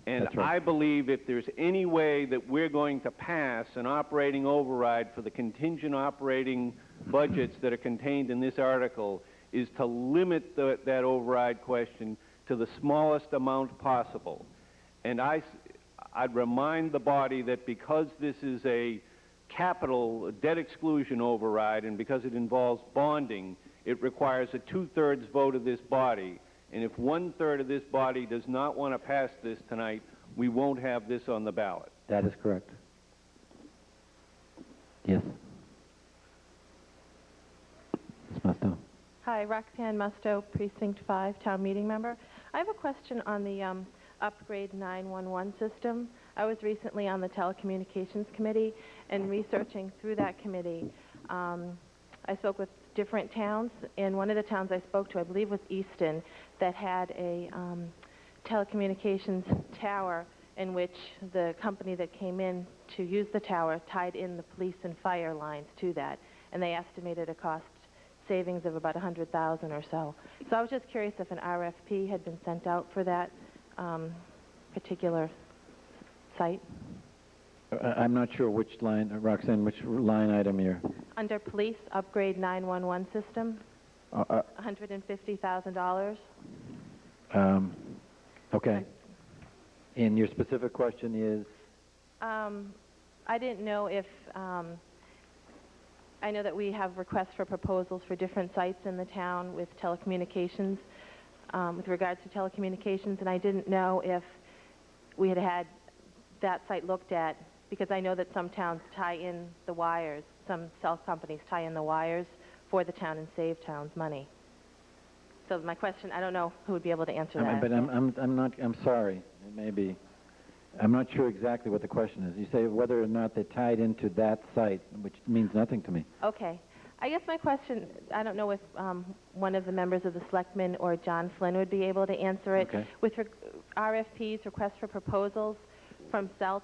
And I believe if there's any way that we're going to pass an operating override for the contingent operating budgets that are contained in this article, is to limit that override question to the smallest amount possible. And I'd remind the body that because this is a capital debt exclusion override and because it involves bonding, it requires a 2/3 vote of this body. And if 1/3 of this body does not want to pass this tonight, we won't have this on the ballot. That is correct. Yes. Ms. Musto. Hi, Roxanne Musto, Precinct 5, town meeting member. I have a question on the upgrade 911 system. I was recently on the telecommunications committee and researching through that committee. I spoke with different towns, and one of the towns I spoke to, I believe, was Easton, that had a telecommunications tower in which the company that came in to use the tower tied in the police and fire lines to that, and they estimated a cost savings of about $100,000 or so. So I was just curious if an RFP had been sent out for that particular site. I'm not sure which line, Roxanne, which line item you're... Under police, upgrade 911 system, $150,000. Okay. And your specific question is? I didn't know if, I know that we have requests for proposals for different sites in the town with telecommunications, with regards to telecommunications, and I didn't know if we had had that site looked at, because I know that some towns tie in the wires, some cell companies tie in the wires for the town and save towns money. So my question, I don't know who would be able to answer that. But I'm sorry, it may be. I'm not sure exactly what the question is. You say whether or not they tied into that site, which means nothing to me. Okay. I guess my question, I don't know if one of the members of the selectmen or John Flynn would be able to answer it. Okay. With RFPs, requests for proposals from cell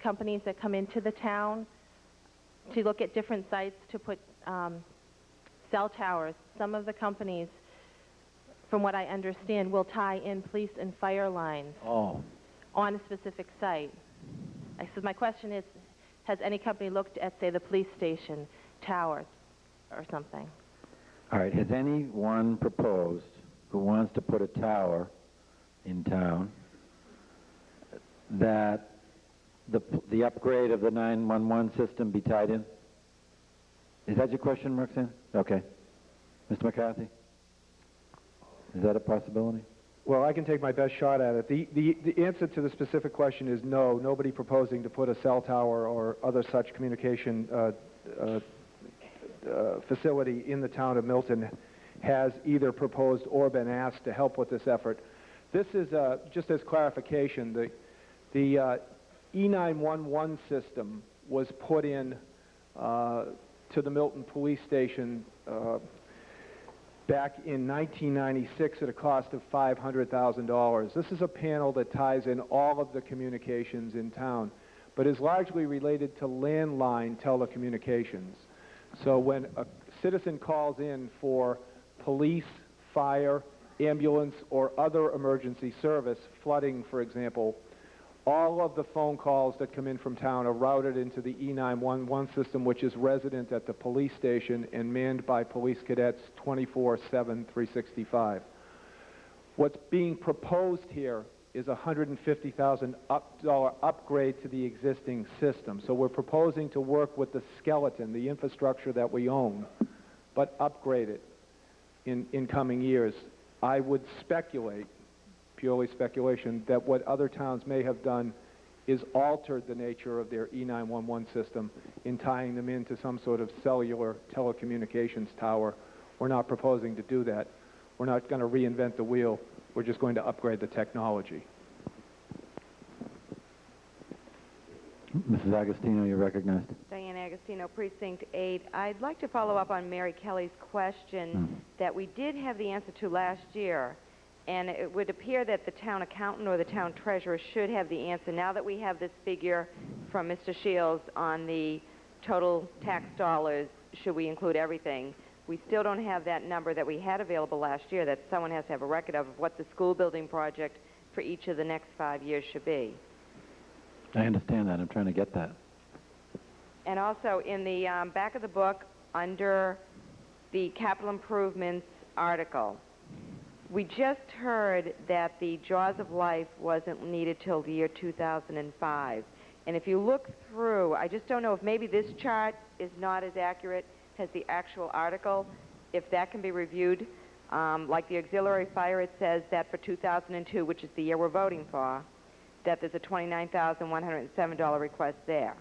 companies that come into the town to look at different sites to put cell towers. Some of the companies, from what I understand, will tie in police and fire lines on a specific site. So my question is, has any company looked at, say, the police station tower or something? All right. Has anyone proposed who wants to put a tower in town that the upgrade of the 911 system be tied in? Is that your question, Roxanne? Okay. Mr. McCarthy? Is that a possibility? Well, I can take my best shot at it. The answer to the specific question is no. Nobody proposing to put a cell tower or other such communication facility in the town of Milton has either proposed or been asked to help with this effort. This is, just as clarification, the E911 system was put in to the Milton Police Station back in 1996 at a cost of $500,000. This is a panel that ties in all of the communications in town, but is largely related to landline telecommunications. So when a citizen calls in for police, fire, ambulance, or other emergency service, flooding, for example, all of the phone calls that come in from town are routed into the E911 system, which is resident at the police station and manned by police cadets 24/7, 365. What's being proposed here is a $150,000 upgrade to the existing system. So we're proposing to work with the skeleton, the infrastructure that we own, but upgrade it in coming years. I would speculate, purely speculation, that what other towns may have done is altered the nature of their E911 system in tying them into some sort of cellular telecommunications tower. We're not proposing to do that. We're not going to reinvent the wheel. We're just going to upgrade the technology. Mrs. Agostino, you're recognized. Diane Agostino, Precinct 8. I'd like to follow up on Mary Kelly's question that we did have the answer to last year, and it would appear that the town accountant or the town treasurer should have the answer. Now that we have this figure from Mr. Shields on the total tax dollars, should we include everything, we still don't have that number that we had available last year that someone has to have a record of what the school building project for each of the next 5 years should be. I understand that. I'm trying to get that. And also in the back of the book, under the capital improvements article, we just heard that the Jaws of Life wasn't needed till the year 2005. And if you look through, I just don't know if maybe this chart is not as accurate as the actual article, if that can be reviewed. Like the auxiliary fire, it says that for 2002, which is the year we're voting for, that there's a $29,107 request there.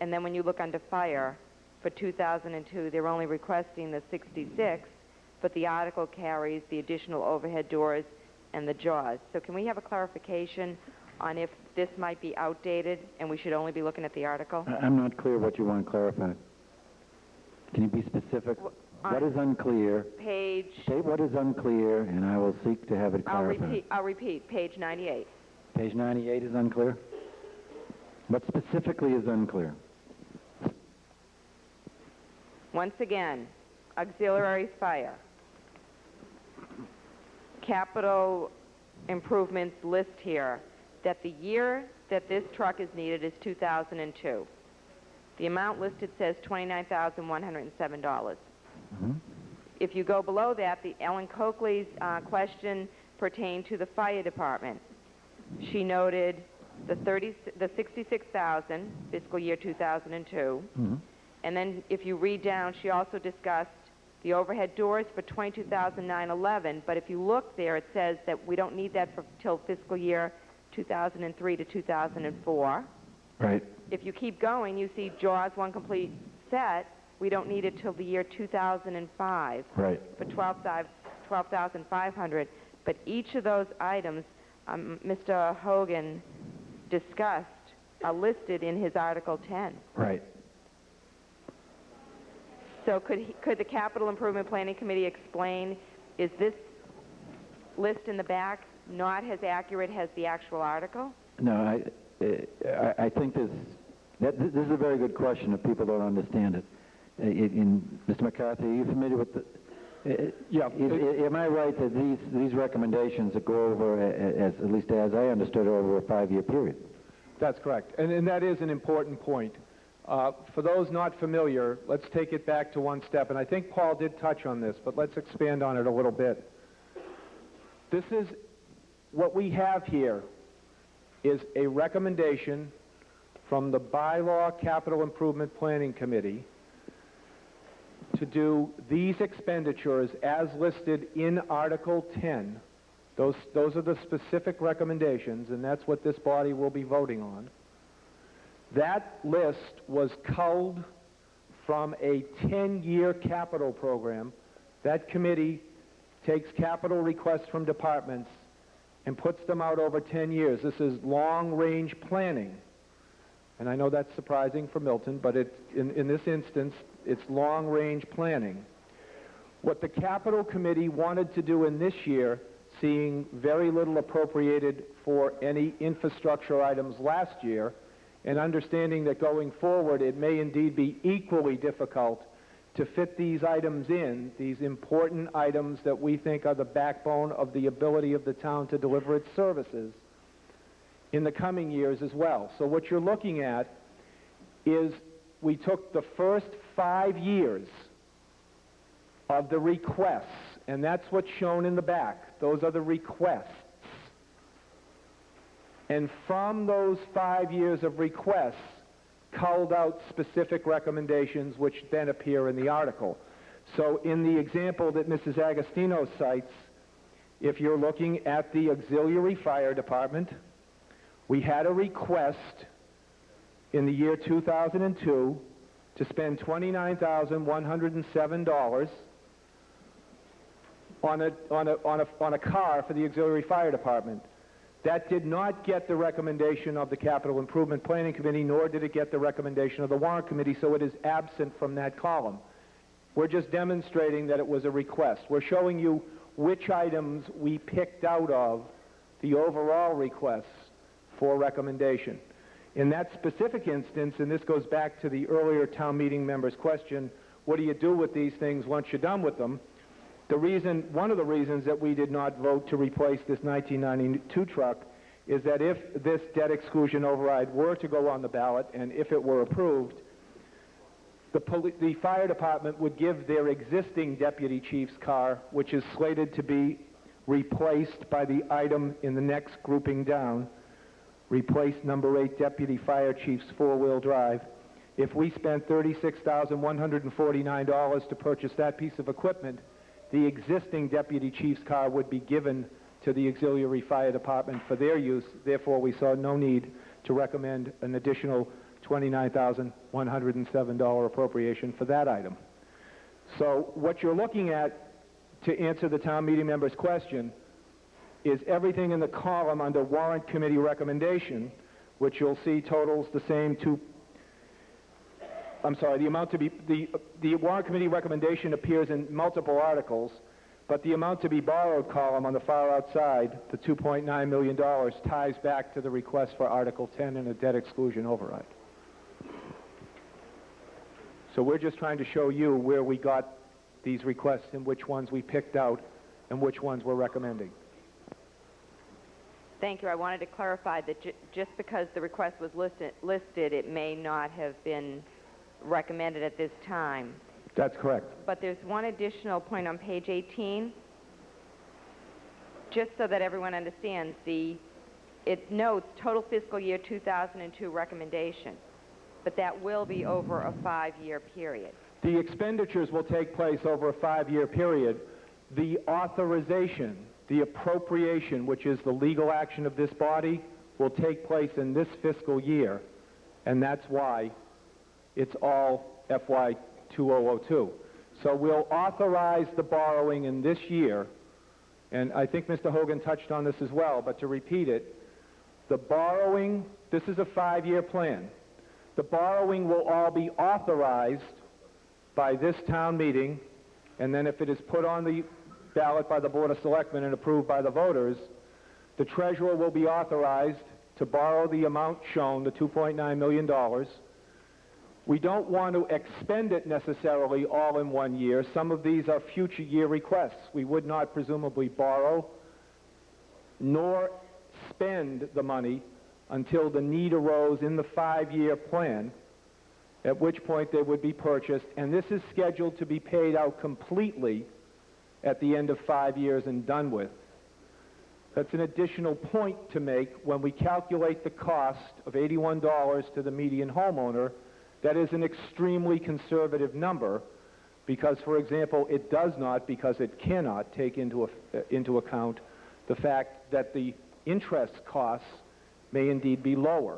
And then when you look under fire, for 2002, they're only requesting the 66, but the article carries the additional overhead doors and the jaws. So can we have a clarification on if this might be outdated and we should only be looking at the article? I'm not clear what you want clarified. Can you be specific? on What is unclear? Page, State what is unclear, and I will seek to have it clarified. I'll repeat, page 98. Page 98 is unclear? What specifically is unclear? Once again, auxiliary fire. Capital improvements list here that the year that this truck is needed is 2002. The amount listed says $29,107. If you go below that, the Ellen Coakley's question pertained to the fire department. She noted the $66,000 fiscal year 2002. And then if you read down, she also discussed the overhead doors for 22,911, but if you look there, it says that we don't need that till fiscal year 2003 to 2004. Right. If you keep going, you see JAWS one complete set. We don't need it till the year 2005 Right. for $12,500. But each of those items Mr. Hogan discussed are listed in his Article 10. Right. So could the Capital Improvement Planning Committee explain, is this list in the back not as accurate as the actual article? No, I think this is a very good question if people don't understand it. Mr. McCarthy, are you familiar with the... Yeah. Am I right that these recommendations that go over, at least as I understood, over a 5-year period? That's correct. And that is an important point. For those not familiar, let's take it back to one step. And I think Paul did touch on this, but let's expand on it a little bit. This is what we have here is a recommendation from the Bylaw Capital Improvement Planning Committee to do these expenditures as listed in Article 10. Those are the specific recommendations, and that's what this body will be voting on. That list was culled from a 10-year capital program. That committee takes capital requests from departments and puts them out over 10 years. This is long-range planning. And I know that's surprising for Milton, but in this instance, it's long-range planning. What the Capital Committee wanted to do in this year, seeing very little appropriated for any infrastructure items last year, and understanding that going forward it may indeed be equally difficult to fit these items in, these important items that we think are the backbone of the ability of the town to deliver its services in the coming years as well. So what you're looking at is we took the first 5 years of the requests, and that's what's shown in the back. Those are the requests. And from those 5 years of requests, culled out specific recommendations which then appear in the article. So in the example that Mrs. Agostino cites, if you're looking at the auxiliary fire department, we had a request in the year 2002 to spend $29,107 on a car for the auxiliary fire department. That did not get the recommendation of the Capital Improvement Planning Committee, nor did it get the recommendation of the Warrant Committee, so it is absent from that column. We're just demonstrating that it was a request. We're showing you which items we picked out of the overall requests for recommendation. In that specific instance, and this goes back to the earlier town meeting member's question, what do you do with these things once you're done with them? One of the reasons that we did not vote to replace this 1992 truck is that if this debt exclusion override were to go on the ballot, and if it were approved, the fire department would give their existing deputy chief's car, which is slated to be replaced by the item in the next grouping down, replace number 8 deputy fire chief's 4-wheel drive. If we spent $36,149 to purchase that piece of equipment, the existing deputy chief's car would be given to the auxiliary fire department for their use. Therefore, we saw no need to recommend an additional $29,107 appropriation for that item. So what you're looking at, to answer the town meeting member's question, is everything in the column under Warrant Committee recommendation, which you'll see totals the same I'm sorry, the amount to be, the warrant committee recommendation appears in multiple articles, but the amount to be borrowed column on the far outside, the $2.9 million, ties back to the request for Article 10 and a debt exclusion override. So we're just trying to show you where we got these requests and which ones we picked out and which ones we're recommending. Thank you. I wanted to clarify that just because the request was listed, it may not have been recommended at this time. That's correct. But there's one additional point on page 18. Just so that everyone understands, it notes total fiscal year 2002 recommendation, but that will be over a 5-year period. The expenditures will take place over a 5-year period. The authorization, the appropriation, which is the legal action of this body, will take place in this fiscal year, and that's why it's all FY 2002. So we'll authorize the borrowing in this year, and I think Mr. Hogan touched on this as well, but to repeat it, the borrowing, this is a 5-year plan. The borrowing will all be authorized by this town meeting, and then if it is put on the ballot by the Board of Selectmen and approved by the voters, the treasurer will be authorized to borrow the amount shown, the $2.9 million. We don't want to expend it necessarily all in one year. Some of these are future year requests. We would not presumably borrow nor spend the money until the need arose in the 5-year plan, at which point they would be purchased, and this is scheduled to be paid out completely at the end of 5 years and done with. That's an additional point to make when we calculate the cost of $81 to the median homeowner. That is an extremely conservative number because, for example, it does not, because it cannot take into account the fact that the interest costs may indeed be lower,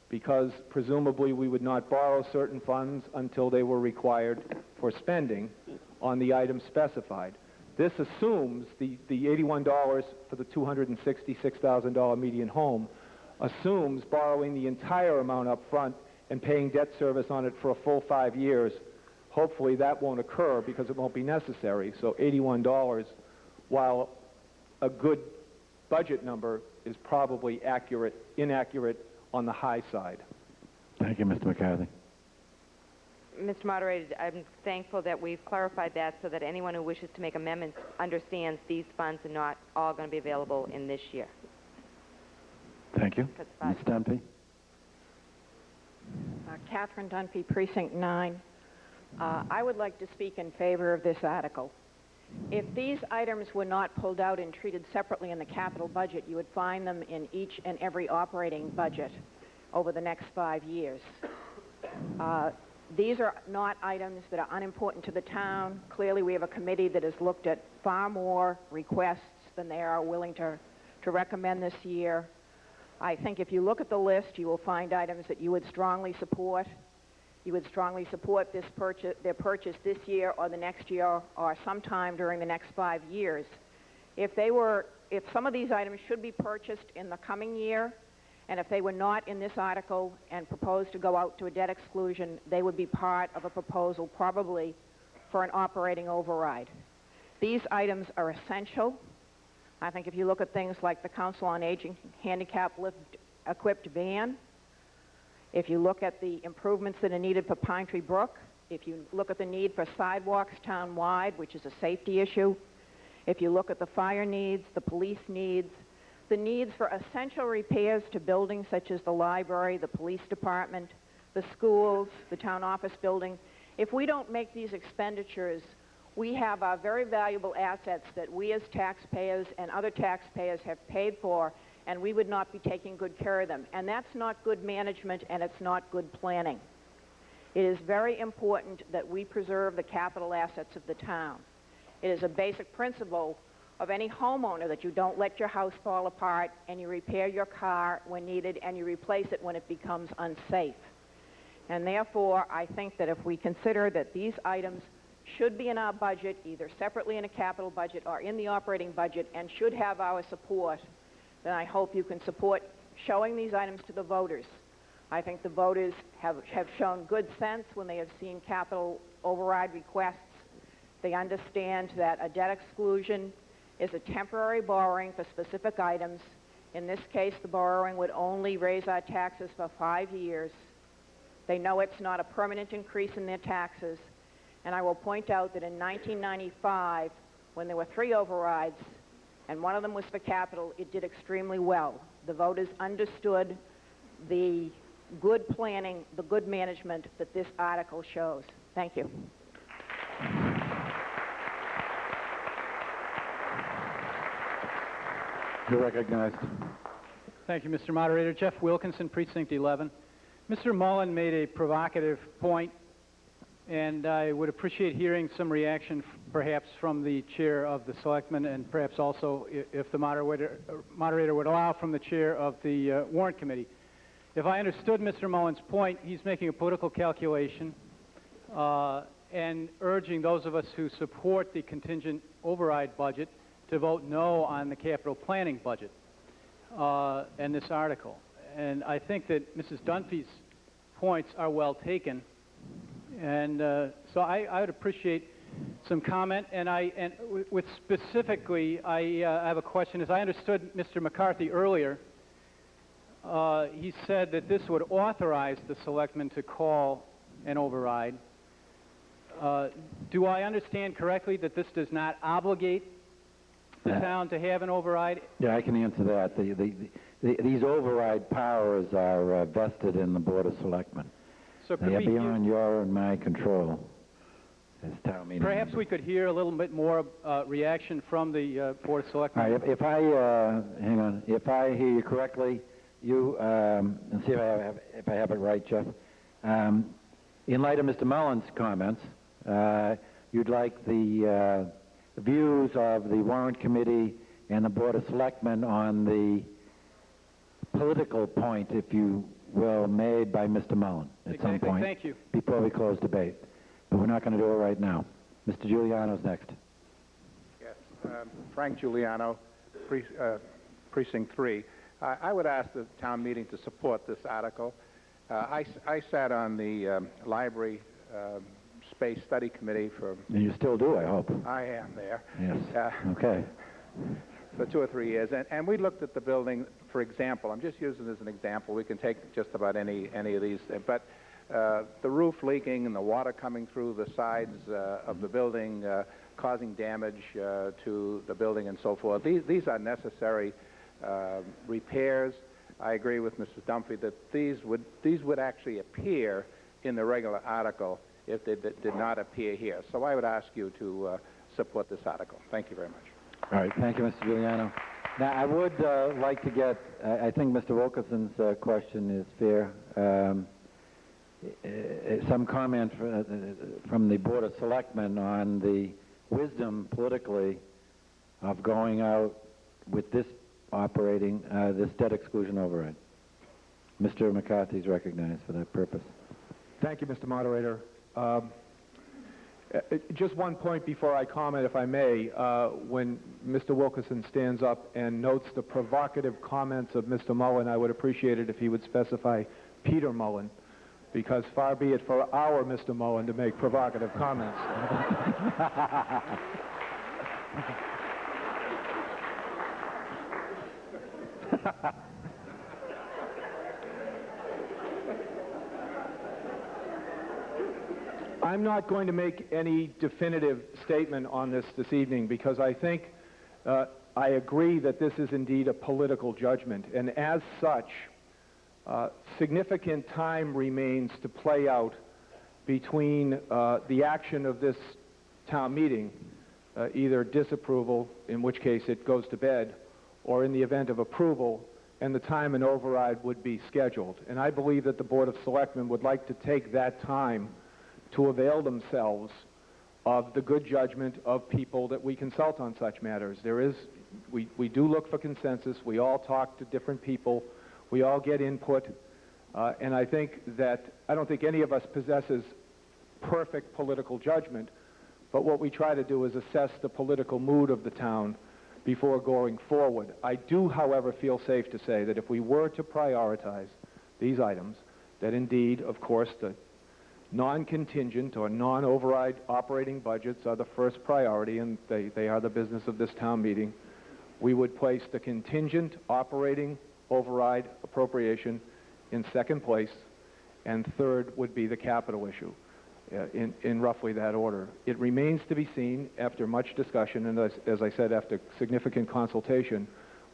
because presumably we would not borrow certain funds until they were required for spending on the items specified. This assumes the $81 for the $266,000 median home assumes borrowing the entire amount up front and paying debt service on it for a full 5 years. Hopefully that won't occur because it won't be necessary. So $81, while a good budget number, is probably inaccurate on the high side. Thank you, Mr. McCarthy. Mr. Moderator, I'm thankful that we've clarified that so that anyone who wishes to make amendments understands these funds are not all going to be available in this year. Thank you. Ms. Dunphy. Catherine Dunphy, Precinct 9. I would like to speak in favor of this article. If these items were not pulled out and treated separately in the capital budget, you would find them in each and every operating budget over the next 5 years. These are not items that are unimportant to the town. Clearly, we have a committee that has looked at far more requests than they are willing to recommend this year. I think if you look at the list, you will find items that you would strongly support. You would strongly support their purchase this year or the next year or sometime during the next 5 years. If some of these items should be purchased in the coming year, and if they were not in this article and proposed to go out to a debt exclusion, they would be part of a proposal probably for an operating override. These items are essential. I think if you look at things like the Council on Aging handicap lift-equipped van, if you look at the improvements that are needed for Pine Tree Brook, if you look at the need for sidewalks town-wide, which is a safety issue, if you look at the fire needs, the police needs, the needs for essential repairs to buildings such as the library, the police department, the schools, the town office building, if we don't make these expenditures, we have our very valuable assets that we as taxpayers and other taxpayers have paid for, and we would not be taking good care of them. And that's not good management, and it's not good planning. It is very important that we preserve the capital assets of the town. It is a basic principle of any homeowner that you don't let your house fall apart and you repair your car when needed and you replace it when it becomes unsafe. And therefore, I think that if we consider that these items should be in our budget, either separately in a capital budget or in the operating budget, and should have our support, then I hope you can support showing these items to the voters I think the voters have shown good sense when they have seen capital override requests. They understand that a debt exclusion is a temporary borrowing for specific items. In this case, the borrowing would only raise our taxes for 5 years. They know it's not a permanent increase in their taxes. And I will point out that in 1995, when there were 3 overrides, and one of them was for capital, it did extremely well. The voters understood the good planning, the good management that this article shows. Thank you. You're recognized. Thank you, Mr. Moderator. Jeff Wilkinson, Precinct 11. Mr. Mullen made a provocative point, and I would appreciate hearing some reaction perhaps from the chair of the Selectmen, and perhaps also, if the moderator would allow, from the chair of the Warrant Committee. If I understood Mr. Mullen's point, he's making a political calculation and urging those of us who support the contingent override budget to vote no on the capital planning budget and this article. And I think that Mrs. Dunphy's points are well taken. And so I would appreciate some comment. And with specifically, I have a question. As I understood Mr. McCarthy earlier, he said that this would authorize the selectmen to call an override. Do I understand correctly that this does not obligate the town to have an override? Yeah, I can answer that. These override powers are vested in the Board of Selectmen. So they are beyond your and my control as town meeting perhaps members. we could hear a little bit more reaction from the Board of Selectmen. All right, if I hang on, if I hear you correctly, you and see if I have it right, Jeff. In light of Mr. Mullen's comments, you'd like the views of the Warrant Committee and the Board of Selectmen on the political point, if you will, made by Mr. Mullen at some point. Thank you. Before we close debate. But we're not going to do it right now. Mr. Giuliano's next. Yes, Frank Giuliano, Precinct 3. I would ask the town meeting to support this article. I sat on the Library Space Study Committee for... And you still do, I hope. I am there. Yes. Okay. For 2 or 3 years. And we looked at the building, for example. I'm just using it as an example. We can take just about any of these. But the roof leaking and the water coming through the sides of the building, causing damage to the building and so forth. These are necessary repairs. I agree with Mrs. Dunphy that these would actually appear in the regular article if they did not appear here. So I would ask you to support this article. Thank you very much. All right. Thank you, Mr. Giuliano. Now, I would like to get, I think Mr. Wilkinson's question is fair. Some comment from the Board of Selectmen on the wisdom politically of going out with this operating, this debt exclusion override. Mr. McCarthy is recognized for that purpose. Thank you, Mr. Moderator. Just one point before I comment, if I may. When Mr. Wilkinson stands up and notes the provocative comments of Mr. Mullen, I would appreciate it if he would specify Peter Mullen, because far be it for our Mr. Mullen to make provocative comments. I'm not going to make any definitive statement on this evening because I think I agree that this is indeed a political judgment, and as such, significant time remains to play out between the action of this town meeting, either disapproval, in which case it goes to bed, or in the event of approval, and the time an override would be scheduled. And I believe that the Board of Selectmen would like to take that time to avail themselves of the good judgment of people that we consult on such matters. We do look for consensus. We all talk to different people. We all get input. And I don't think any of us possesses perfect political judgment, but what we try to do is assess the political mood of the town before going forward. I do, however, feel safe to say that if we were to prioritize these items, that indeed, of course, the non-contingent or non-override operating budgets are the first priority, and they are the business of this town meeting, we would place the contingent operating override appropriation in second place, and third would be the capital issue, in roughly that order. It remains to be seen, after much discussion, and as I said, after significant consultation,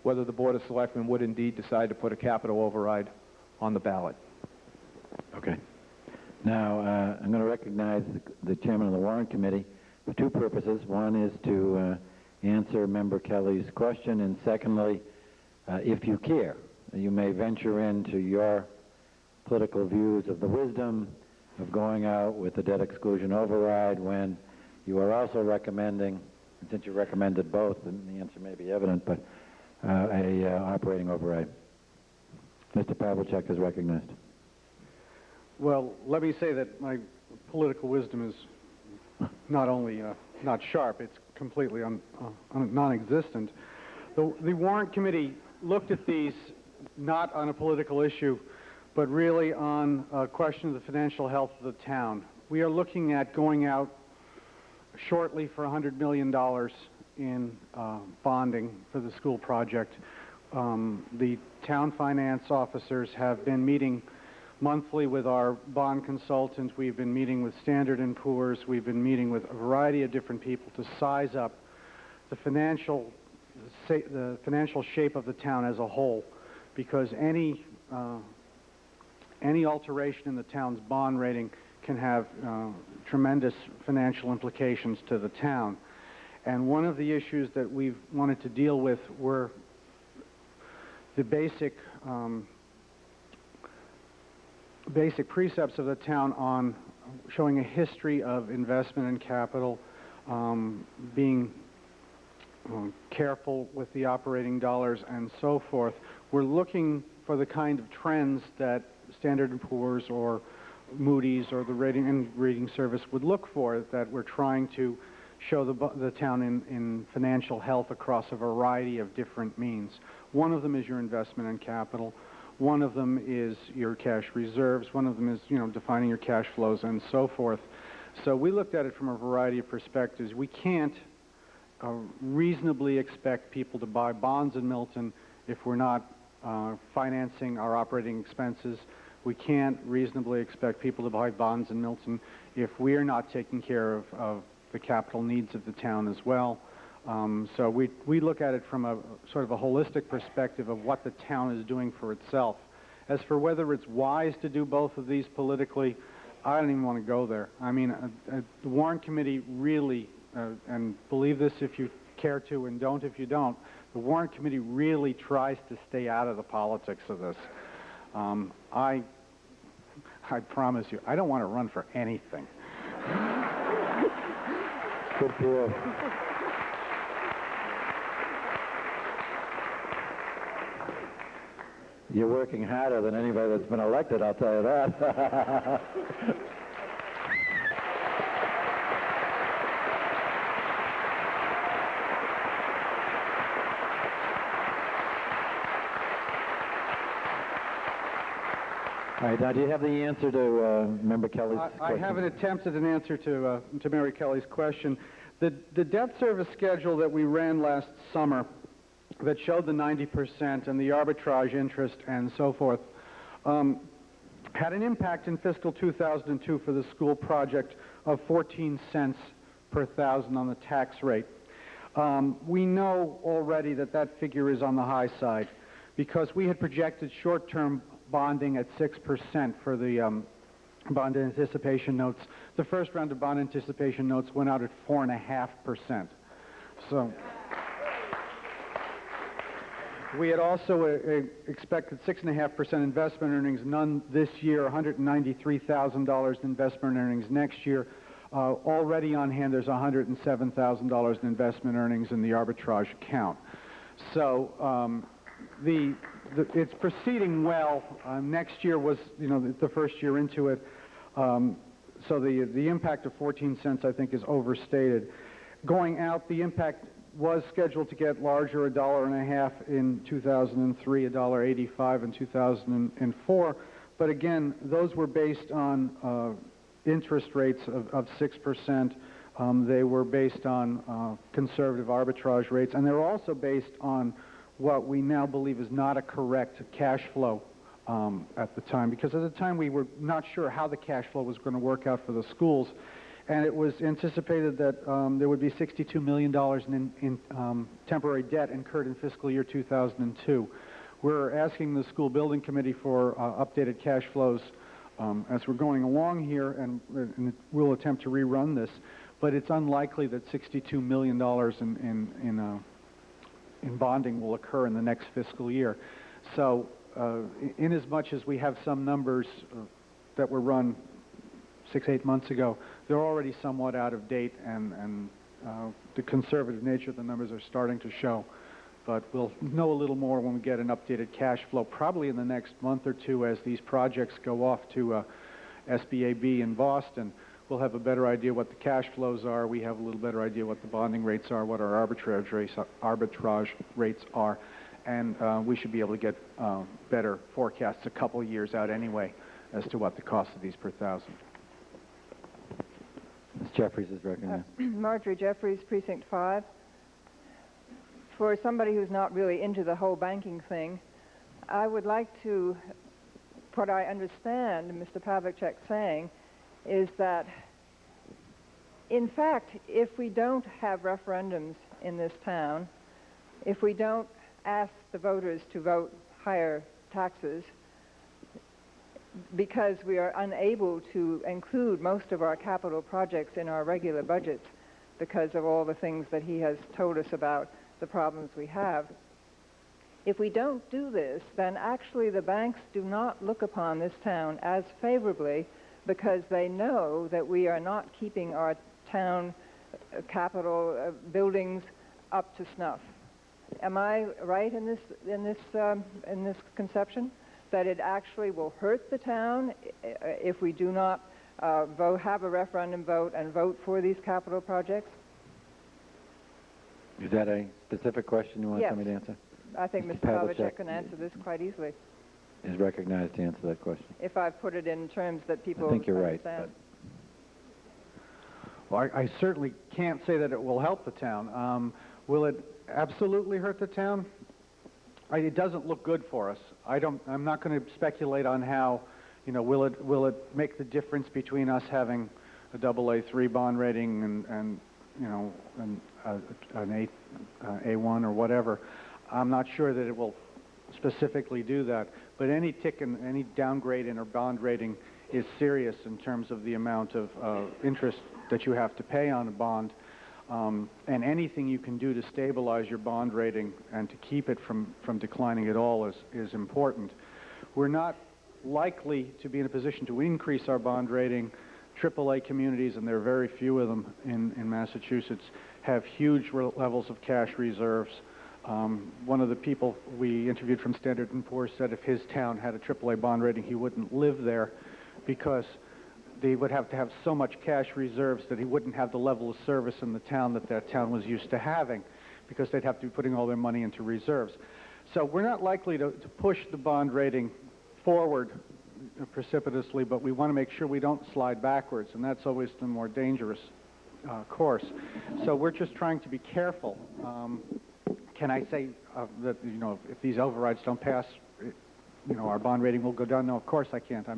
whether the Board of Selectmen would indeed decide to put a capital override on the ballot. Okay. Now, I'm going to recognize the chairman of the Warrant Committee for two purposes. One is to answer Member Kelly's question, and secondly, if you care, you may venture into your political views of the wisdom of going out with the debt exclusion override when you are also recommending, and since you recommended both, then the answer may be evident, but a operating override. Mr. Pavlicek is recognized. Well, let me say that my political wisdom is not only not sharp, it's completely non-existent. The Warrant Committee looked at these not on a political issue, but really on a question of the financial health of the town. We are looking at going out shortly for $100 million in bonding for the school project. The town finance officers have been meeting monthly with our bond consultant. We've been meeting with Standard & Poor's. We've been meeting with a variety of different people to size up the financial shape of the town as a whole, because any alteration in the town's bond rating can have tremendous financial implications to the town. And one of the issues that we've wanted to deal with were the basic precepts of the town on showing a history of investment in capital, being careful with the operating dollars, and so forth. We're looking for the kind of trends that Standard & Poor's or Moody's or the rating service would look for, that we're trying to show the town in financial health across a variety of different means. One of them is your investment in capital. One of them is your cash reserves. One of them is, defining your cash flows and so forth. So we looked at it from a variety of perspectives. We can't reasonably expect people to buy bonds in Milton if we're not financing our operating expenses. We can't reasonably expect people to buy bonds in Milton if we're not taking care of the capital needs of the town as well. So we look at it from a sort of a holistic perspective of what the town is doing for itself. As for whether it's wise to do both of these politically, I don't even want to go there. I mean, the Warrant Committee really, and believe this if you care to and don't if you don't, the Warrant Committee really tries to stay out of the politics of this. I promise you, I don't want to run for anything. Good for you. You're working harder than anybody that's been elected, I'll tell you that. All right, now do you have the answer to Member Kelly's question? I haven't attempted an answer to Mary Kelly's question. The debt service schedule that we ran last summer that showed the 90% and the arbitrage interest and so forth had an impact in fiscal 2002 for the school project of 14 cents per thousand on the tax rate. We know already that figure is on the high side because we had projected short-term bonding at 6% for the bond anticipation notes. The first round of bond anticipation notes went out at 4.5%. So we had also expected 6.5% investment earnings, none this year, $193,000 in investment earnings next year. Already on hand, there's $107,000 in investment earnings in the arbitrage account. So it's proceeding well. Next year was, the first year into it. So the impact of 14 cents, I think, is overstated. Going out, the impact was scheduled to get larger, $1.50 in 2003, $1.85 in 2004. But again, those were based on interest rates of 6%. They were based on conservative arbitrage rates, and they were also based on what we now believe is not a correct cash flow at the time, because at the time we were not sure how the cash flow was going to work out for the schools, and it was anticipated that there would be $62 million in temporary debt incurred in fiscal year 2002. We're asking the school building committee for updated cash flows as we're going along here, and we'll attempt to rerun this, but it's unlikely that $62 million in bonding will occur in the next fiscal year. So in as much as we have some numbers that were run 6-8 months ago, they're already somewhat out of date, and the conservative nature of the numbers are starting to show. But we'll know a little more when we get an updated cash flow, probably in the next month or two as these projects go off to SBAB in Boston. We'll have a better idea what the cash flows are. We have a little better idea what the bonding rates are, what our arbitrage rates are, and we should be able to get better forecasts a couple of years out anyway as to what the cost of these per thousand. Ms. Jeffries is recognized. Marjorie Jeffries, Precinct 5. For somebody who's not really into the whole banking thing, I would like to, what I understand Mr. Pavlicek saying is that, in fact, if we don't have referendums in this town, if we don't ask the voters to vote higher taxes, because we are unable to include most of our capital projects in our regular budgets because of all the things that he has told us about the problems we have. If we don't do this, then actually the banks do not look upon this town as favorably because they know that we are not keeping our town capital buildings up to snuff. Am I right in this conception? That it actually will hurt the town if we do not have a referendum vote and vote for these capital projects? Is that a specific question you want somebody to answer? I think Mr. Pavlicek can answer this quite easily. Is recognized to answer that question. If I've put it in terms that people I think you're understand. right. Well, I certainly can't say that it will help the town. Will it absolutely hurt the town? It doesn't look good for us. I'm not going to speculate on how, will it make the difference between us having a AA3 bond rating and an A1 or whatever. I'm not sure that it will specifically do that, but any tick and any downgrade in our bond rating is serious in terms of the amount of interest that you have to pay on a bond. And anything you can do to stabilize your bond rating and to keep it from declining at all is important. We're not likely to be in a position to increase our bond rating. AAA communities, and there are very few of them in Massachusetts, have huge levels of cash reserves. One of the people we interviewed from Standard & Poor's said if his town had a AAA bond rating, he wouldn't live there because they would have to have so much cash reserves that he wouldn't have the level of service in the town that town was used to having, because they'd have to be putting all their money into reserves. So we're not likely to push the bond rating forward precipitously, but we want to make sure we don't slide backwards, and that's always the more dangerous course. So we're just trying to be careful. Can I say that if these overrides don't pass, our bond rating will go down? No, of course I can't. I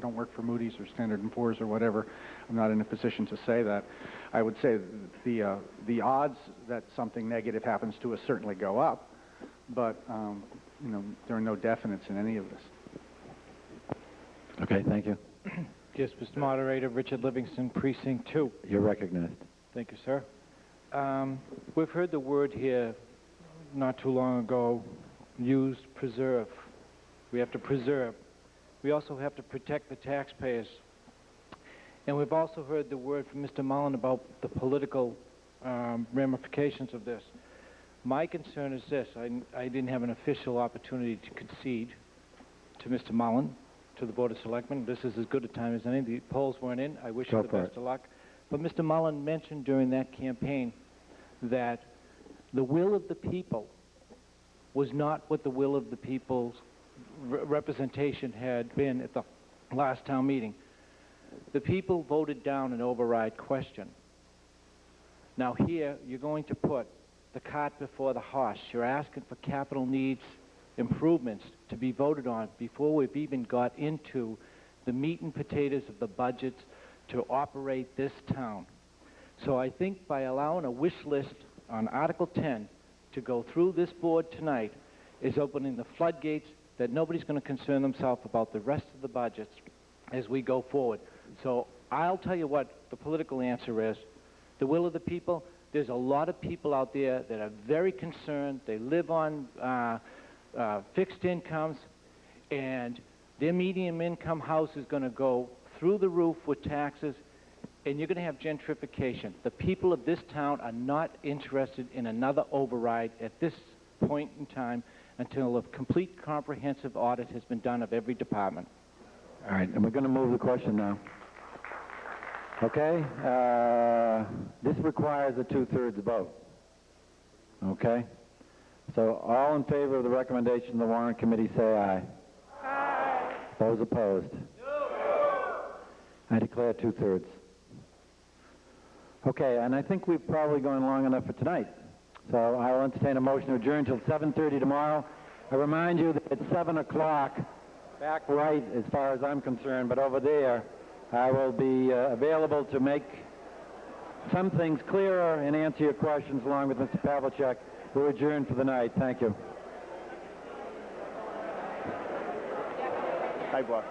don't work for Moody's or Standard & Poor's or whatever. I'm not in a position to say that. I would say the odds that something negative happens to us certainly go up, but there are no definites in any of this. Okay, thank you. Yes, Mr. Moderator, Richard Livingston, Precinct 2. You're recognized. Thank you, sir. We've heard the word here not too long ago used, preserve. We have to preserve. We also have to protect the taxpayers. And we've also heard the word from Mr. Mullen about the political ramifications of this. My concern is this. I didn't have an official opportunity to concede to Mr. Mullen, to the Board of Selectmen. This is as good a time as any. The polls weren't in. I wish you the best of luck. But Mr. Mullen mentioned during that campaign that the will of the people was not what the will of the people representation had been at the last town meeting. The people voted down an override question. Now here, you're going to put the cart before the horse. You're asking for capital needs improvements to be voted on before we've even got into the meat and potatoes of the budget to operate this town. So I think by allowing a wish list on Article 10 to go through this board tonight is opening the floodgates that nobody's going to concern themselves about the rest of the budgets as we go forward. So I'll tell you what the political answer is. The will of the people, there's a lot of people out there that are very concerned. They live on fixed incomes, and their medium income house is going to go through the roof with taxes, and you're going to have gentrification. The people of this town are not interested in another override at this point in time until a complete comprehensive audit has been done of every department. All right, and we're going to move the question now. Okay? This requires a two-thirds vote. Okay? So all in favor of the recommendation of the Warrant Committee, say aye. Aye. Those opposed? No. I declare two-thirds. Okay, and I think we've probably gone long enough for tonight. So I will entertain a motion to adjourn until 7:30 tomorrow. I remind you that at 7 o'clock, back right as far as I'm concerned, but over there, I will be available to make some things clearer and answer your questions along with Mr. Pavlicek. We're adjourned for the night. Thank you. Hi, Bob.